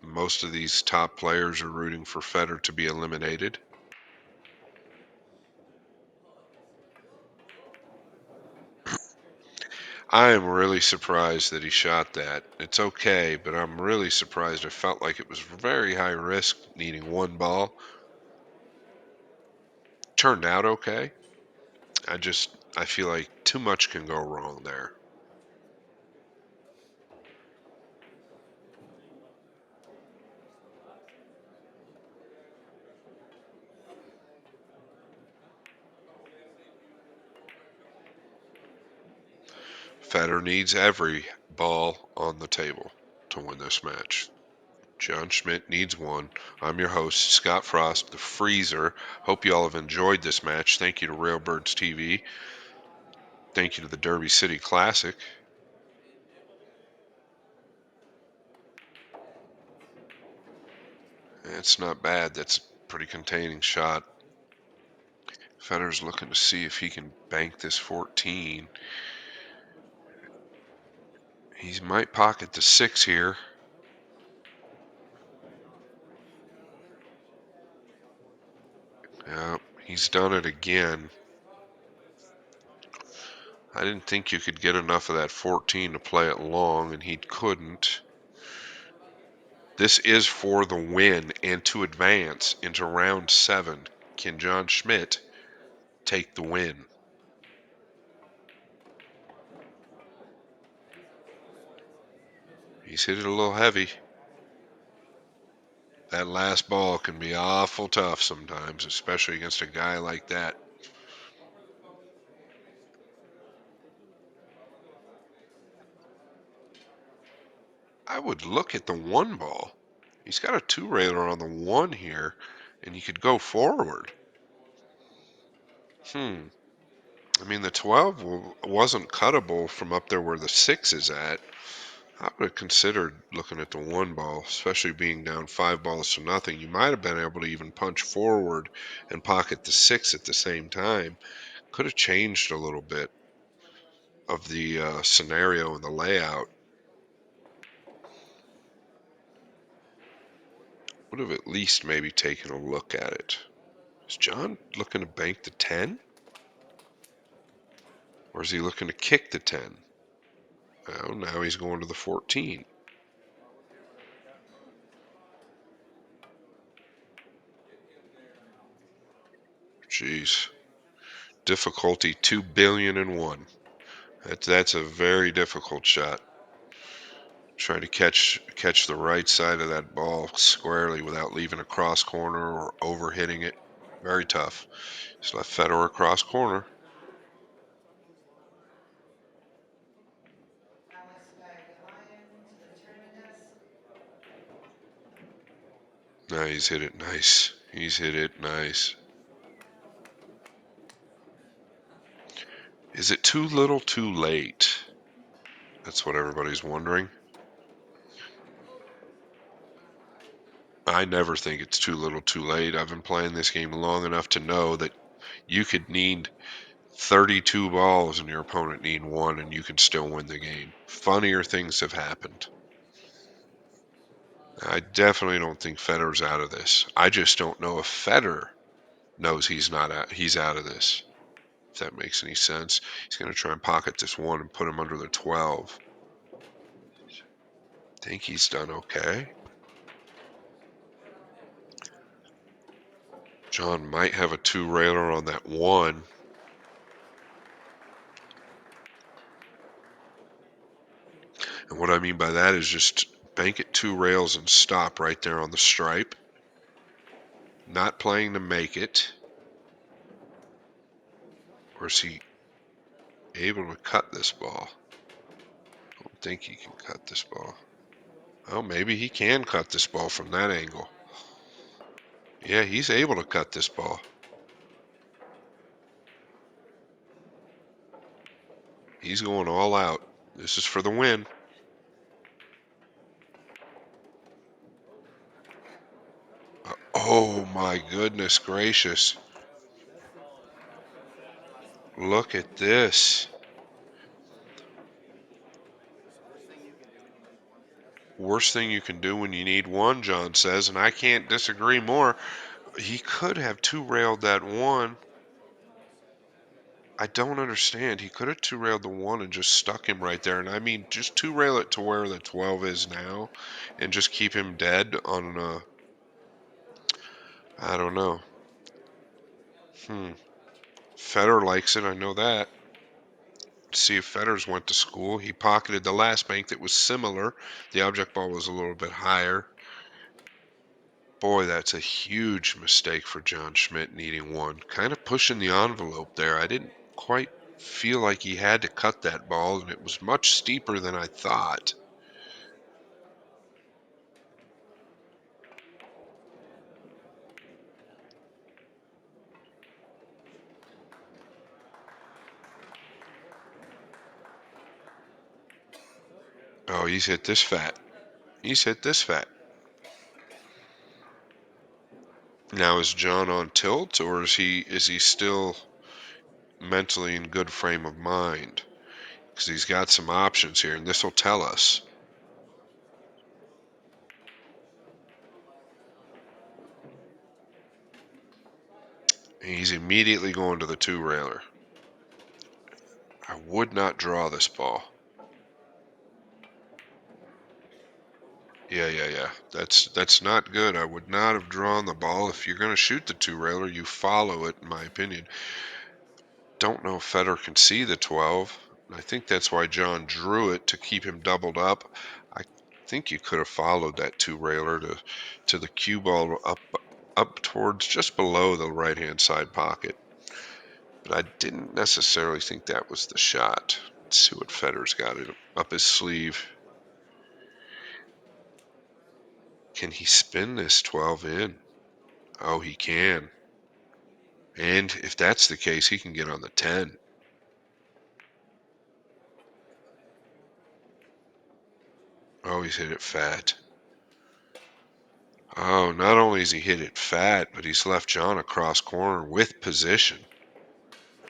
most of these top players are rooting for Fedor to be eliminated. I am really surprised that he shot that. It's okay, but I'm really surprised. I felt like it was very high risk needing one ball. Turned out okay. I feel like too much can go wrong there. Federer needs every ball on the table to win this match. John Schmidt needs one. I'm your host, Scott Frost, the Freezer. Hope you all have enjoyed this match. Thank you to Railbirds TV. Thank you to the Derby City Classic. It's not bad. That's a pretty containing shot. Federer's looking to see if he can bank this 14. He might pocket the 6 here. Yeah, he's done it again. I didn't think you could get enough of that 14 to play it long, and he couldn't. This is for the win and to advance into round 7. Can John Schmidt take the win? He's hit it a little heavy. That last ball can be awful tough sometimes, especially against a guy like that. I would look at the 1 ball. He's got a 2-railer on the 1 here, and he could go forward. I mean, the 12 wasn't cuttable from up there where the 6 is at. I would have considered looking at the 1 ball, especially being down 5 balls to nothing. You might have been able to even punch forward and pocket the 6 at the same time. Could have changed a little bit of the scenario and the layout. Would have at least maybe taken a look at it. Is John looking to bank the 10? Or is he looking to kick the 10? Oh, now he's going to the 14. Jeez. Difficulty 2,000,000,001. That's a very difficult shot. Trying to catch the right side of that ball squarely without leaving a cross corner or over hitting it. Very tough. Just left Fedor across corner. Now he's hit it nice. He's hit it nice. Is it too little too late? That's what everybody's wondering. I never think it's too little too late. I've been playing this game long enough to know that you could need 32 balls and your opponent need 1 and you can still win the game. Funnier things have happened. I definitely don't think Federer's out of this. I just don't know if Federer knows he's not out. He's out of this. If that makes any sense. He's going to try and pocket this 1 and put him under the 12. Think he's done okay. John might have a 2-railer on that 1. And what I mean by that is just bank it 2 rails and stop right there on the stripe. Not playing to make it. Or is he able to cut this ball? I don't think he can cut this ball. Oh, maybe he can cut this ball from that angle. Yeah, he's able to cut this ball. He's going all out. This is for the win. My goodness gracious. Look at this. Worst thing you can do when you need one, John says, and I can't disagree more. He could have two-railed that one. I don't understand. He could have two-railed the one and just stuck him right there. And I mean, just two-rail it to where the 12 is now and just keep him dead on, I don't know. Fedor likes it, I know that. See if Fedor's went to school. He pocketed the last bank that was similar. The object ball was a little bit higher. Boy, that's a huge mistake for John Schmidt needing one. Kind of pushing the envelope there. I didn't quite feel like he had to cut that ball, and it was much steeper than I thought. Oh, he's hit this fat. He's hit this fat. Now is John on tilt, or is he still mentally in good frame of mind? Because he's got some options here, and this will tell us. He's immediately going to the two-railer. I would not draw this ball. Yeah. That's not good. I would not have drawn the ball. If you're going to shoot the two-railer, you follow it, in my opinion. Don't know if Fedor can see the 12. I think that's why John drew it, to keep him doubled up. I think you could have followed that two-railer to the cue ball up towards just below the right-hand side pocket. But I didn't necessarily think that was the shot. Let's see what Fedor's got up his sleeve. Can he spin this 12 in? Oh, he can. And if that's the case, he can get on the 10. Oh, he's hit it fat. Oh, not only has he hit it fat, but he's left John across corner with position.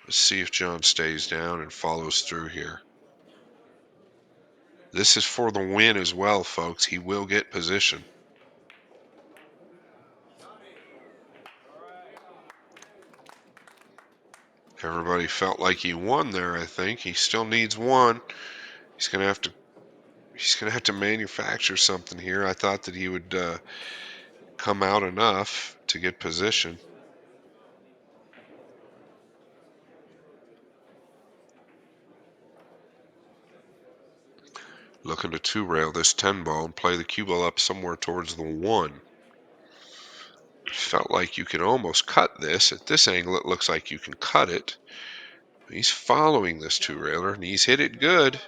Let's see if John stays down and follows through here. This is for the win as well, folks. He will get position. Everybody felt like he won there, I think. He still needs one. He's gonna have to manufacture something here. I thought that he would come out enough to get position. Looking to two-rail this 10 ball and play the cue ball up somewhere towards the 1. Felt like you could almost cut this. At this angle, it looks like you can cut it. He's following this two-railer, and he's hit it good.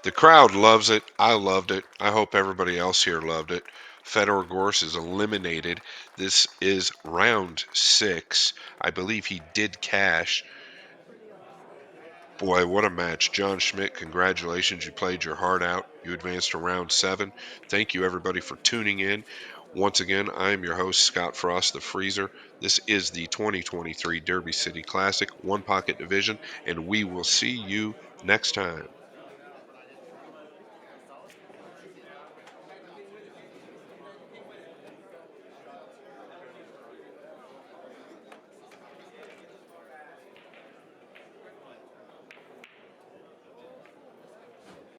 The crowd loves it. I loved it. I hope everybody else here loved it. Fedor Gorst is eliminated. This is round 6. I believe he did cash. Boy, what a match. John Schmidt, congratulations. You played your heart out. You advanced to round 7. Thank you, everybody, for tuning in. Once again, I am your host, Scott Frost, the Freezer. This is the 2023 Derby City Classic, One Pocket Division, and we will see you next time.